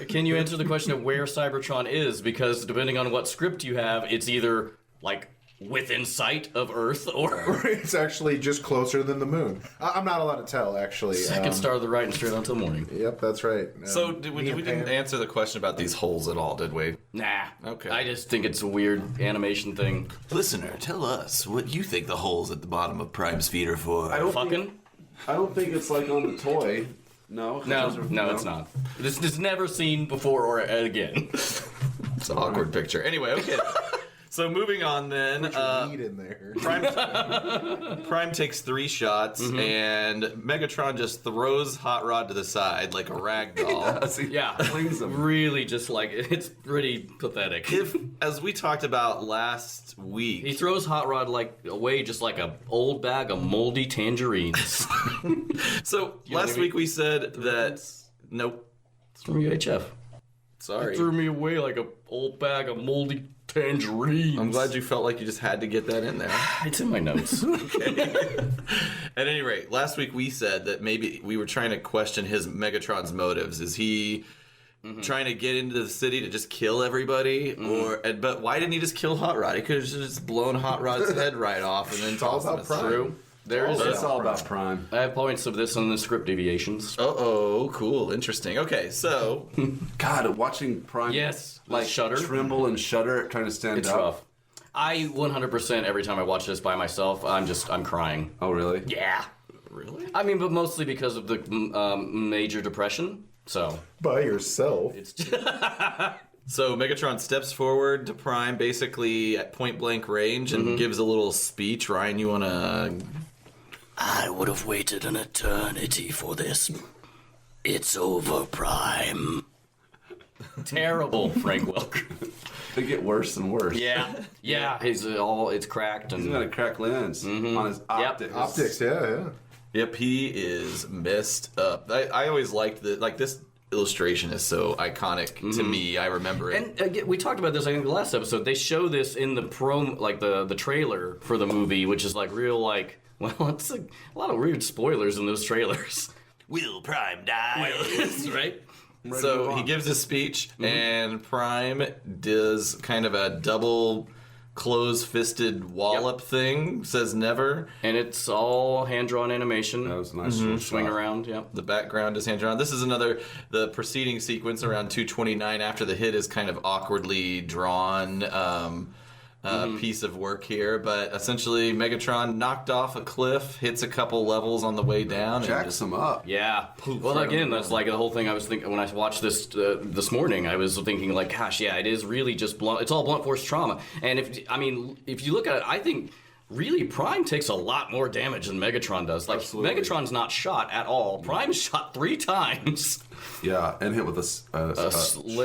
Can you answer the question of where Cybertron is? Because depending on what script you have, it's either like within sight of Earth or It's actually just closer than the moon. I'm not allowed to tell, actually. second star of the right and straight on until morning. Yep, that's right. so we didn't answer the question about these holes at all, did we? Nah. Okay. I just think it's a weird animation thing. Listener, tell us what you think the holes at the bottom of Prime's feet are for. I don't think it's like on the toy. No, No, it's not. This is never seen before or again. It's an awkward picture. Anyway, okay. So moving on then. Need in there. Prime takes 3 shots, and Megatron just throws Hot Rod to the side like a rag doll. Yeah, really, just like it's pretty pathetic. If, as we talked about last week, He throws Hot Rod like away just like a old bag of moldy tangerines. so last week we said that nope, It's from UHF. sorry. He threw me away like a old bag of moldy tangerines. I'm glad you felt like you just had to get that in there. It's in my notes. At any rate, last week we said that maybe we were trying to question his Megatron's motives. Is he trying to get into the city to just kill everybody, but why didn't he just kill Hot Rod? He could have just blown Hot Rod's head right off and then tossed him about Prime. through. It's all about Prime. I have points of this on the script deviations. Oh, cool, interesting. Okay, so God, watching Prime like shudder, tremble and shudder trying to stand it's up. rough. I 100% every time I watch this by myself, I'm crying. Oh, really? Yeah. really, I mean, but mostly because of the major depression. So By yourself. it's so Megatron steps forward to Prime, basically at point blank range, and gives a little speech. Ryan, you wanna? I would have waited an eternity for this. It's over, Prime. terrible, Frank Welker. They get worse and worse. Yeah. It's cracked and He's got a cracked lens on his optics. Optics, yeah. Yep, he is messed up. I always liked this illustration is so iconic to me. I remember it. And again, we talked about this, I think, the last episode. They show this in the the trailer for the movie, which is like real, like, well, it's a lot of weird spoilers in those trailers. Will Prime die? Right? So he gives a speech, and Prime does kind of a double close-fisted wallop thing, says never. And it's all hand-drawn animation. That was a nice little Swing shot. around, yeah. The background is hand-drawn. This is the preceding sequence around 2:29 after the hit is kind of awkwardly drawn piece of work here. But essentially, Megatron knocked off a cliff, hits a couple levels on the way down. Jacks him up. Yeah. Well, again, that's like the whole thing I was thinking when I watched this this morning. I was thinking, like, gosh, yeah, it is really just blunt. It's all blunt force trauma. And if you look at it, I think really Prime takes a lot more damage than Megatron does. Like, Absolutely. Megatron's not shot at all. Prime's shot 3 times. Yeah, and hit with a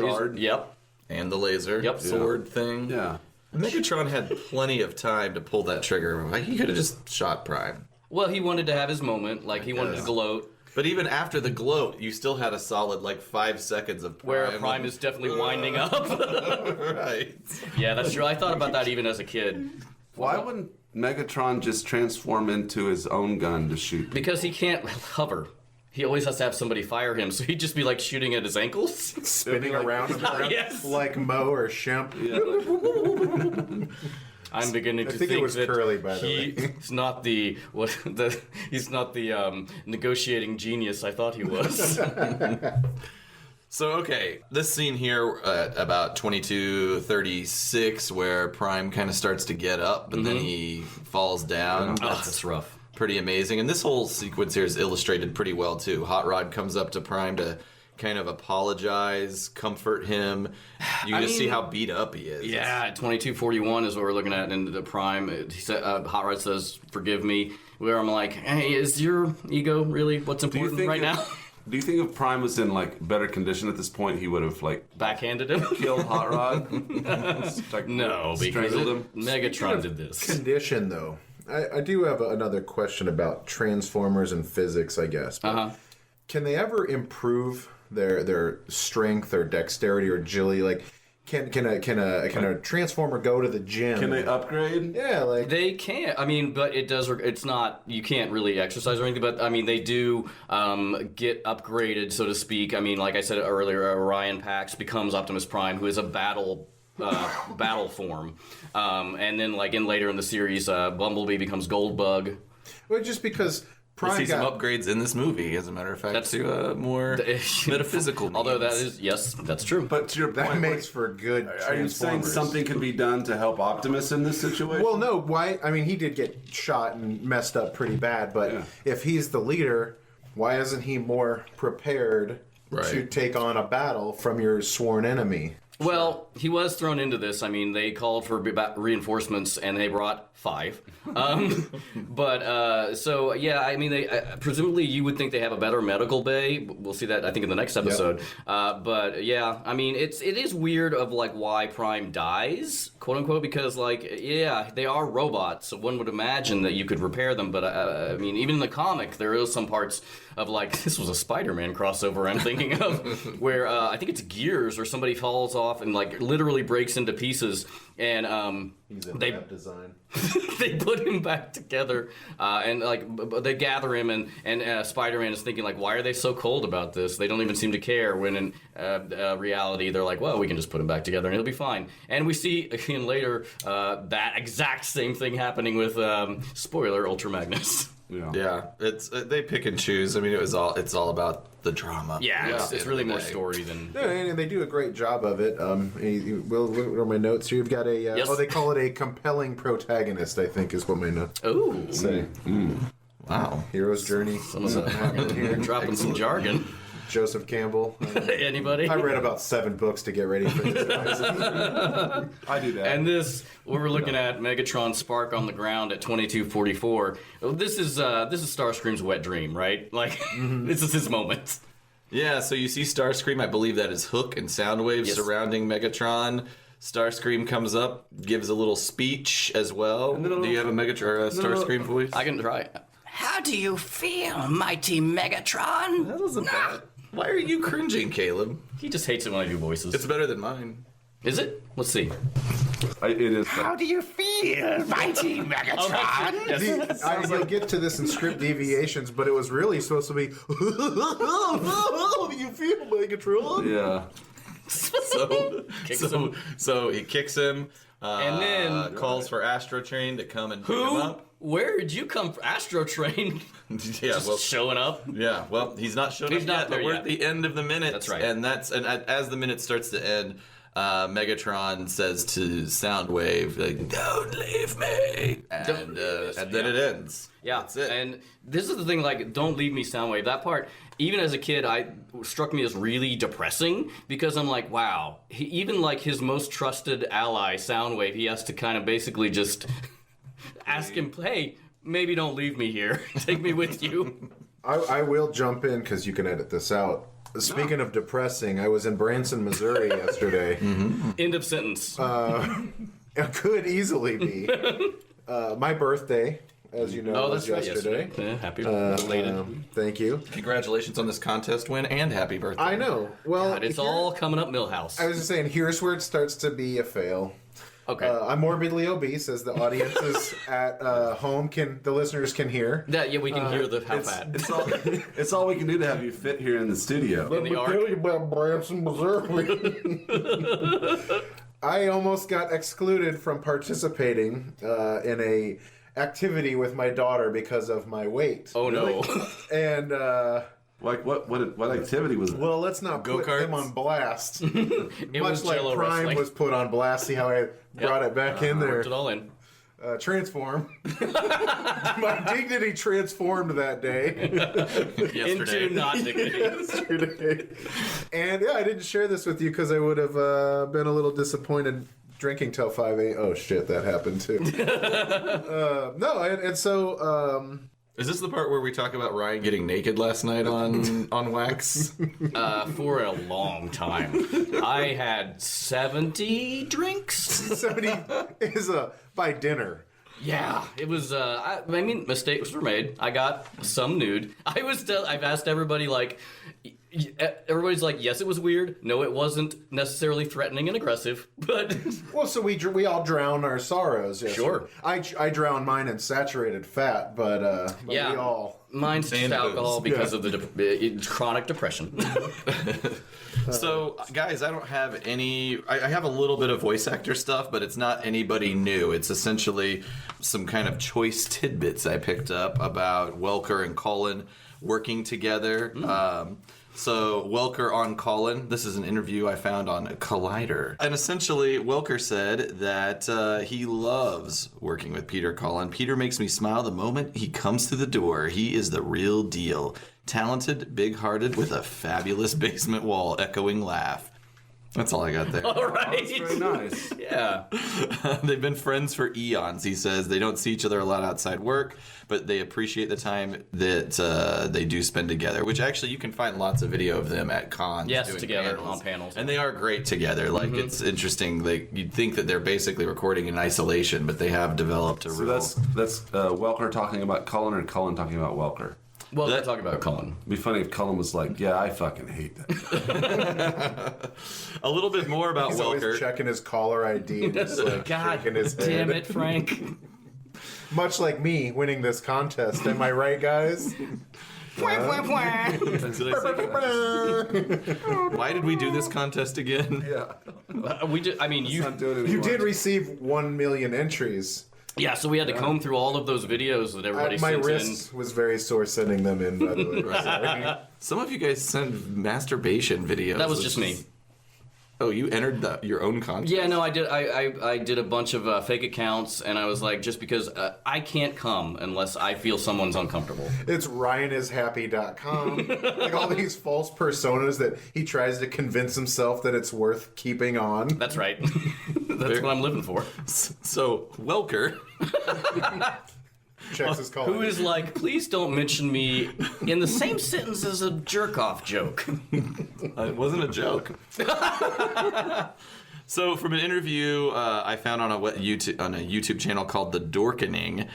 shard. Yep. And the laser sword thing. Yeah. Megatron had plenty of time to pull that trigger. Like, he could have just shot Prime. Well, he wanted to have his moment. Like, he wanted to gloat. But even after the gloat, you still had a solid 5 seconds of Prime. Where Prime is definitely winding up. Right. Yeah, that's true. I thought about that even as a kid. Why wouldn't Megatron just transform into his own gun to shoot? Because he can't hover. He always has to have somebody fire him, so he'd just be shooting at his ankles. Spinning around and around Yes. like Mo or Shemp. I'm beginning to think it was that Curly, by the way. he's not he's not the negotiating genius I thought he was. So, okay, this scene here at about 22:36 where Prime kind of starts to get up, but then he falls down. That's rough. Pretty amazing. And this whole sequence here is illustrated pretty well, too. Hot Rod comes up to Prime to kind of apologize, comfort him. You just see how beat up he is. Yeah, 22:41 is what we're looking at in the Prime. He said, Hot Rod says, "Forgive me." Where I'm like, hey, is your ego really what's important right now? Do you think if Prime was in better condition at this point, he would have Backhanded him? killed Hot Rod? No, because him? Megatron did this. Condition, though. I do have another question about Transformers and physics, I guess. Can they ever improve their strength or dexterity or agility? Can a Transformer go to the gym? Can they upgrade? Yeah, They can't. I mean, but it does. It's not. You can't really exercise or anything. But I mean, they do get upgraded, so to speak. I mean, like I said earlier, Orion Pax becomes Optimus Prime, who is a battle form, and then later in the series, Bumblebee becomes Goldbug. Well, just because Prime We'll see some upgrades in this movie, as a matter of fact, to more metaphysical needs. Although that is, yes, that's true. But to your that point, makes for good are you saying Transformers. something can be done to help Optimus in this situation? Well, no. Why? I mean, he did get shot and messed up pretty bad. But if he's the leader, why isn't he more prepared to take on a battle from your sworn enemy? Well, he was thrown into this. I mean, they called for reinforcements, and they brought 5. So yeah, I mean, presumably you would think they have a better medical bay. We'll see that, I think, in the next episode. Yep. But yeah, I mean, it is weird of why Prime dies, quote unquote, because they are robots. So one would imagine that you could repair them. But I mean, even in the comic, there is some parts of this was a Spider-Man crossover I'm thinking of, where I think it's Gears or somebody falls off and literally breaks into pieces, and He's in web design. they put him back together, and they gather him, and Spider-Man is thinking why are they so cold about this? They don't even seem to care. When in reality, they're well, we can just put him back together and he'll be fine. And we see again later that exact same thing happening with spoiler Ultra Magnus. Yeah, it's they pick and choose. I mean, it's all about the drama. Yeah, it's really more story than. Yeah, and they do a great job of it. What are my notes here? You've got a Yes. they call it a compelling protagonist, I think is what my notes Ooh, say. Wow. Hero's journey. you're dropping some jargon. Joseph Campbell. Anybody? I read about 7 books to get ready for this. I do that. And this, what we're looking at, Megatron spark on the ground at 22:44. This is Starscream's wet dream, right? This is his moment. Yeah, so you see Starscream, I believe that is Hook and Soundwave surrounding Megatron. Starscream comes up, gives a little speech as well. Do you have a Starscream voice? I can try. How do you feel, mighty Megatron? That wasn't bad. Why are you cringing, Caleb? He just hates it when I do voices. It's better than mine. Is it? Let's see. It is. How do you feel, mighty Megatron? I'll get to this in script deviations, but it was really supposed to be. How do you feel, Megatron? Yeah. So he kicks him, and then calls for Astro Train to come and pick him up. Where did you come from? Astro Train? Showing up? Yeah, well, he's not showing up yet, but we're at the end of the minute. That's right. And as the minute starts to end, Megatron says to Soundwave, "Don't leave me," and then it ends. Yeah, that's it. And this is the thing, "Don't leave me, Soundwave." That part, even as a kid, struck me as really depressing because I'm wow, even his most trusted ally, Soundwave, he has to kind of basically just ask him, "Hey, maybe don't leave me here. Take me with you." I will jump in because you can edit this out. Speaking of depressing, I was in Branson, Missouri yesterday. End of sentence. It could easily be my birthday. as you know, was yesterday. Yeah, happy belated. Thank you. Congratulations on this contest win and happy birthday. I know. Well, God, it's all coming up Millhouse. I was just saying, here's where it starts to be a fail. Okay. I'm morbidly obese, as the audiences at home the listeners can hear. Yeah, we can hear how fat. It's all we can do to have you fit here in the studio. In the arc. Tell you about Branson, Missouri. I almost got excluded from participating in a activity with my daughter because of my weight. Oh no! And Like what activity was it? well, let's not put Go-karts? him on blast. It Much was like Jello Prime wrestling. was put on blast. See how I brought it back in there. Worked it all in. Transform. My dignity transformed that day. Into not dignity. Yesterday. And yeah, I didn't share this with you because I would have been a little disappointed drinking till 5 a.m. Oh shit, that happened too. No, and so Is this the part where we talk about Ryan getting naked last night on Wax? For a long time. I had 70 drinks. 70 is by dinner. Yeah, it was. I mean, mistakes were made. I got some nude. I've asked everybody, like, everybody's like, yes, it was weird. No, it wasn't necessarily threatening and aggressive. But Well, so we all drown our sorrows. Yesterday. Sure. I drown mine in saturated fat, but yeah, we all. mine's just And alcohol booze. because of the chronic depression. So, guys, I don't have any... I have a little bit of voice actor stuff, but it's not anybody new. It's essentially some kind of choice tidbits I picked up about Welker and Colin working together. So, Welker on Colin. This is an interview I found on Collider. And essentially, Welker said that he loves working with Peter Colin. Peter makes me smile the moment he comes through the door. He is the real deal. Talented, big-hearted, with a fabulous basement wall echoing laugh. That's all I got there. All right. That's very nice. Yeah. They've been friends for eons, he says. They don't see each other a lot outside work, but they appreciate the time that they do spend together, which actually you can find lots of video of them at cons. Yes, doing together on panels. And they are great together. Like, it's interesting. Like, you'd think that they're basically recording in isolation, but they have developed a So real... that's Welker talking about Cullen or Cullen talking about Welker. Well, they're talking about Colin. It'd be funny if Cullen was like, yeah, I fucking hate that. A little bit more about He's always Welker. checking his caller ID and just like God shaking his head. damn it, Frank. Much like me winning this contest. Am I right, guys? Did I say- Why did we do this contest again? Yeah. We did. I mean, Let's not do it You anymore. did receive 1 million entries. Yeah, so we had to comb through all of those videos that everybody My sent wrist was very sore sending them in, by the way. Sorry. Some of you guys send masturbation videos. in. That was just me. Oh, you entered your own contest? Yeah, no, I did. I did a bunch of fake accounts, and I was like, just because I can't come unless I feel someone's uncomfortable. It's ryanishappy.com. Like all these false personas that he tries to convince himself that it's worth keeping on. That's right. That's what I'm living for. So, Welker. Checks his call. Who is like, please don't mention me in the same sentence as a jerk-off joke. It wasn't a joke. So, from an interview I found on a YouTube channel called The Dorkening,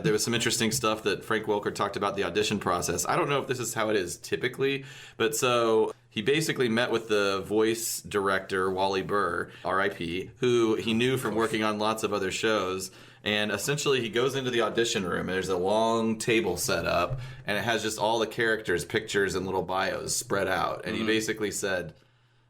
there was some interesting stuff that Frank Welker talked about the audition process. I don't know if this is how it is typically, but so he basically met with the voice director, Wally Burr, R.I.P., who he knew from working on lots of other shows. And essentially, he goes into the audition room, and there's a long table set up, and it has just all the characters' pictures and little bios spread out. And he basically said,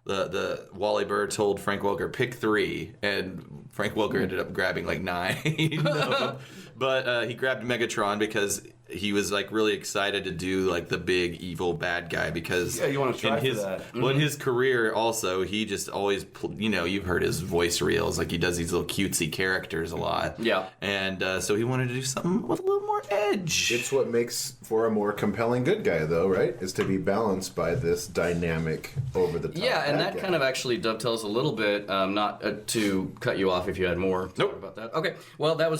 the Wally Burr told Frank Welker, pick 3, and Frank Welker ended up grabbing like 9 of them. But he grabbed Megatron because he was like really excited to do like the big evil bad guy because Yeah, you want to try in his, for that. well, in his career also, he just always, you've heard his voice reels, like he does these little cutesy characters a lot. Yeah. And so he wanted to do something with a little more edge. It's what makes for a more compelling good guy, though, right? Is to be balanced by this dynamic over-the-top Yeah, and bad that guy. kind of actually dovetails a little bit. Not to cut you off if you had more. Nope. About that. Okay. Well, I was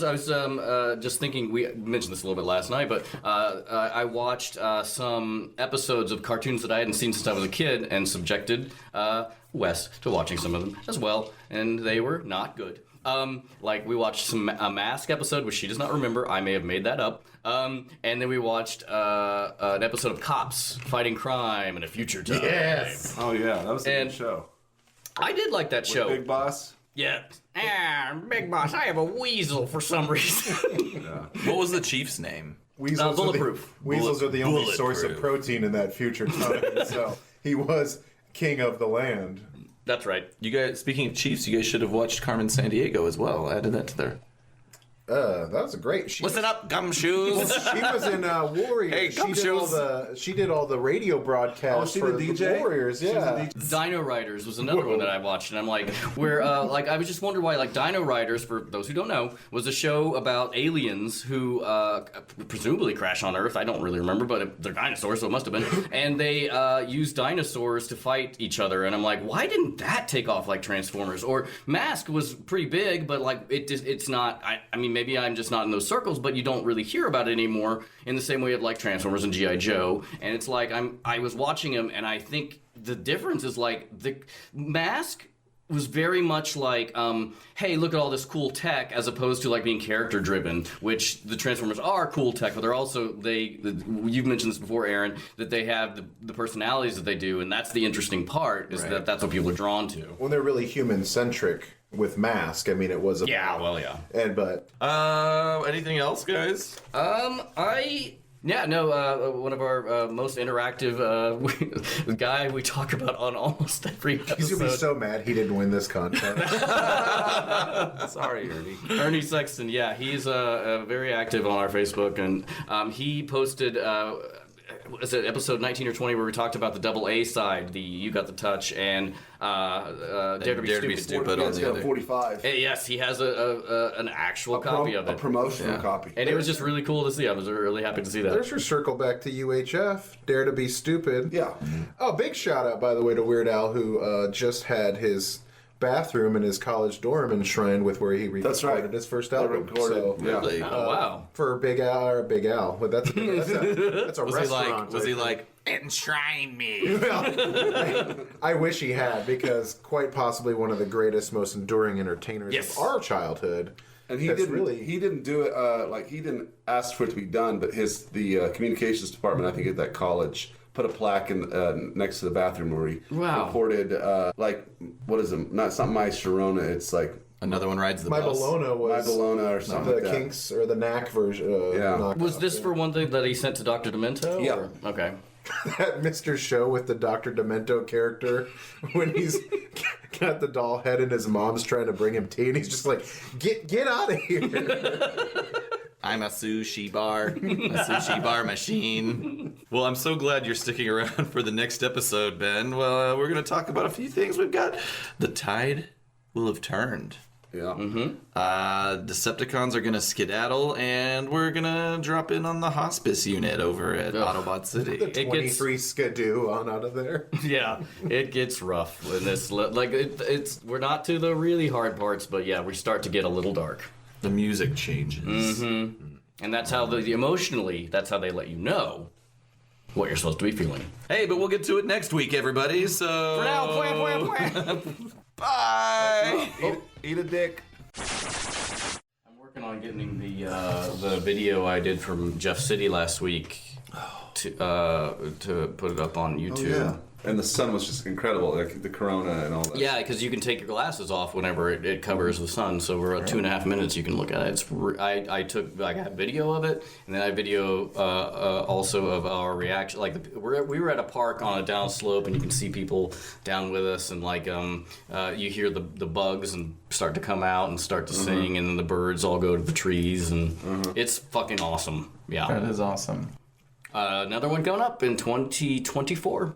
just thinking. We mentioned this a little bit last night, but I watched some episodes of cartoons that I hadn't seen since I was a kid, and subjected Wes to watching some of them as well, and they were not good. Like we watched a Mask episode, which she does not remember. I may have made that up. And then we watched an episode of Cops fighting crime in a future time. Yes. Oh yeah, that was a good show. I did like that show. Big Boss. Yeah. Big Boss, I have a weasel for some reason. What was the chief's name? Weasels Bulletproof. Weasels are the only source of Bulletproof. protein in that future time. So he was king of the land. That's right. You guys, speaking of chiefs, you guys should have watched Carmen Sandiego as well. I added that to there. That was a great. Listen up, gumshoes. She was in Warriors. Hey, She did all the radio broadcasts she for the DJ? Warriors. Yeah. Dino Riders was another one that I watched, and I'm like, where, like, I was just wondering why, like, Dino Riders, for those who don't know, was a show about aliens who presumably crash on Earth. I don't really remember, but they're dinosaurs, so it must have been. And they used dinosaurs to fight each other, and I'm like, why didn't that take off like Transformers? Or Mask was pretty big, but like, it's not. I mean, maybe I'm just not in those circles, but you don't really hear about it anymore in the same way of like Transformers and G.I. Joe. And it's like I was watching him, and I think the difference is like the Mask was very much like, hey, look at all this cool tech, as opposed to like being character driven, which the Transformers are cool tech, but they're also you've mentioned this before, Aaron, that they have the personalities that they do, and that's the interesting part, is Right. that's what people are drawn to. When they're really human centric with Mask, I mean, it was. Yeah, well, yeah. And but Anything else, guys? One of our most interactive the guy we talk about on almost every episode. he's gonna be so mad he didn't win this contest. Sorry, Ernie. Ernie Sexton, yeah, he's very active on our Facebook, and he posted. Was it episode 19 or 20 where we talked about the double A side, the You Got the Touch, and Dare to Be Stupid. on the other. 45. Yes, he has an actual copy of it. A promotional copy. And it was just really cool to see. I was really happy to see that. There's your circle back to UHF. Dare to Be Stupid. Yeah. Oh, big shout out, by the way, to Weird Al, who just had his bathroom in his college dorm enshrined with where he recorded his first album. So, Really? Oh, wow. for Big Al, but that's a restaurant. Was he like, enshrine me? I wish he had, because quite possibly one of the greatest, most enduring entertainers Yes. of our childhood. And he That's didn't really- he didn't do it like he didn't ask for it to be done, but the communications department, I think at that college, put a plaque in next to the bathroom where he recorded what is it? It's not My Sharona. It's like Another one rides the My bus. Bologna was My Bologna or something the like that. Kinks or the Knack version. Yeah. Was this for one thing that he sent to Dr. Demento? Yeah. Or? Okay. that Mr. Show with the Dr. Demento character when he's got the doll head and his mom's trying to bring him tea and he's just like, get out of here. I'm a sushi bar. A sushi bar machine. Well, I'm so glad you're sticking around for the next episode, Ben. Well, we're going to talk about a few things. We've got The Tide Will Have Turned. Yeah. Decepticons are going to skedaddle, and we're going to drop in on the hospice unit over at Autobot City. The 23 skidoo on out of there. Yeah, it gets rough in this. We're not to the really hard parts, but yeah, we start to get a little dark. The music changes. And that's how emotionally, that's how they let you know what you're supposed to be feeling. Hey, but we'll get to it next week, everybody. So For now, bye. Eat a dick. I'm working on getting the video I did from Jeff City last week to put it up on YouTube. Yeah. And the sun was just incredible, like the corona and all that. Yeah, because you can take your glasses off whenever it covers the sun. So we're at 2.5 minutes. You can look at it. I got video of it, and then I video also of our reaction. Like we were at a park on a down slope, and you can see people down with us, and like you hear the bugs and start to come out and start to sing, and then the birds all go to the trees, and it's fucking awesome. Yeah, That is awesome. another one coming up in 2024.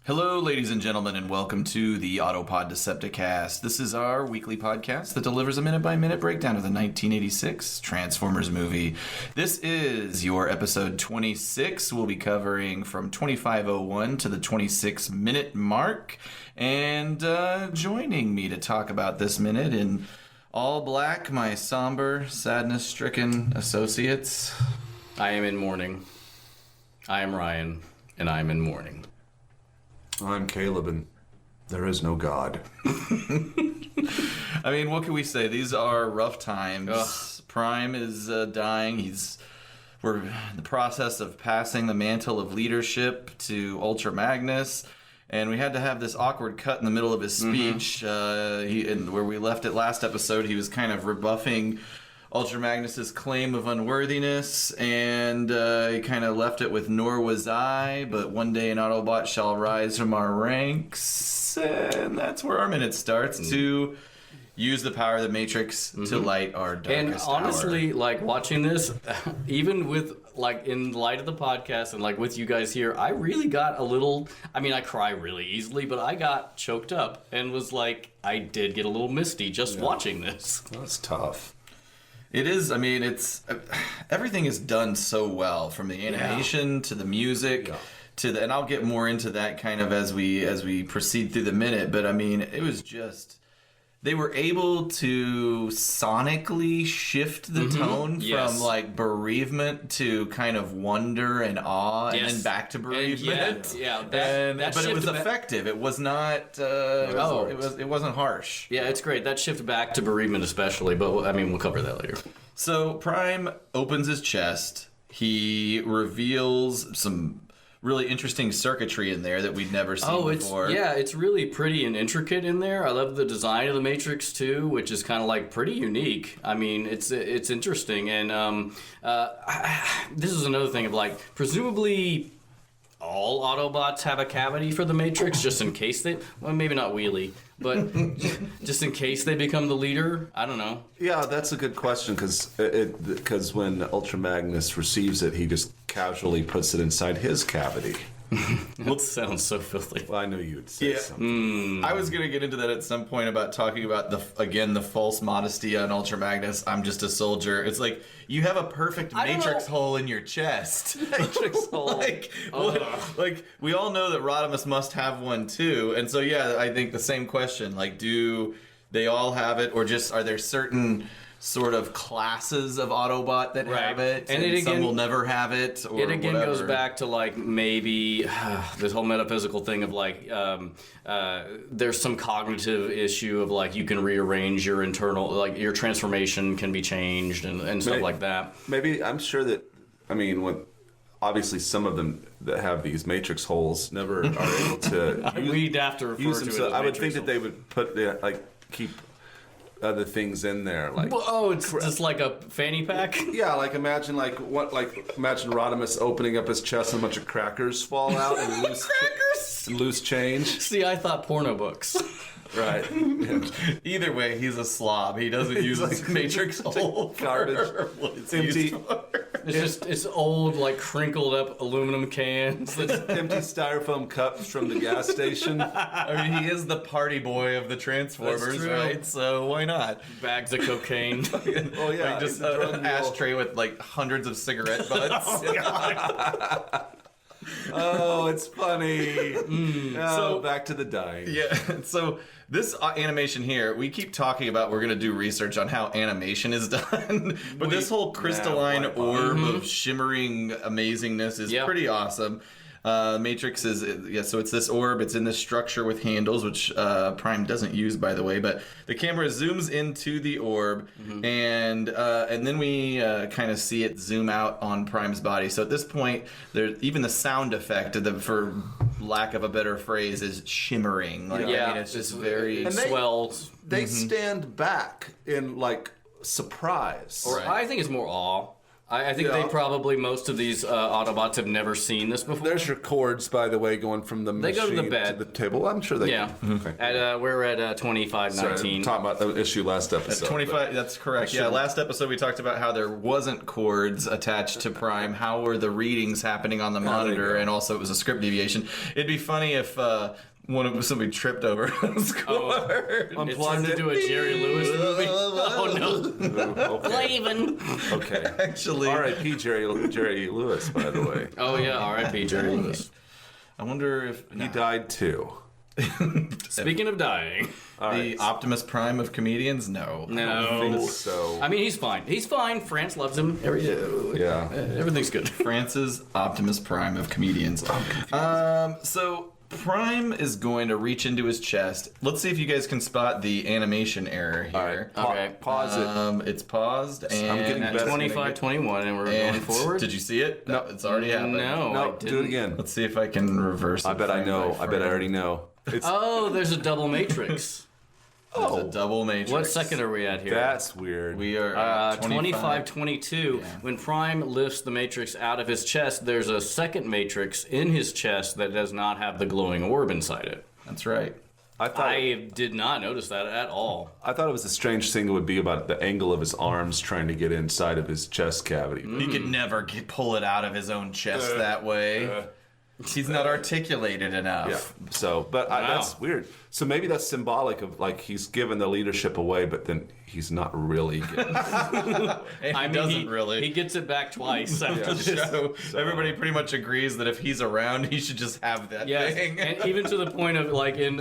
Hello, ladies and gentlemen, and welcome to the Autopod Decepticast. This is our weekly podcast that delivers a minute-by-minute breakdown of the 1986 Transformers movie. This is your episode 26. We'll be covering from 25:01 to the 26-minute mark. And joining me to talk about this minute in all black, my somber, sadness-stricken associates. I am in mourning. I am Ryan, and I am in mourning. I'm Caleb, and There is no God. I mean, what can we say? These are rough times. Ugh. Prime is dying. We're in the process of passing the mantle of leadership to Ultra Magnus. And we had to have this awkward cut in the middle of his speech. And where we left it last episode, he was kind of rebuffing Ultra Magnus's claim of unworthiness, and he kind of left it with "nor was I, but one day an Autobot shall rise from our ranks," and that's where our minute starts to use the power of the Matrix to light our darkest And honestly, hour. like watching this, even with like in light of the podcast and like with you guys here, I really got a little. I mean, I cry really easily, but I got choked up and was like, I did get a little misty just watching this. That's tough. It is. I mean, it's everything is done so well, from the animation to the music to the, and I'll get more into that kind of as we proceed through the minute. But I mean, it was just they were able to sonically shift the tone from like beravement to kind of wonder and awe, and then back to bereavement. But it was effective. It was not. It wasn't harsh. Yeah, it's great. That shift back to bereavement, especially. But I mean, we'll cover that later. So Prime opens his chest. He reveals some really interesting circuitry in there that we'd never seen before. It's really pretty and intricate in there. I love the design of the Matrix too, which is kind of like pretty unique. I mean, it's interesting, and this is another thing of like presumably all Autobots have a cavity for the Matrix, just in case maybe not Wheelie, but just in case they become the leader. I don't know. Yeah, that's a good question, because when Ultra Magnus receives it, he just casually puts it inside his cavity. That sounds so filthy. Well, I knew you would say something. I was going to get into that at some point about talking about the false modesty on Ultra Magnus. I'm just a soldier. It's like you have a perfect Matrix hole in your chest. Matrix hole. like we all know that Rodimus must have one too. And so I think the same question. Like, do they all have it, or just are there certain sort of classes of Autobot that have it, and some will never have it, or it again whatever. goes back to like maybe this whole metaphysical thing of like there's some cognitive issue of like you can rearrange your internal, like your transformation can be changed and stuff like that. Maybe I'm sure that obviously some of them that have these Matrix holes never are able to we'd have to refer use to them. it So as I would Matrix think that they would put keep other things in there, like it's just like a fanny pack. Yeah, like imagine Rodimus opening up his chest and a bunch of crackers fall out and loose change. See, I thought porno books. Right. Either way, he's a slob. He doesn't use his Matrix hole garbage. It's empty. It's old, like crinkled up aluminum cans. Empty styrofoam cups from the gas station. I mean, he is the party boy of the Transformers, right? So why not? Bags of cocaine. Oh yeah, like just an ashtray with like hundreds of cigarette butts. Oh, it's funny. So back to the dying. Yeah. So this animation here, we keep talking about we're going to do research on how animation is done, but this whole crystalline orb of shimmering amazingness is pretty awesome. Matrix is, so it's this orb, it's in this structure with handles, which Prime doesn't use, by the way, but the camera zooms into the orb, and then we kind of see it zoom out on Prime's body. So at this point, even the sound effect, for lack of a better phrase, is shimmering. I mean, it's just very swells. They stand back in like surprise. Or I think it's more awe. I think they probably, most of these Autobots have never seen this before. There's your cords, by the way, going from the machine go to the bed. to the table. I'm sure they. Yeah. Okay. We're at 2519. Talking about the issue last episode. 25. That's correct. Yeah. Last episode we talked about how there wasn't cords attached to Prime. How were the readings happening on the monitor, and also it was a script deviation. It'd be funny if. Somebody tripped over his cord. It turned into a Jerry Lewis movie. Oh no! Leaving. Okay. Actually, R.I.P. Jerry Lewis, by the way. Oh yeah, R.I.P. Jerry Lewis. I wonder if he died too. Speaking of dying, Optimus Prime of comedians? No. I don't think so. I mean, he's fine. He's fine. France loves him. Yeah. Everything's good. France's Optimus Prime of comedians. So Prime is going to reach into his chest. Let's see if you guys can spot the animation error here. All right. Okay. Pause it. It's paused, and I'm getting At better. 25-21, and we're going forward. Did you see it? No, it's already happened. No, No, I do it didn't. again. Let's see if I can reverse it. I bet I frame know. by I bet I frame. already know. It's Oh, there's a double matrix. There's a double matrix. What second are we at here? that's weird. We are at 25-22. When Prime lifts the matrix out of his chest, there's a second matrix in his chest that does not have the glowing orb inside it. That's right. I did not notice that at all. I thought it was a strange thing. It would be about the angle of his arms trying to get inside of his chest cavity. He could never pull it out of his own chest that way. He's not articulated enough. Yeah. So, but that's weird. So maybe that's symbolic of like he's given the leadership away, but then he's not really getting He gets it back twice after this. So everybody pretty much agrees that if he's around, he should just have that thing. And even to the point of like in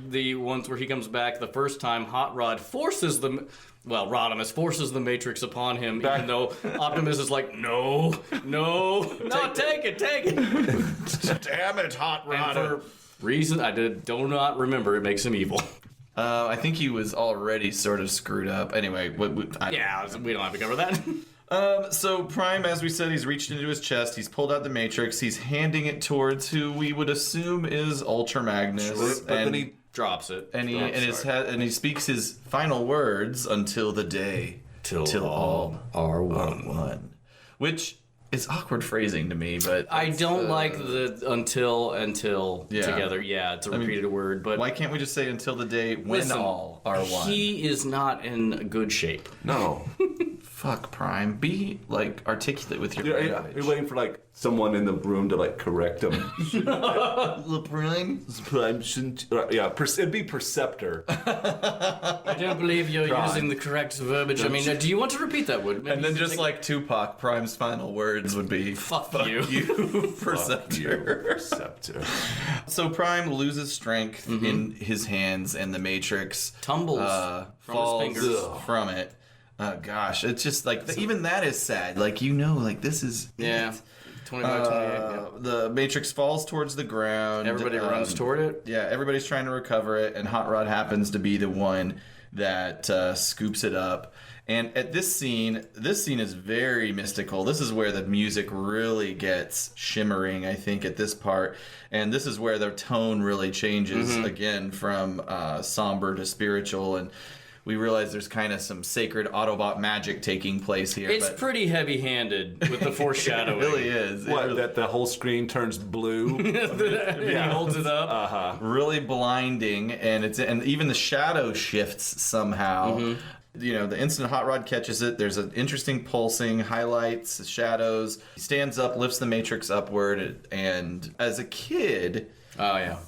the ones where he comes back the first time, Hot Rod forces them. Well, Rodimus forces the Matrix upon him, even though Optimus is like, no, take it. Damn it, Hot And for reason I do not remember, it makes him evil. I think he was already sort of screwed up. Anyway, we don't have to cover that. So Prime, as we said, he's reached into his chest. He's pulled out the Matrix. He's handing it towards who we would assume is Ultra Magnus. But then he drops it, and he speaks his final words until the day till all are one, which is awkward phrasing to me. But I don't like the until together. Yeah, it's a repeated word. But why can't we just say until the day when all are one? He is not in good shape. No. Fuck, Prime. Be like articulate with your language. You're waiting for like someone in the room to like correct him. Prime shouldn't. It'd be Perceptor. I don't believe you're using the correct verbiage. I mean, do you want to repeat that word? And then just like Tupac, Prime's final words would be "Fuck you, Perceptor." Perceptor. So Prime loses strength in his hands, and the Matrix tumbles falls from his fingers from it. Gosh, it's just like even that is sad. Like like this is 25-28. The Matrix falls towards the ground. Everybody runs toward it. Yeah, everybody's trying to recover it, and Hot Rod happens to be the one that scoops it up. And at this scene is very mystical. This is where the music really gets shimmering, I think, at this part. And this is where the tone really changes again from somber to spiritual. And we realize there's kind of some sacred Autobot magic taking place here. It's pretty heavy-handed with the foreshadowing. It really is. That the whole screen turns blue. He holds it up. Really blinding, and even the shadow shifts somehow. The instant Hot Rod catches it, there's an interesting pulsing, highlights, shadows. He stands up, lifts the Matrix upward, and as a kid,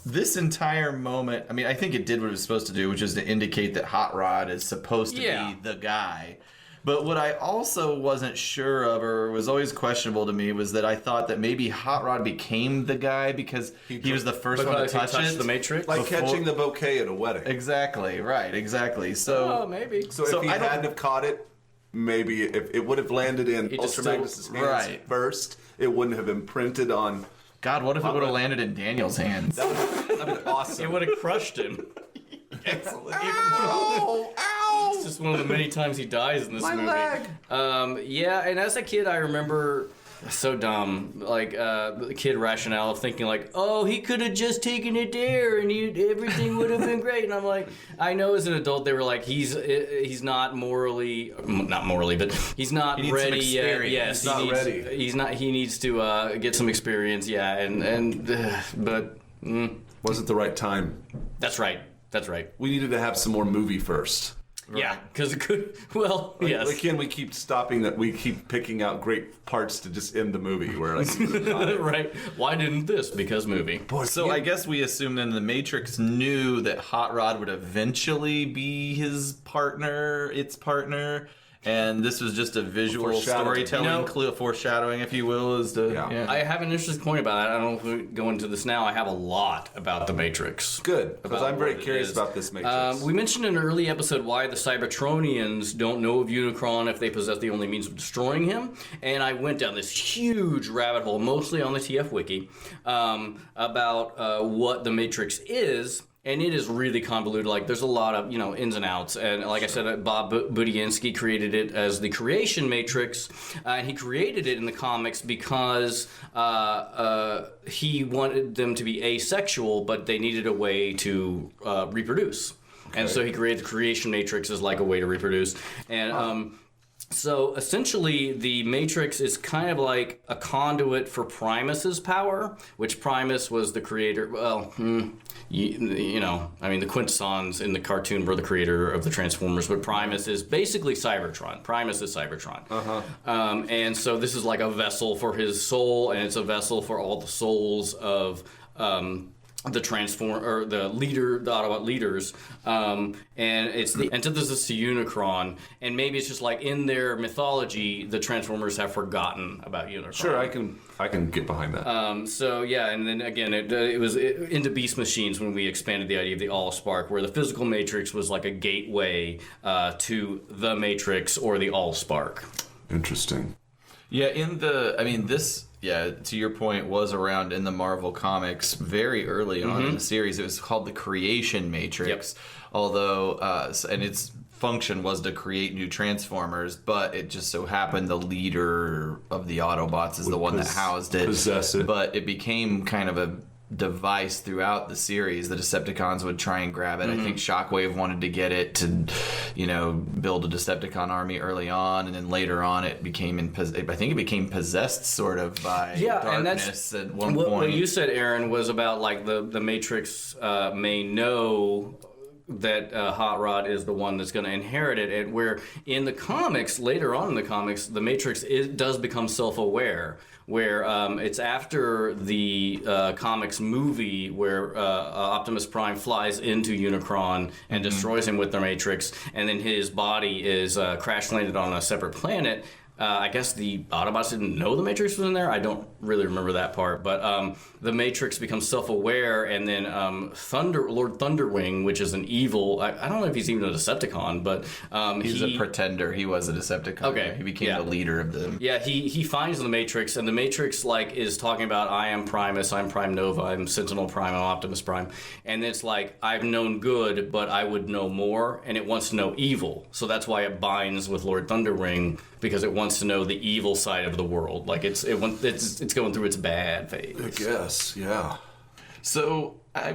this entire moment, I mean, I think it did what it was supposed to do, which is to indicate that Hot Rod is supposed to be the guy. But what I also wasn't sure of, or was always questionable to me, was that I thought that maybe Hot Rod became the guy because he was the first one to touch the Matrix. Like catching the bouquet at a wedding. Exactly, right, exactly. So, maybe. So if he hadn't have caught it, maybe if it would have landed in Ultra Magnus' hands first, it wouldn't have imprinted on... God, what if it would have landed in Daniel's hands? That'd be awesome. It would have crushed him. Excellent. Ow! It's just one of the many times he dies in this movie. Leg. And as a kid, I remember so dumb, like the kid rationale of thinking like, oh, he could have just taken it there and everything would have been great. And I'm like, I know as an adult they were like, he's not not morally, but he's not ready yet. Yes, he's not ready. He needs to get some experience. Yeah, but Wasn't the right time. That's right. We needed to have some more movie first. Right. Yeah, because it could. Well, yes. Again, we keep stopping that. We keep picking out great parts to just end the movie. Where right? Why didn't this? Because movie. So I guess we assume then the Matrix knew that Hot Rod would eventually be his partner, its partner, And this was just a visual Foreshadowing. storytelling clue, foreshadowing, if you will, as to I have an interesting point about it. I don't know if we go into this now. I have a lot about the Matrix. Good, because About I'm very what it curious is. about this Matrix. We mentioned in an early episode why the Cybertronians don't know of Unicron if they possess the only means of destroying him, and I went down this huge rabbit hole, mostly on the TF Wiki, about what the Matrix is. And it is really convoluted. Like, there's a lot of, ins and outs. And like I said, Bob Budiansky created it as the Creation Matrix. And he created it in the comics because he wanted them to be asexual, but they needed a way to reproduce. Okay. And so he created the Creation Matrix as like a way to reproduce. And so essentially, the Matrix is kind of like a conduit for Primus's power, which Primus was the creator. Well, the Quintessons in the cartoon were the creator of the Transformers, but Primus is basically Cybertron. Primus is Cybertron. And so this is like a vessel for his soul, and it's a vessel for all the souls of the Autobot leaders, and it's the antithesis to Unicron, and maybe it's just like in their mythology, the Transformers have forgotten about Unicron. Sure, I can get behind that. And then again, it was into Beast Machines when we expanded the idea of the Allspark, where the physical Matrix was like a gateway to the Matrix or the Allspark. Interesting. Yeah, this, to your point, was around in the Marvel Comics very early on in the series. It was called the Creation Matrix, although, and its function was to create new Transformers, but it just so happened the leader of the Autobots is the one that housed it. Possess it. But it became kind of a device throughout the series. The Decepticons would try and grab it. I think Shockwave wanted to get it to, build a Decepticon army early on, and then later on it became possessed sort of by darkness at one point. What you said, Aaron, was about like the Matrix may know that Hot Rod is the one that's going to inherit it, and where in the comics, later on in the comics, the Matrix does become self-aware, where it's after the comics movie where Optimus Prime flies into Unicron and destroys him with the Matrix, and then his body is crash landed on a separate planet. I guess the Autobots didn't know the Matrix was in there. I don't really remember that part. But the Matrix becomes self-aware, and then Lord Thunderwing, which is an evil... I don't know if he's even a Decepticon, but... he's a pretender. He was a Decepticon. Okay. He became the leader of them. Yeah, he finds the Matrix, and the Matrix is talking about, I am Primus, I'm Prime Nova, I'm Sentinel Prime, I'm Optimus Prime. And it's like, I've known good, but I would know more, and it wants to know evil. So that's why it binds with Lord Thunderwing, because it wants to know the evil side of the world. Like it's going through its bad phase. I guess, yeah. So I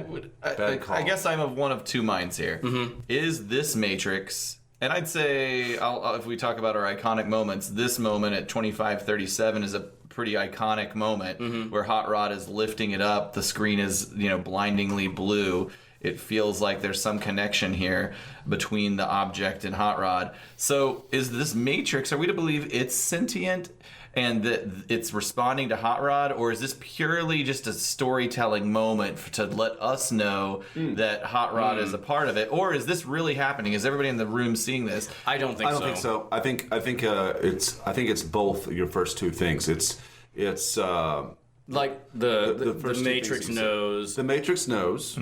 guess I'm of one of two minds here. Is this Matrix? And I'd say, if we talk about our iconic moments, this moment at 2537 is a pretty iconic moment where Hot Rod is lifting it up. The screen is blindingly blue. It feels like there's some connection here between the object and Hot Rod. So is this Matrix, are we to believe it's sentient and that it's responding to Hot Rod, or is this purely just a storytelling moment to let us know that Hot Rod is a part of it, or is this really happening? Is everybody in the room seeing this? I don't think so. I think it's both your first two things. It's like the Matrix knows. The Matrix knows.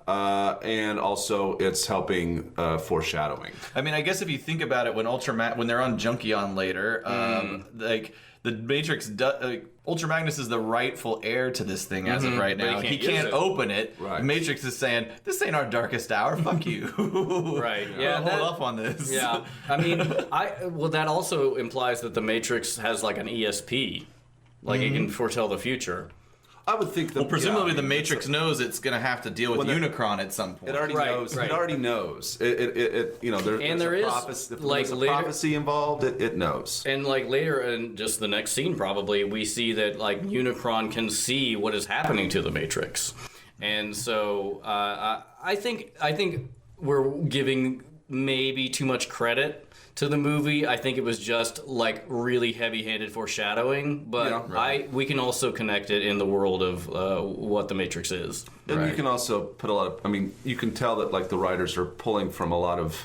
And also it's helping foreshadowing. I mean, I guess if you think about it, when they're on Junkion later, like the Matrix, Ultra Magnus is the rightful heir to this thing as of right now. He can't open it. Right. Matrix is saying, "This ain't our darkest hour. Fuck you." Right. Yeah. Hold up on this. Yeah. I mean, that also implies that the Matrix has like an ESP, like it can foretell the future. I would think that. Well, presumably the Matrix knows it's going to have to deal with Unicron at some point. It already knows. Right. It already knows. There's a prophecy involved. It knows. And like later in just the next scene, probably we see that like Unicron can see what is happening to the Matrix, and so I think we're giving maybe too much credit to the movie. I think it was just like really heavy-handed foreshadowing, but we can also connect it in the world of what the Matrix is. And you can also put a lot of, you can tell that like the writers are pulling from a lot of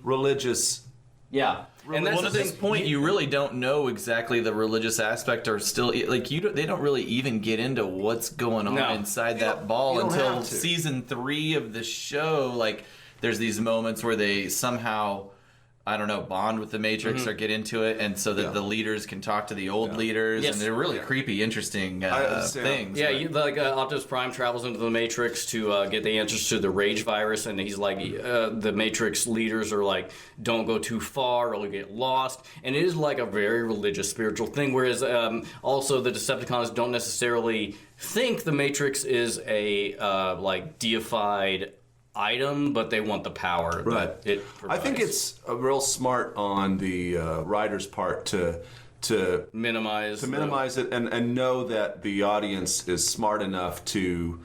religious Yeah. And that's Well, at this point, you really don't know exactly the religious aspect, or still like they don't really even get into what's going on inside that ball until season 3 of the show. Like, there's these moments where they somehow, I don't know, bond with the Matrix or get into it, and so that the leaders can talk to the old leaders, and they're really creepy, interesting things. Yeah, like Optimus Prime travels into the Matrix to get the answers to the Rage virus, and he's like, the Matrix leaders are like, don't go too far or you'll get lost. And it is like a very religious, spiritual thing, whereas also the Decepticons don't necessarily think the Matrix is a like deified item, but they want the power that it provides. I think it's a real smart on the writer's part to minimize it and know that the audience is smart enough to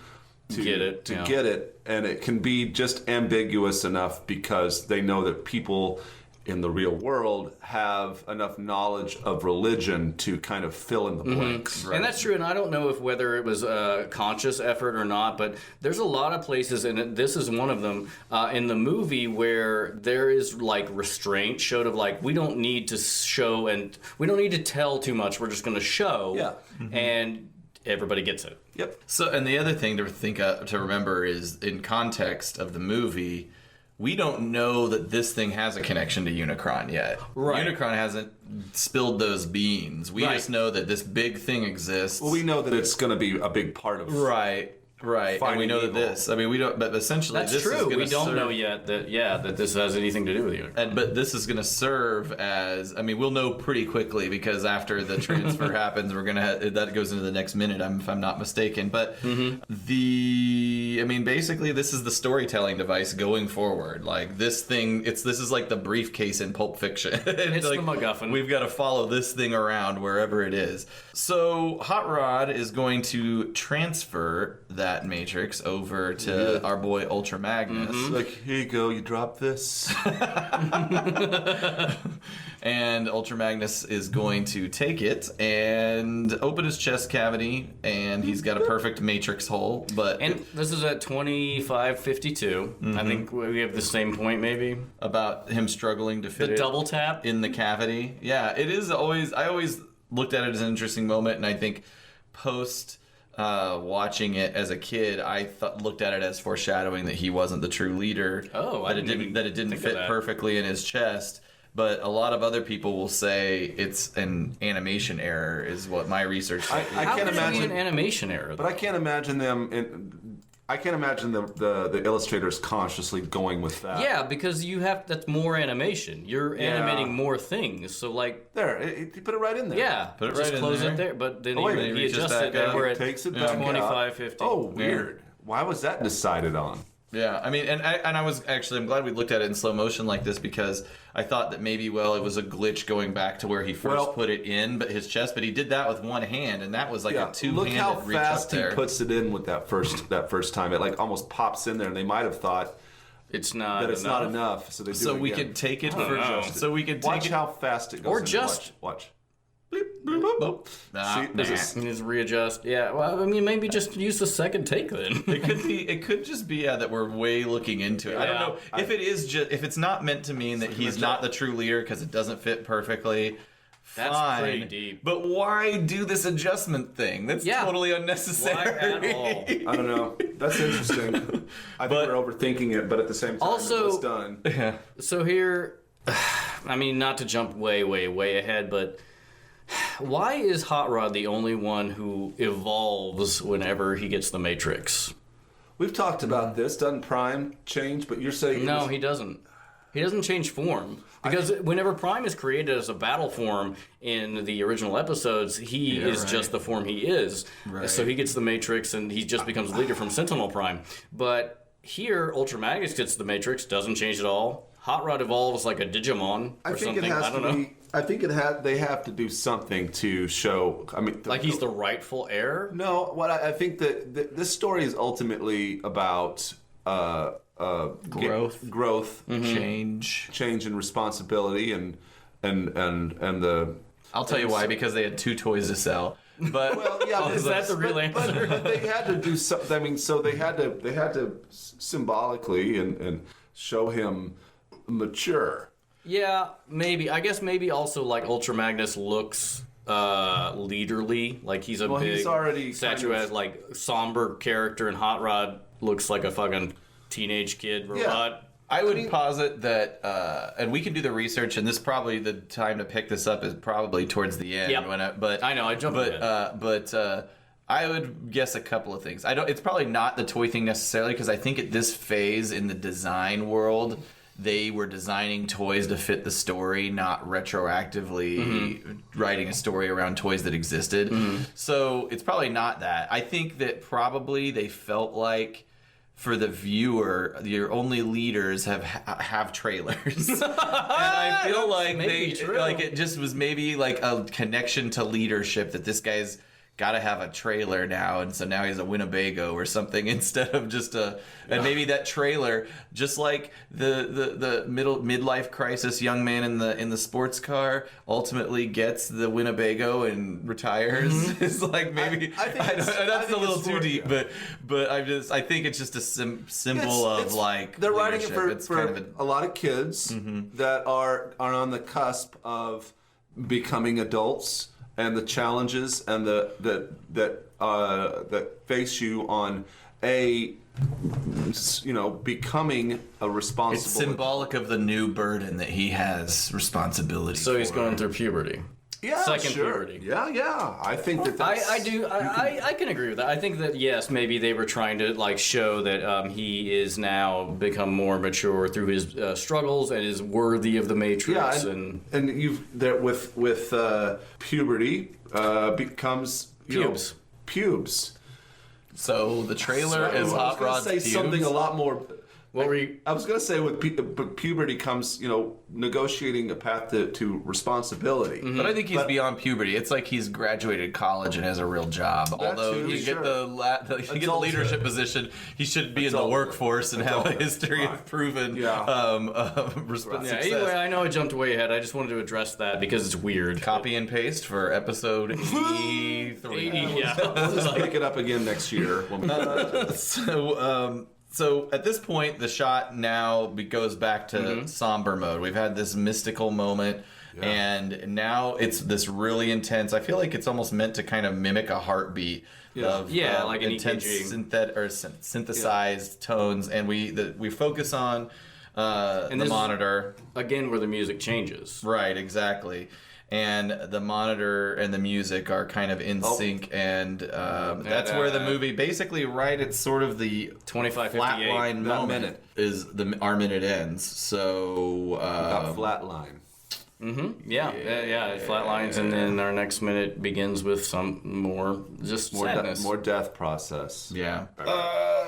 get it, get it, and it can be just ambiguous enough because they know that people in the real world have enough knowledge of religion to kind of fill in the blanks. And that's true, and I don't know whether it was a conscious effort or not, but there's a lot of places, and this is one of them, in the movie where there is like restraint showed of like, we don't need to show and we don't need to tell too much, we're just going to show, and everybody gets it. Yep. So, and the other thing to remember is, in context of the movie, we don't know that this thing has a connection to Unicron yet. Right. Unicron hasn't spilled those beans. We just know that this big thing exists. Well, we know that it's going to be a big part of Right, and we know that this. I mean, we don't. But essentially, that's this true. is going to we don't know yet that this has anything to do with you. But this is going to serve as. I mean, we'll know pretty quickly because after the transfer happens, we're gonna that goes into the next minute. If I'm not mistaken. But I mean, basically, this is the storytelling device going forward. Like this thing, this is like the briefcase in Pulp Fiction. It's like, the MacGuffin. We've got to follow this thing around wherever it is. So Hot Rod is going to transfer that Matrix over to our boy Ultra Magnus. Like, here you go, you drop this. And Ultra Magnus is going to take it and open his chest cavity, and he's got a perfect Matrix hole. And this is at 2552. I think we have the same point, maybe, about him struggling to fit the it double tap in the cavity. Yeah, it is always. I always looked at it as an interesting moment, and I think post watching it as a kid, I looked at it as foreshadowing that he wasn't the true leader. Oh, that it didn't fit perfectly in his chest. But a lot of other people will say it's an animation error, is what my research says. I can't imagine an animation error, but I can't imagine them. I can't imagine the illustrators consciously going with that. Yeah, because that's more animation. You're animating more things. So like you put it right in there. Yeah, put it just right close in there. it there. But then he adjusts it there. Where it takes it back 2550. Oh, weird. Why was that decided on? Yeah, I mean, and I was actually, I'm glad we looked at it in slow motion like this, because I thought that maybe, it was a glitch going back to where he first put it in, but his chest, but he did that with one hand, and that was like a two-handed Look how reach up fast he there. puts it in with that first time. It like almost pops in there, and they might have thought it's not enough. So they do so it we again. could take it Watch how fast it goes. Or just watch. Bleep, bloop, boop. Just readjust. Yeah, well, I mean, maybe just use the second take then. It could just be that we're way looking into it. I don't know if if it's not meant to mean that he's not the true leader because it doesn't fit perfectly. That's fine, pretty deep. But why do this adjustment thing? That's totally unnecessary. Why at all? I don't know. That's interesting. I think we're overthinking it, but at the same time, it's done. Yeah. So here, I mean, not to jump way, way, way ahead, but why is Hot Rod the only one who evolves whenever he gets the Matrix? We've talked about this. Doesn't Prime change? But you're saying no, he doesn't. He doesn't change form. Because whenever Prime is created as a battle form in the original episodes, he is just the form he is. Right. So he gets the Matrix and he just becomes leader from Sentinel Prime. But here, Ultra Magnus gets the Matrix, doesn't change at all. Hot Rod evolves like a Digimon or something. I don't know. I think they have to do something to show. I mean, like he's the rightful heir. No, I think that this story is ultimately about growth, change and responsibility, and the. I'll tell you why. Because they had 2 toys to sell. But is that the real answer? But they had to do something. I mean, so they had to symbolically and show him mature. Yeah, maybe. I guess maybe also like Ultra Magnus looks leaderly, like he's a big he's already statuesque, like somber character, and Hot Rod looks like a fucking teenage kid robot. I would posit that, and we can do the research, and this probably the time to pick this up is probably towards the end. Yep. But I know I jumped in. But I would guess a couple of things. It's probably not the toy thing necessarily, because I think at this phase in the design world, they were designing toys to fit the story, not retroactively writing a story around toys that existed. So it's probably not that. I think that probably they felt like, for the viewer, your only leaders have trailers, and I feel like it just was maybe like a connection to leadership, that this guy's got to have a trailer now, and so now he's a Winnebago or something instead of just and maybe that trailer, just like the midlife crisis young man in the sports car ultimately gets the Winnebago and retires. It's like maybe that's a little too deep, but I think it's just a symbol of like they're writing leadership. it It's for kind of a lot of kids that are on the cusp of becoming adults, and the challenges and that face you on becoming a responsible. It's symbolic of the new burden that he has responsibility. So he's for. going through puberty. Yeah, Second sure. puberty. Yeah. I think that's... I can agree with that. I think that, yes, maybe they were trying to like show that he is now become more mature through his struggles and is worthy of the Matrix. Yeah, and you've there with puberty becomes pubes. So the trailer is Hot Rod's say pubes. something a lot more. What were you? I was going to say with puberty comes, negotiating a path to responsibility. But I think he's beyond puberty. It's like he's graduated college and has a real job. Although too, you get the leadership position, he should be in the workforce and have a history of proven success. Anyway, I know I jumped way ahead. I just wanted to address that because it's weird. Copy and paste for episode 83. Yeah. We'll just pick it up again next year. So at this point, the shot now goes back to somber mode. We've had this mystical moment, and now it's this really intense. I feel like it's almost meant to kind of mimic a heartbeat of like an intense EKG. synthesized tones, and we focus on the monitor again, where the music changes. Right, exactly. And the monitor and the music are kind of in sync, and that's where the movie basically it's sort of the 25-58 flatline moment is our minute ends. So flatline. It flatlines, and then our next minute begins with some more sadness. More death process. Yeah.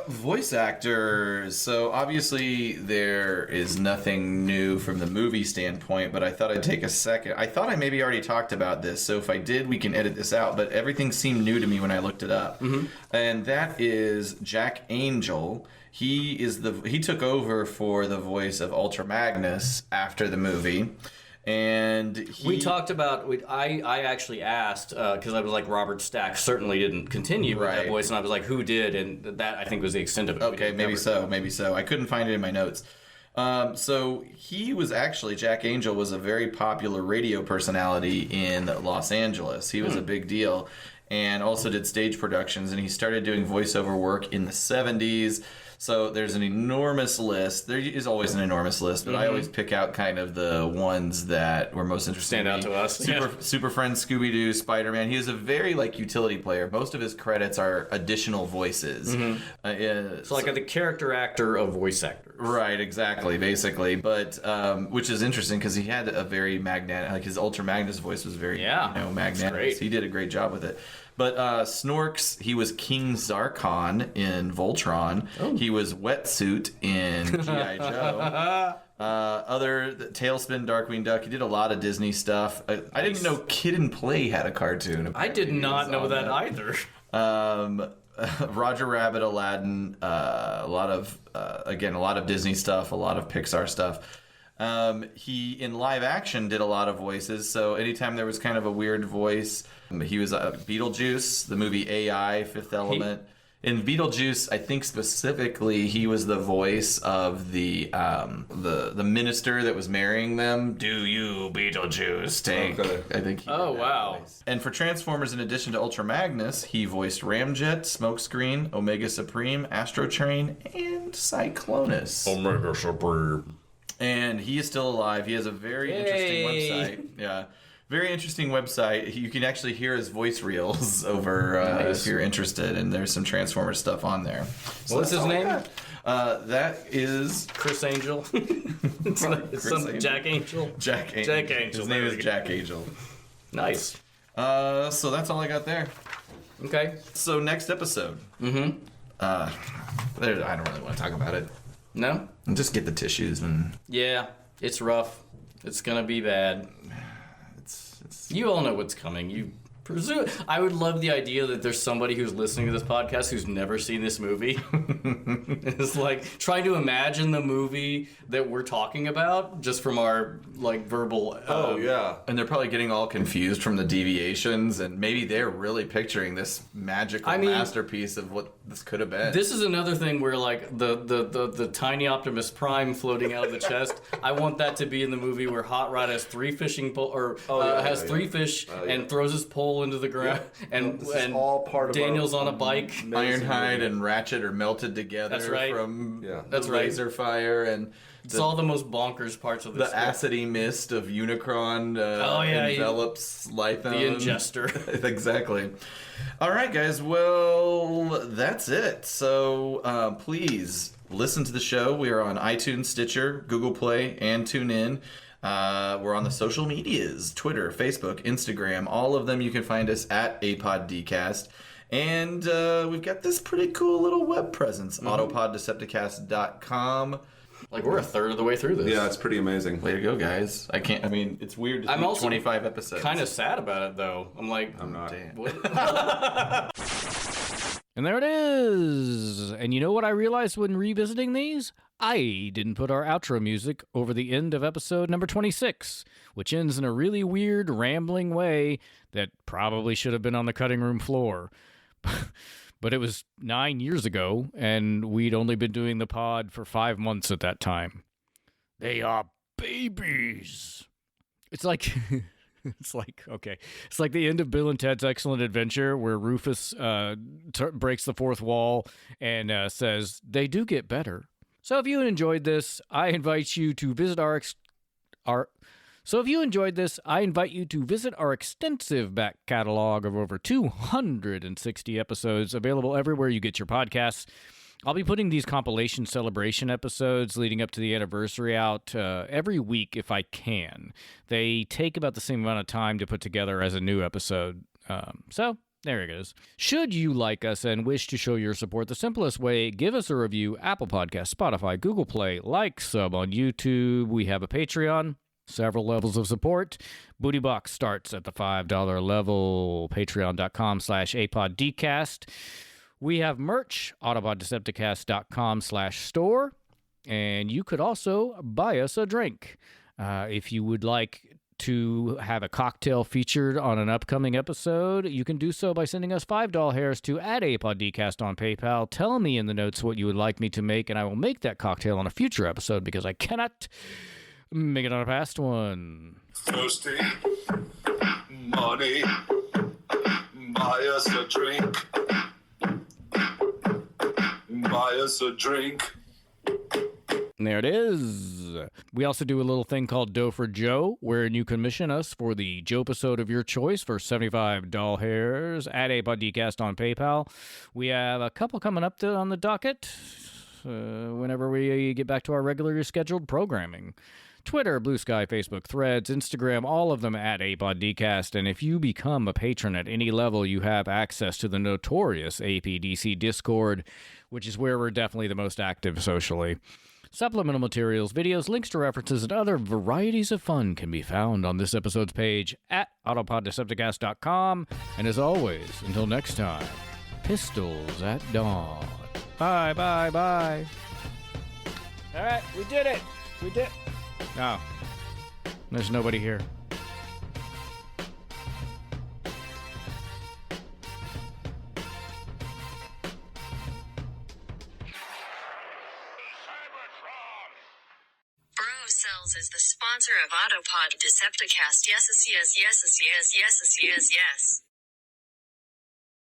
Voice actors. So obviously there is nothing new from the movie standpoint, but I thought I'd take a second. I thought I maybe already talked about this, so if I did, we can edit this out, but everything seemed new to me when I looked it up. And that is Jack Angel. He took over for the voice of Ultra Magnus after the movie. And we talked about. I actually asked because I was like, Robert Stack certainly didn't continue with that voice, and I was like, who did? And that I think was the extent of it. Okay, maybe so. I couldn't find it in my notes. So he was actually, Jack Angel was a very popular radio personality in Los Angeles. He was a big deal, and also did stage productions. And he started doing voiceover work in the 70s. So there's an enormous list. There is always an enormous list, but I always pick out kind of the ones that were most interesting. Stand out to us. Super Friends, Scooby-Doo, Spider-Man. He was a very utility player. Most of his credits are additional voices. So like the character actor of voice actors. Right, exactly, basically. But which is interesting because he had a very his Ultra Magnus voice was very magnanimous. He did a great job with it. But Snorks, he was King Zarkon in Voltron. Oh. He was Wetsuit in G.I. Joe. Tailspin, Darkwing Duck. He did a lot of Disney stuff. I didn't know Kid and Play had a cartoon. I did not know that either. Roger Rabbit, Aladdin, a lot of Disney stuff, a lot of Pixar stuff. He in live action did a lot of voices, so anytime there was kind of a weird voice, he was Beetlejuice, the movie AI, Fifth Element. In Beetlejuice, I think specifically he was the voice of the minister that was marrying them. Do you, Beetlejuice, take? I think he did that wow. voice. And for Transformers, in addition to Ultra Magnus, he voiced Ramjet, Smokescreen, Omega Supreme, Astro Train, and Cyclonus. Omega Supreme. And he is still alive. He has a very interesting website. Yeah. Very interesting website. You can actually hear his voice reels over if you're interested, and there's some Transformers stuff on there. So what's his name? That is Chris Angel. Jack Angel. Jack Angel. Jack Angel. His name is Jack Angel. Nice. So that's all I got there. Okay. So next episode. I don't really want to talk about it. No? Just get the tissues and. Yeah, it's rough. It's gonna be bad. You all know what's coming. You presume. I would love the idea that there's somebody who's listening to this podcast who's never seen this movie. It's like trying to imagine the movie that we're talking about just from our like verbal. And they're probably getting all confused from the deviations, and maybe they're really picturing this magical masterpiece of what this could have been. This is another thing where like the tiny Optimus Prime floating out of the chest. I want that to be in the movie where Hot Rod has three fishing pole or has three fish and throws his pole into the ground, and all part of Daniel's on a bike. Ironhide and Ratchet are melted together. That's right. From That's the laser fire and. It's all the most bonkers parts of this. The acidy mist of Unicron envelops Lytham. The ingester. Exactly. All right, guys. Well, that's it. So please listen to the show. We are on iTunes, Stitcher, Google Play, and TuneIn. We're on the social medias, Twitter, Facebook, Instagram. All of them you can find us at APODcast. And we've got this pretty cool little web presence, autopoddecepticast.com. Like, we're a third of the way through this. Yeah, it's pretty amazing. Way to go, guys. It's weird to see 25 episodes. Kind of sad about it, though. I'm not. What? And there it is. And you know what I realized when revisiting these? I didn't put our outro music over the end of episode number 26, which ends in a really weird, rambling way that probably should have been on the cutting room floor. But it was 9 years ago, and we'd only been doing the pod for 5 months at that time. They are babies. It's like... It's like the end of Bill and Ted's Excellent Adventure, where Rufus breaks the fourth wall and says, they do get better. So if you enjoyed this, I invite you to visit our extensive back catalog of over 260 episodes available everywhere you get your podcasts. I'll be putting these compilation celebration episodes leading up to the anniversary out every week if I can. They take about the same amount of time to put together as a new episode. So there it is. Should you like us and wish to show your support, the simplest way, give us a review, Apple Podcasts, Spotify, Google Play, like, sub on YouTube. We have a Patreon. Several levels of support. Booty Box starts at the $5 level. Patreon.com/APODcast. We have merch, autopoddecepticast.com/store, and you could also buy us a drink. If you would like to have a cocktail featured on an upcoming episode, you can do so by sending us $5 hairs to @APODcast on PayPal. Tell me in the notes what you would like me to make, and I will make that cocktail on a future episode because I cannot make it on a past one. Thirsty, money, buy us a drink. Buy us a drink. And there it is. We also do a little thing called Dough for Joe, wherein you commission us for the Joe episode of your choice for $75 hairs at APODcast on PayPal. We have a couple coming up on the docket whenever we get back to our regularly scheduled programming. Twitter, Blue Sky, Facebook, Threads, Instagram, all of them at APODcast. And if you become a patron at any level, you have access to the notorious APDC Discord, which is where we're definitely the most active socially. Supplemental materials, videos, links to references, and other varieties of fun can be found on this episode's page at autopoddecepticast.com. And as always, until next time, pistols at dawn. Bye, bye, bye. All right, we did it. We did. No, there's nobody here. Cells is the sponsor of Autopod Decepticast. Yes, yes, yes, yes, yes, yes, yes, yes.